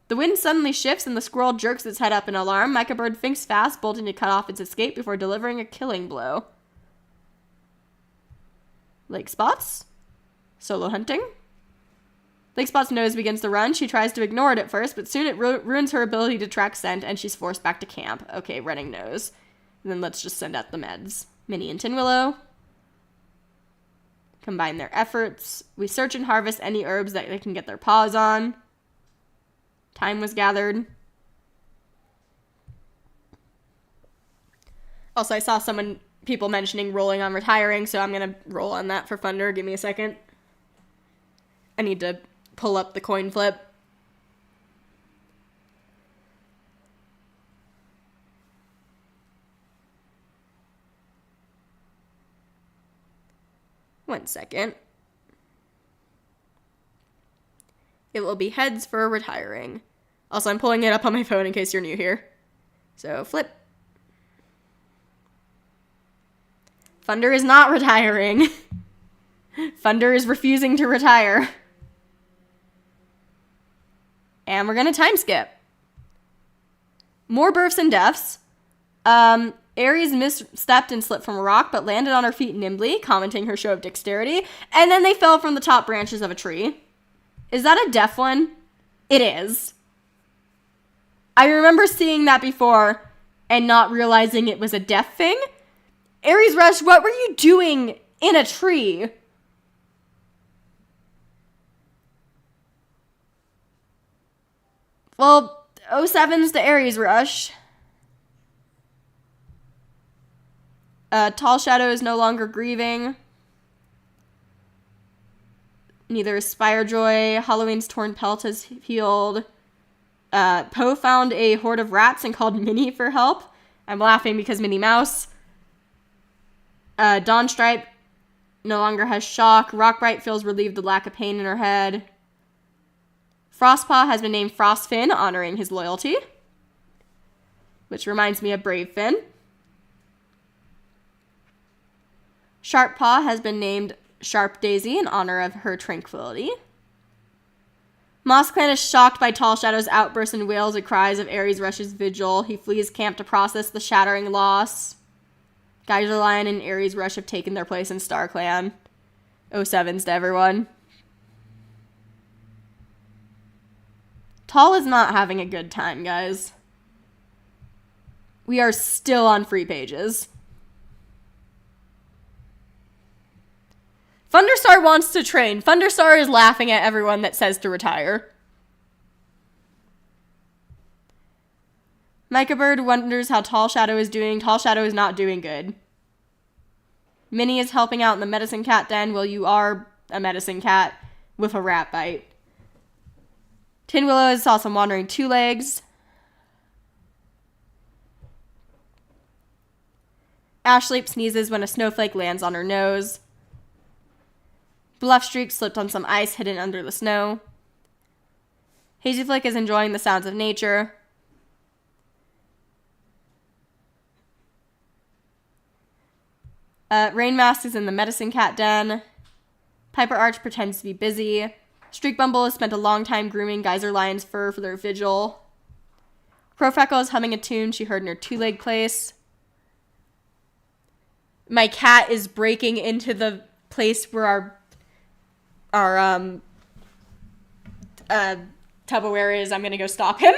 The wind suddenly shifts and the squirrel jerks its head up in alarm. Micah Bird thinks fast, bolting to cut off its escape before delivering a killing blow. Lake Spots. Solo hunting. Lake Spot's nose begins to run. She tries to ignore it at first, but soon it ruins her ability to track scent, and she's forced back to camp. Okay, running nose. And then let's just send out the meds. Minnie and Tin Willow. Combine their efforts. We search and harvest any herbs that they can get their paws on. Time was gathered. Also, I saw people mentioning rolling on retiring, so I'm going to roll on that for Thunder. Give me a second. I need to pull up the coin flip. One second. It will be heads for retiring. Also, I'm pulling it up on my phone in case you're new here. So, flip. Thunder is not retiring. Thunder is refusing to retire. And we're going to time skip. More births and deaths. Aries misstepped and slipped from a rock, but landed on her feet nimbly, commenting her show of dexterity. And then they fell from the top branches of a tree. Is that a deaf one? It is. I remember seeing that before and not realizing it was a deaf thing. Aries Rush, what were you doing in a tree? Well, 07's to Aries Rush. Tall Shadow is no longer grieving. Neither is Spirejoy. Halloween's torn pelt has healed. Poe found a horde of rats and called Minnie for help. I'm laughing because Minnie Mouse. Dawn Stripe no longer has shock. Rockbright feels relieved of the lack of pain in her head. Frostpaw has been named Frostfin, honoring his loyalty. Which reminds me of Brave Finn. Sharppaw has been named Sharp Daisy in honor of her tranquility. MossClan is shocked by Tall Shadow's outbursts and wails and cries of Aries Rush's vigil. He flees camp to process the shattering loss. Geyser Lion and Aries Rush have taken their place in StarClan. 07's to everyone. Tall is not having a good time, guys. We are still on free pages. Thunderstar wants to train. Thunderstar is laughing at everyone that says to retire. Micah Bird wonders how Tall Shadow is doing. Tall Shadow is not doing good. Minnie is helping out in the medicine cat den. Well, you are a medicine cat with a rat bite. Tin Willow saw some wandering two legs. Ashleep sneezes when a snowflake lands on her nose. Bluffstreak slipped on some ice hidden under the snow. Hazyflick is enjoying the sounds of nature. Rainmask is in the medicine cat den. Piper Arch pretends to be busy. Streakbumble has spent a long time grooming Geyser Lion's fur for their vigil. Crowfeckle is humming a tune she heard in her two-leg place. My cat is breaking into the place where our Tupperware is. I'm gonna go stop him.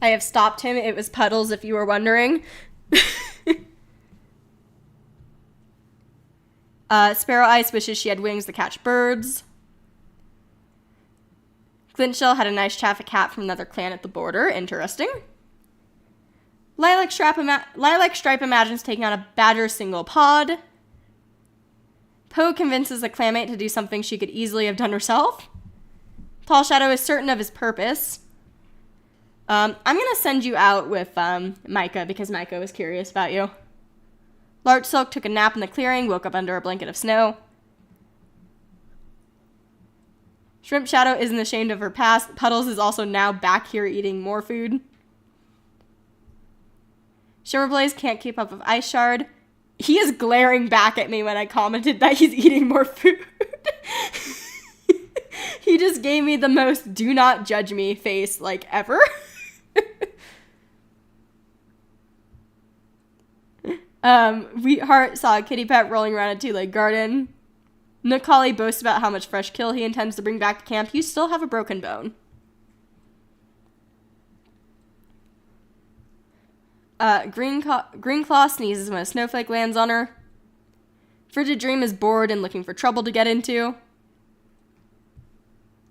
I have stopped him. It was Puddles, if you were wondering. Sparrow Ice wishes she had wings to catch birds. Glintshell had a nice chat with a cat from another clan at the border. Interesting. Lilac Stripe imagines taking on a badger single pod. Poe convinces the clanmate to do something she could easily have done herself. Tall Shadow is certain of his purpose. I'm going to send you out with Micah because Micah was curious about you. Larch Silk took a nap in the clearing, woke up under a blanket of snow. Shrimp Shadow isn't ashamed of her past. Puddles is also now back here eating more food. Shimmerblaze can't keep up with Ice Shard. He is glaring back at me when I commented that he's eating more food. He just gave me the most do not judge me face, like, ever. Wheatheart saw a kitty pet rolling around a two-leg garden. Nookali boasts about how much fresh kill he intends to bring back to camp. You still have a broken bone. Greenclaw sneezes when a snowflake lands on her. Frigid Dream is bored and looking for trouble to get into.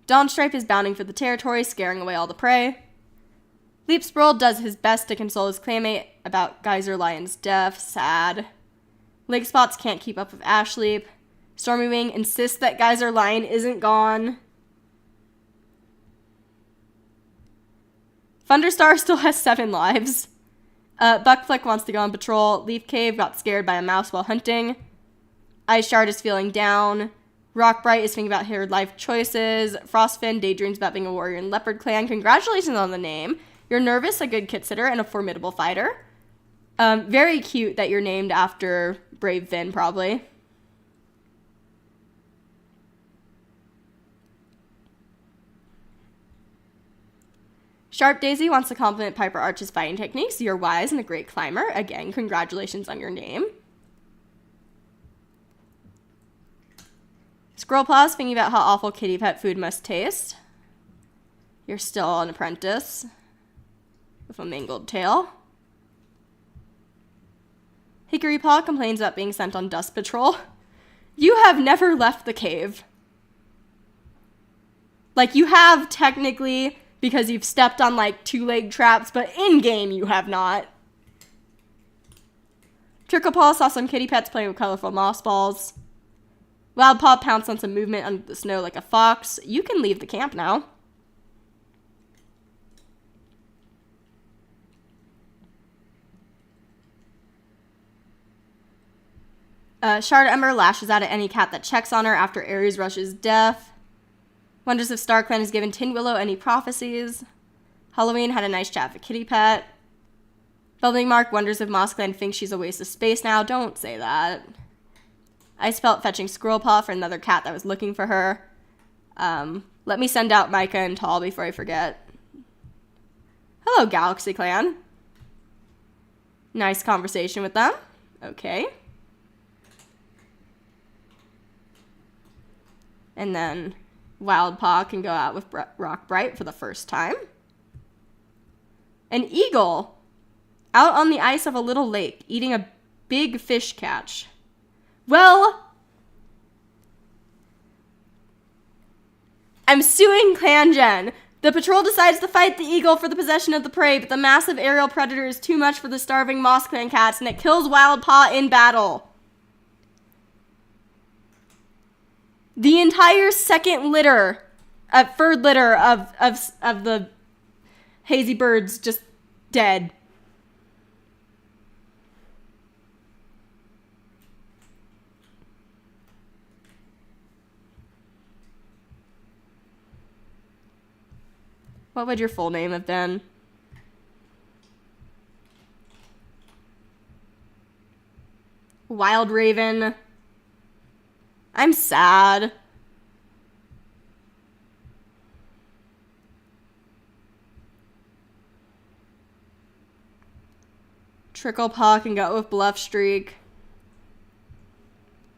Dawnstripe is bounding for the territory, scaring away all the prey. Leapsproil does his best to console his claymate about Geyser Lion's death. Sad. Lake Spots can't keep up with Ashleap. Stormy Wing insists that Geyser Lion isn't gone. Thunderstar still has 7 lives. Buckflick wants to go on patrol. Leaf Cave got scared by a mouse while hunting. Ice Shard is feeling down. Rockbright is thinking about her life choices. Frostfin daydreams about being a warrior in Leopard Clan. Congratulations on the name. You're nervous, a good kit sitter, and a formidable fighter. Very cute that you're named after Brave Finn, probably. Sharp Daisy wants to compliment Piper Arch's fighting techniques. You're wise and a great climber. Again, congratulations on your name. Squirrelpaw's thinking about how awful kitty pet food must taste. You're still an apprentice with a mangled tail. Hickory Paw complains about being sent on dust patrol. You have never left the cave. Like, you have technically, because you've stepped on, like, 2-leg traps, but in-game you have not. Tricklepaw saw some kitty pets playing with colorful moss balls. Loudpaw pounced on some movement under the snow like a fox. You can leave the camp now. Shard Ember lashes out at any cat that checks on her after Ares rushes death. Wonders if StarClan has given Tin Willow any prophecies. Halloween had a nice chat with Kitty Pet. Building Mark wonders if MossClan thinks she's a waste of space now. Don't say that. Ice felt fetching Squirrelpaw for another cat that was looking for her. Let me send out Micah and Tall before I forget. Hello, Galaxy Clan. Nice conversation with them. Okay. And then Wildpaw can go out with Rockbright for the first time. An eagle out on the ice of a little lake eating a big fish catch. Well, I'm suing ClanGen. The patrol decides to fight the eagle for the possession of the prey, but the massive aerial predator is too much for the starving MossClan cats, and it kills Wildpaw in battle. The entire third litter of the hazy birds just dead. What would your full name have been? Wild Raven. I'm sad. Tricklepaw can go with Bluffstreak.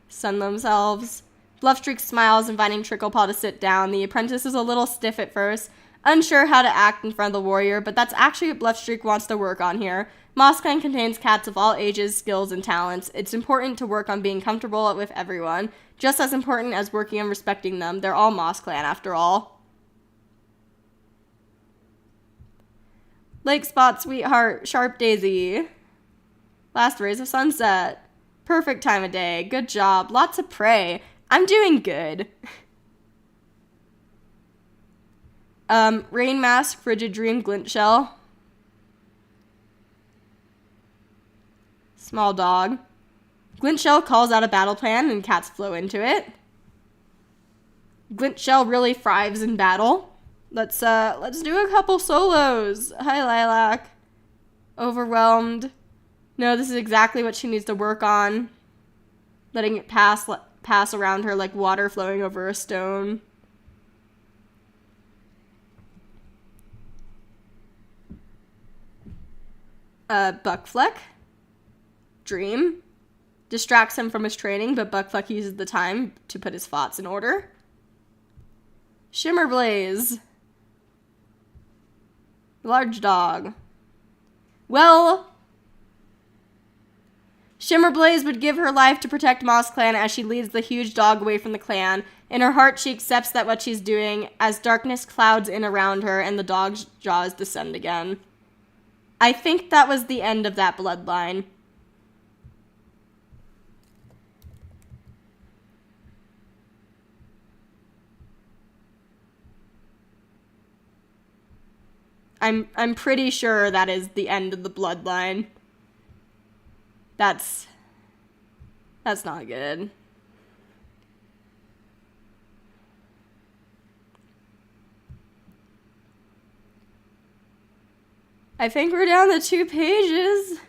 Sun themselves. Bluffstreak smiles, inviting Tricklepaw to sit down. The apprentice is a little stiff at first. Unsure how to act in front of the warrior, but that's actually what Bluffstreak wants to work on here. MossClan contains cats of all ages, skills, and talents. It's important to work on being comfortable with everyone, just as important as working on respecting them. They're all MossClan after all. Lake Spot, Sweetheart, Sharp Daisy. Last rays of sunset. Perfect time of day. Good job. Lots of prey. I'm doing good. Rain Mask, Frigid Dream, Glint Shell. Small dog. Glint Shell calls out a battle plan and cats flow into it. Glint Shell really thrives in battle. Let's do a couple solos. Hi, Lilac. Overwhelmed. No, this is exactly what she needs to work on. Letting it pass around her like water flowing over a stone. Buckfleck. Dream. Distracts him from his training, but Buckfleck uses the time to put his thoughts in order. Shimmerblaze. Large dog. Well, Shimmerblaze would give her life to protect MossClan as she leads the huge dog away from the clan. In her heart, she accepts that what she's doing as darkness clouds in around her and the dog's jaws descend again. I think that was the end of that bloodline. I'm pretty sure that is the end of the bloodline. That's not good. I think we're down to 2 pages.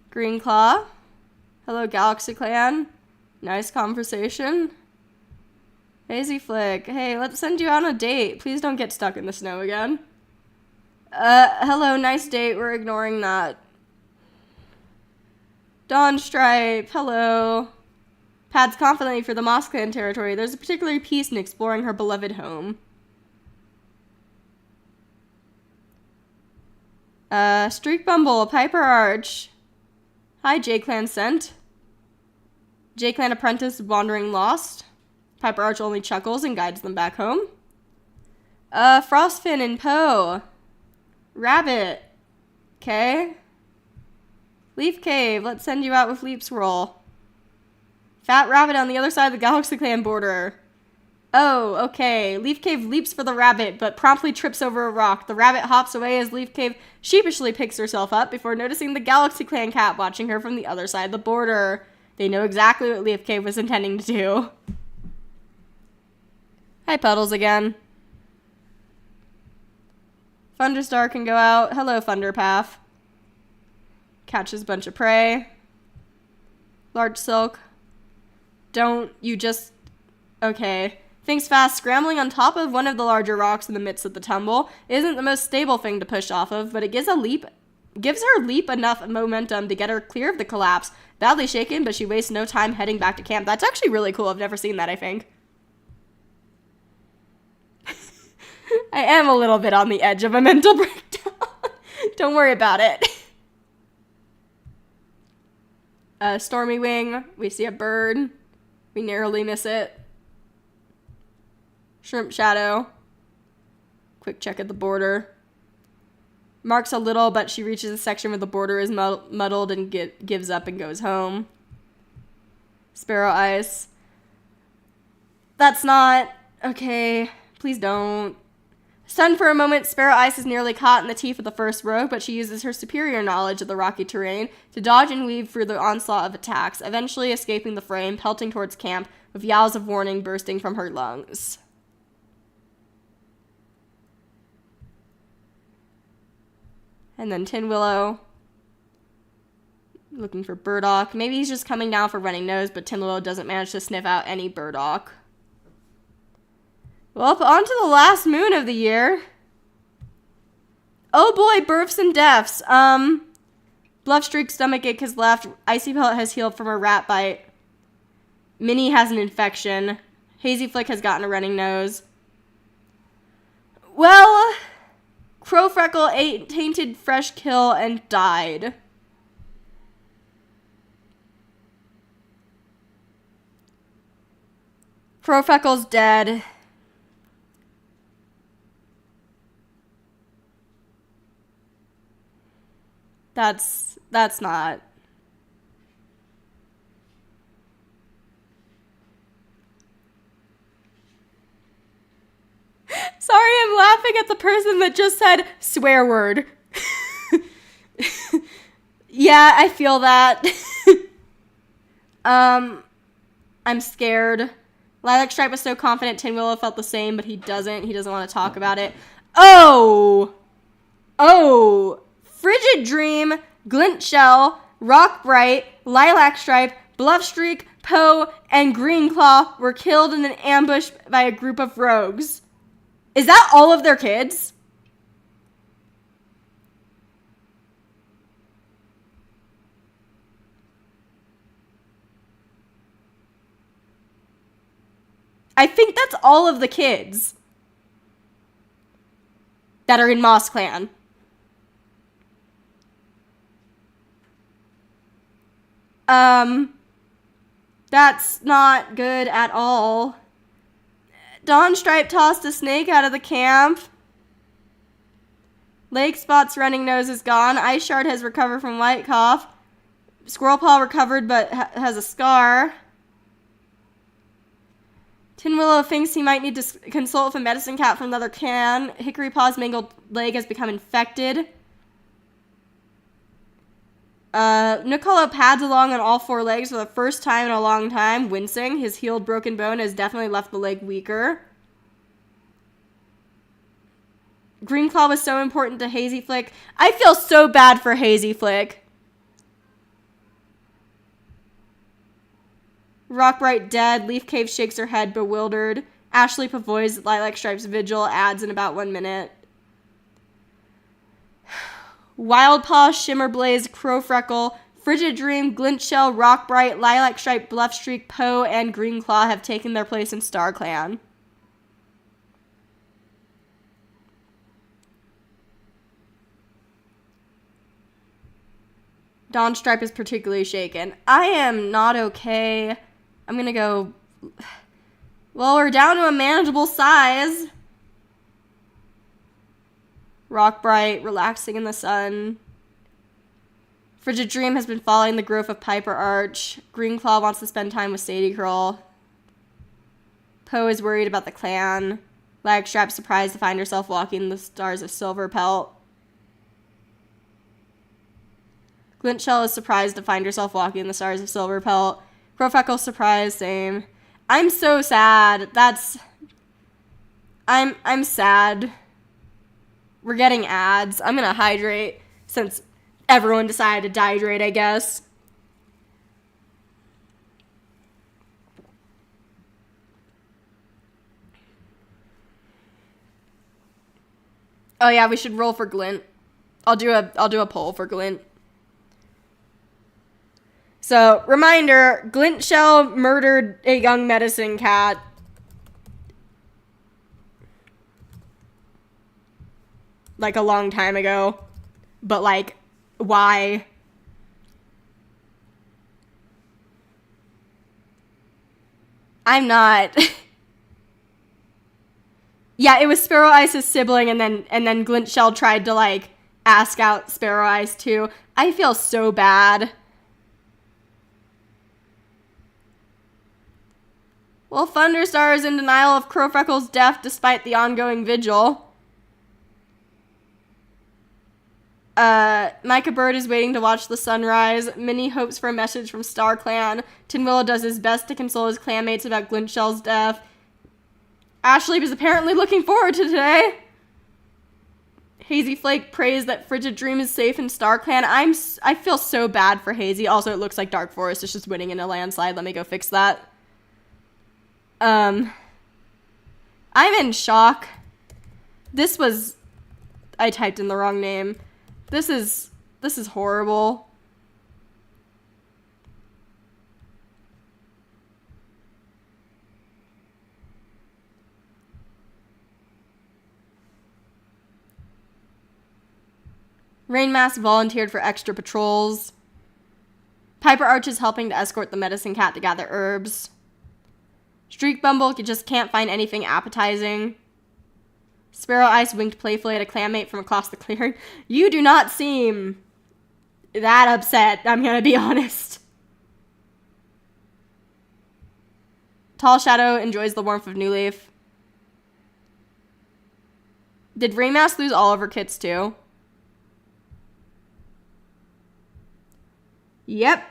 Green Claw. Hello, Galaxy Clan. Nice conversation. Hazy Flick. Hey, let's send you on a date. Please don't get stuck in the snow again. Hello, nice date. We're ignoring that. Dawn Stripe. Hello. Pads confidently for the MossClan territory. There's a particular peace in exploring her beloved home. Streak Bumble. Piper Arch. Hi, J-Clan Scent. J-Clan Apprentice wandering lost. Piper Arch only chuckles and guides them back home. Frostfin and Poe. Rabbit. Okay. Leaf Cave. Let's send you out with Leap Swirl. Fat Rabbit on the other side of the Galaxy Clan border. Oh, okay. Leaf Cave leaps for the rabbit, but promptly trips over a rock. The rabbit hops away as Leaf Cave sheepishly picks herself up before noticing the Galaxy Clan cat watching her from the other side of the border. They know exactly what Leaf Cave was intending to do. Hi, Puddles again. Thunderstar can go out. Hello, Thunderpath. Catches a bunch of prey. Large Silk. Don't you just... Okay. Thinks fast, scrambling on top of one of the larger rocks in the midst of the tumble isn't the most stable thing to push off of, but it gives her leap enough momentum to get her clear of the collapse. Badly shaken, but she wastes no time heading back to camp. That's actually really cool. I've never seen that, I think. I am a little bit on the edge of a mental breakdown. Don't worry about it. Stormy Wing. We see a bird. We narrowly miss it. Shrimp Shadow. Quick check at the border. Marks a little, but she reaches a section where the border is muddled and gives up and goes home. Sparrow Ice. That's not... Okay, please don't. Stunned for a moment, Sparrow Ice is nearly caught in the teeth of the first rogue, but she uses her superior knowledge of the rocky terrain to dodge and weave through the onslaught of attacks, eventually escaping the fray and pelting towards camp with yowls of warning bursting from her lungs. And then Tin Willow. Looking for burdock. Maybe he's just coming down for running nose, but Tin Willow doesn't manage to sniff out any burdock. Well, on to the last moon of the year. Oh boy, births and deaths. Bluffstreak's stomachache has left. Icy Pellet has healed from a rat bite. Minnie has an infection. Hazy Flick has gotten a running nose. Well, Crow Freckle ate tainted fresh kill and died. Crow Freckle's dead. That's not. Sorry, I'm laughing at the person that just said swear word. Yeah, I feel that. I'm scared. Lilac Stripe was so confident Tin Willow felt the same, but he doesn't. He doesn't want to talk about it. Oh! Frigid Dream, Glint Shell, Rock Bright, Lilac Stripe, Bluffstreak, Poe, and Greenclaw were killed in an ambush by a group of rogues. Is that all of their kids? I think that's all of the kids that are in MossClan. That's not good at all. Dawnstripe tossed a snake out of the camp. Lake Spot's running nose is gone. Ice Shard has recovered from White Cough. Squirrel Paw recovered but has a scar. Tin Willow thinks he might need to consult with a medicine cat from another can. Hickory Paw's mangled leg has become infected. Nicolo pads along on all four legs for the first time in a long time, wincing. His healed broken bone has definitely left the leg weaker. Greenclaw was so important to Hazy Flick. I feel so bad for Hazy Flick. Rockbright dead. Leaf Cave shakes her head, bewildered. Ashley avoids Lilac Stripe's vigil, adds in about 1 minute. Wildpaw, Shimmerblaze, Crow Freckle, Frigid Dream, Glint Shell, Rockbright, Lilac Stripe, Bluffstreak, Poe, and Greenclaw have taken their place in StarClan. Dawnstripe is particularly shaken. I am not okay. I'm gonna go... Well, we're down to a manageable size. Rockbright, relaxing in the sun. Frigid Dream has been following the growth of Piper Arch. Greenclaw wants to spend time with Sadie Curl. Poe is worried about the clan. Lagstrap surprised to find herself walking the stars of Silverpelt. Glintshell is surprised to find herself walking the stars of Silverpelt. Crowfeckle surprised, same. I'm so sad. I'm sad. We're getting ads. I'm gonna hydrate since everyone decided to dehydrate, I guess. Oh yeah, we should roll for Glint. I'll do a poll for Glint. So, reminder, Glintshell murdered a young medicine cat. Like a long time ago. But like, why? I'm not. Yeah, it was Sparrow Ice's sibling, and then Glintshell tried to like ask out Sparrow Ice too. I feel so bad. Well, Thunderstar is in denial of Crowfreckle's death despite the ongoing vigil. Micah Bird is waiting to watch the sunrise. Minnie hopes for a message from StarClan. Tin Willow does his best to console his clanmates about Glintshell's death. Ashley is apparently looking forward to today. Hazy Flake prays that Frigid Dream is safe in StarClan. I feel so bad for Hazy. Also, it looks like Dark Forest is just winning in a landslide. Let me go fix that. I'm in shock. I typed in the wrong name. This is horrible. Rainmask volunteered for extra patrols. Piper Arch is helping to escort the medicine cat to gather herbs. Streak Bumble just can't find anything appetizing. Sparrow Ice winked playfully at a clanmate from across the clearing. You do not seem that upset, I'm gonna be honest. Tall Shadow enjoys the warmth of New Leaf. Did Rainmask lose all of her kits too? Yep.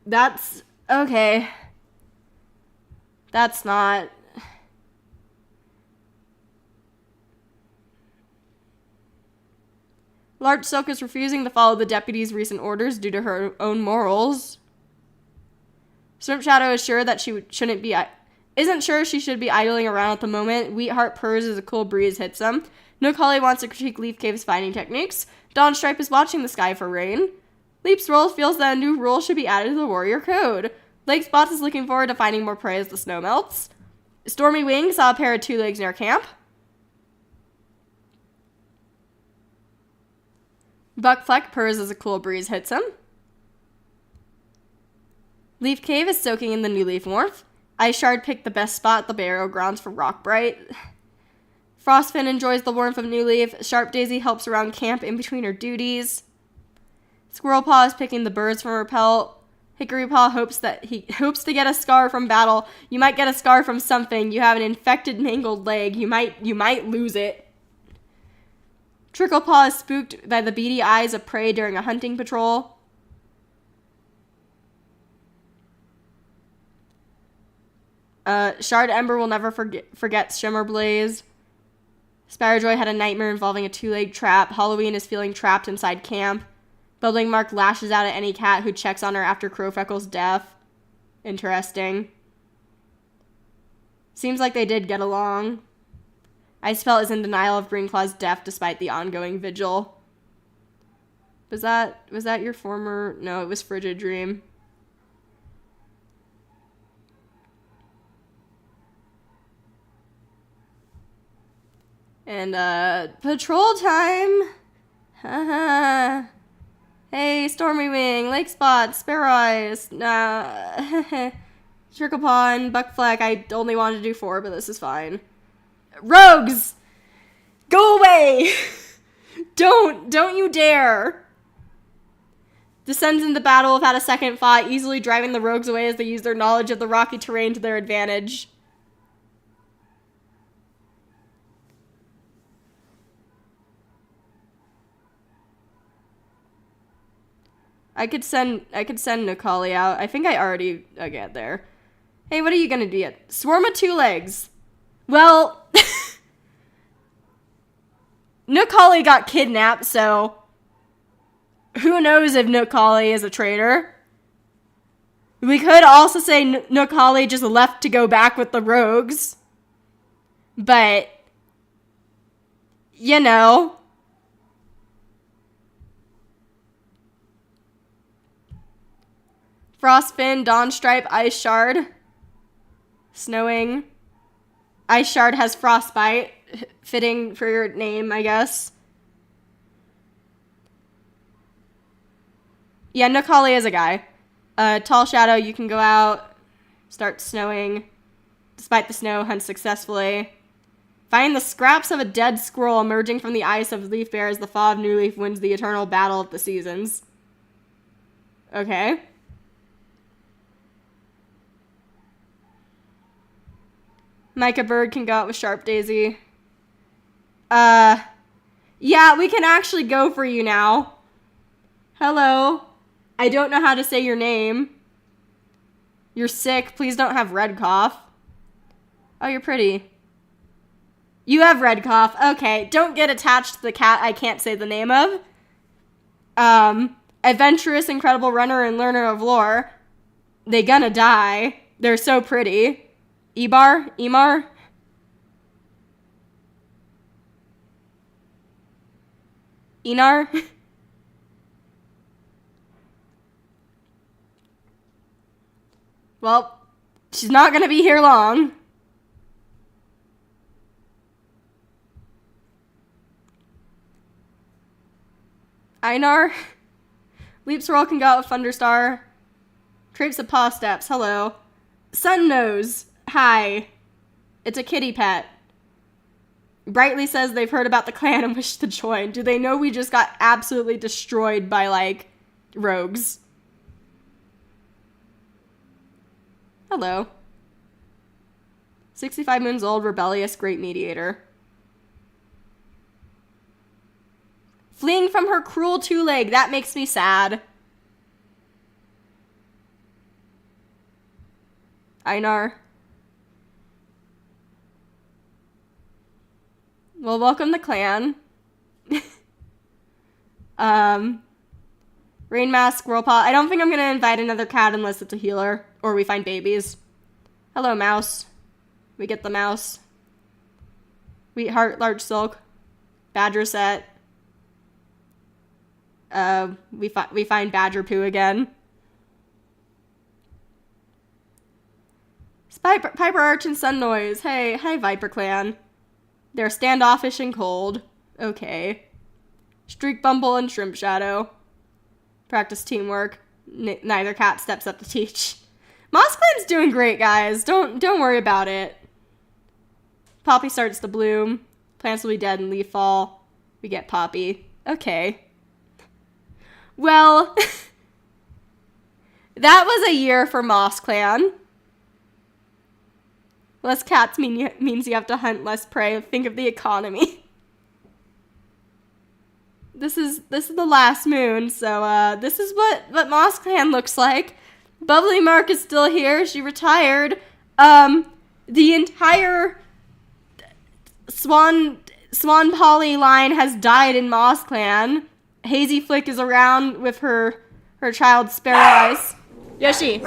That's okay. That's not... Larch Silk is refusing to follow the deputy's recent orders due to her own morals. Swimp Shadow is sure that she isn't sure she should be idling around at the moment. Wheatheart purrs as a cool breeze hits them. Nook Holly wants to critique Leaf Cave's finding techniques. Dawn Stripe is watching the sky for rain. Leap's Roll feels that a new rule should be added to the warrior code. Lake Spots is looking forward to finding more prey as the snow melts. Stormy Wing saw a pair of two legs near camp. Buck Fleck purrs as a cool breeze hits him. Leaf Cave is soaking in the new leaf warmth. Ice Shard picked the best spot at the burial grounds for Rockbright. Frostfin enjoys the warmth of New Leaf. Sharp Daisy helps around camp in between her duties. Squirrel Paw is picking the birds from her pelt. Hickory Paw hopes to get a scar from battle. You might get a scar from something. You have an infected, mangled leg. You might lose it. Tricklepaw is spooked by the beady eyes of prey during a hunting patrol. Shard Ember will never forget Shimmer Blaze. Sparrowjoy had a nightmare involving a two-legged trap. Halloween is feeling trapped inside camp. Building Mark lashes out at any cat who checks on her after Crowfeckle's death. Interesting. Seems like they did get along. Icefell is in denial of Greenclaw's death despite the ongoing vigil. Was that your former... No, it was Frigid Dream. And, patrol time! Haha. Hey, Stormy Wing, Lake Spot, Sparrow Eyes, Tricklepaw and Buckfleck. I only wanted to do 4, but this is fine. Rogues! Go away! Don't you dare! Descends into battle without a second thought, easily driving the rogues away as they use their knowledge of the rocky terrain to their advantage. I could send Nikali out. I think I already get there. Hey, what are you gonna do yet? Swarm of 2 legs. Well, Nikali got kidnapped, so who knows if Nikali is a traitor? We could also say Nikali just left to go back with the rogues. But, you know. Frostfin, Dawn Stripe, Ice Shard. Snowing. Ice Shard has Frostbite. Fitting for your name, I guess. Yeah, Nikali is a guy. Tall Shadow, you can go out. Start snowing. Despite the snow, hunt successfully. Find the scraps of a dead squirrel emerging from the ice of Leaf Bear as the Thaw of New Leaf wins the eternal battle of the seasons. Okay. Micah Bird can go out with Sharp Daisy. Yeah, we can actually go for you now. Hello. I don't know how to say your name. You're sick. Please don't have red cough. Oh, you're pretty. You have red cough. Okay, don't get attached to the cat I can't say the name of. Adventurous, incredible runner and learner of lore. They gonna die. They're so pretty. Emar? Enar? Well, she's not gonna be here long. Einar. Leaps roll can go out with Thunderstar. Crepes of paw steps. Hello. Sun Nose. Hi. It's a kitty pet. Brightly says they've heard about the clan and wish to join. Do they know we just got absolutely destroyed by, like, rogues? Hello. 65 moons old, rebellious, great mediator. Fleeing from her cruel two-leg. That makes me sad. Einar. Well, welcome the clan. Rain Mask, Whirlpaw. I don't think I'm gonna invite another cat unless it's a healer. Or we find babies. Hello, mouse. We get the mouse. Wheatheart, Large Silk. Badger set. We find Badger Poo again. Piper Arch and Sun Noise. Hey, hi Viper Clan. They're standoffish and cold. Okay. Streak Bumble and Shrimp Shadow. Practice teamwork. Neither cat steps up to teach. MossClan's doing great, guys. Don't worry about it. Poppy starts to bloom. Plants will be dead in leaf fall. We get Poppy. Okay. Well, that was a year for MossClan. Less cats means you have to hunt less prey. Think of the economy. This is the last moon, so this is what MossClan looks like. Bubbly Mark is still here. She retired. The entire Swan Polly line has died in MossClan. Hazy Flick is around with her child Sparrow Eyes. Yoshi.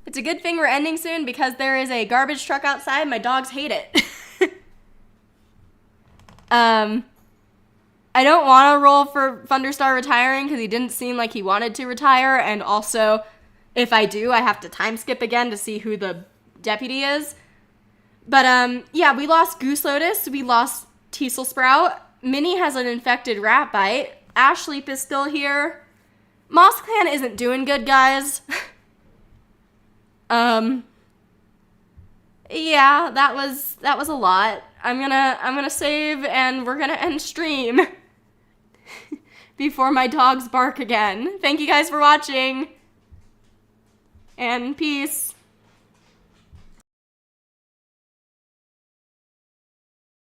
It's a good thing we're ending soon because there is a garbage truck outside. My dogs hate it. I don't want to roll for Thunderstar retiring because he didn't seem like he wanted to retire. And also, if I do, I have to time skip again to see who the deputy is. But, yeah, we lost Goose Lotus. We lost Teasel Sprout. Minnie has an infected rat bite. Ashleep is still here. MossClan isn't doing good, guys. Yeah, that was a lot. I'm gonna save and we're gonna end stream before my dogs bark again. Thank you guys for watching and peace.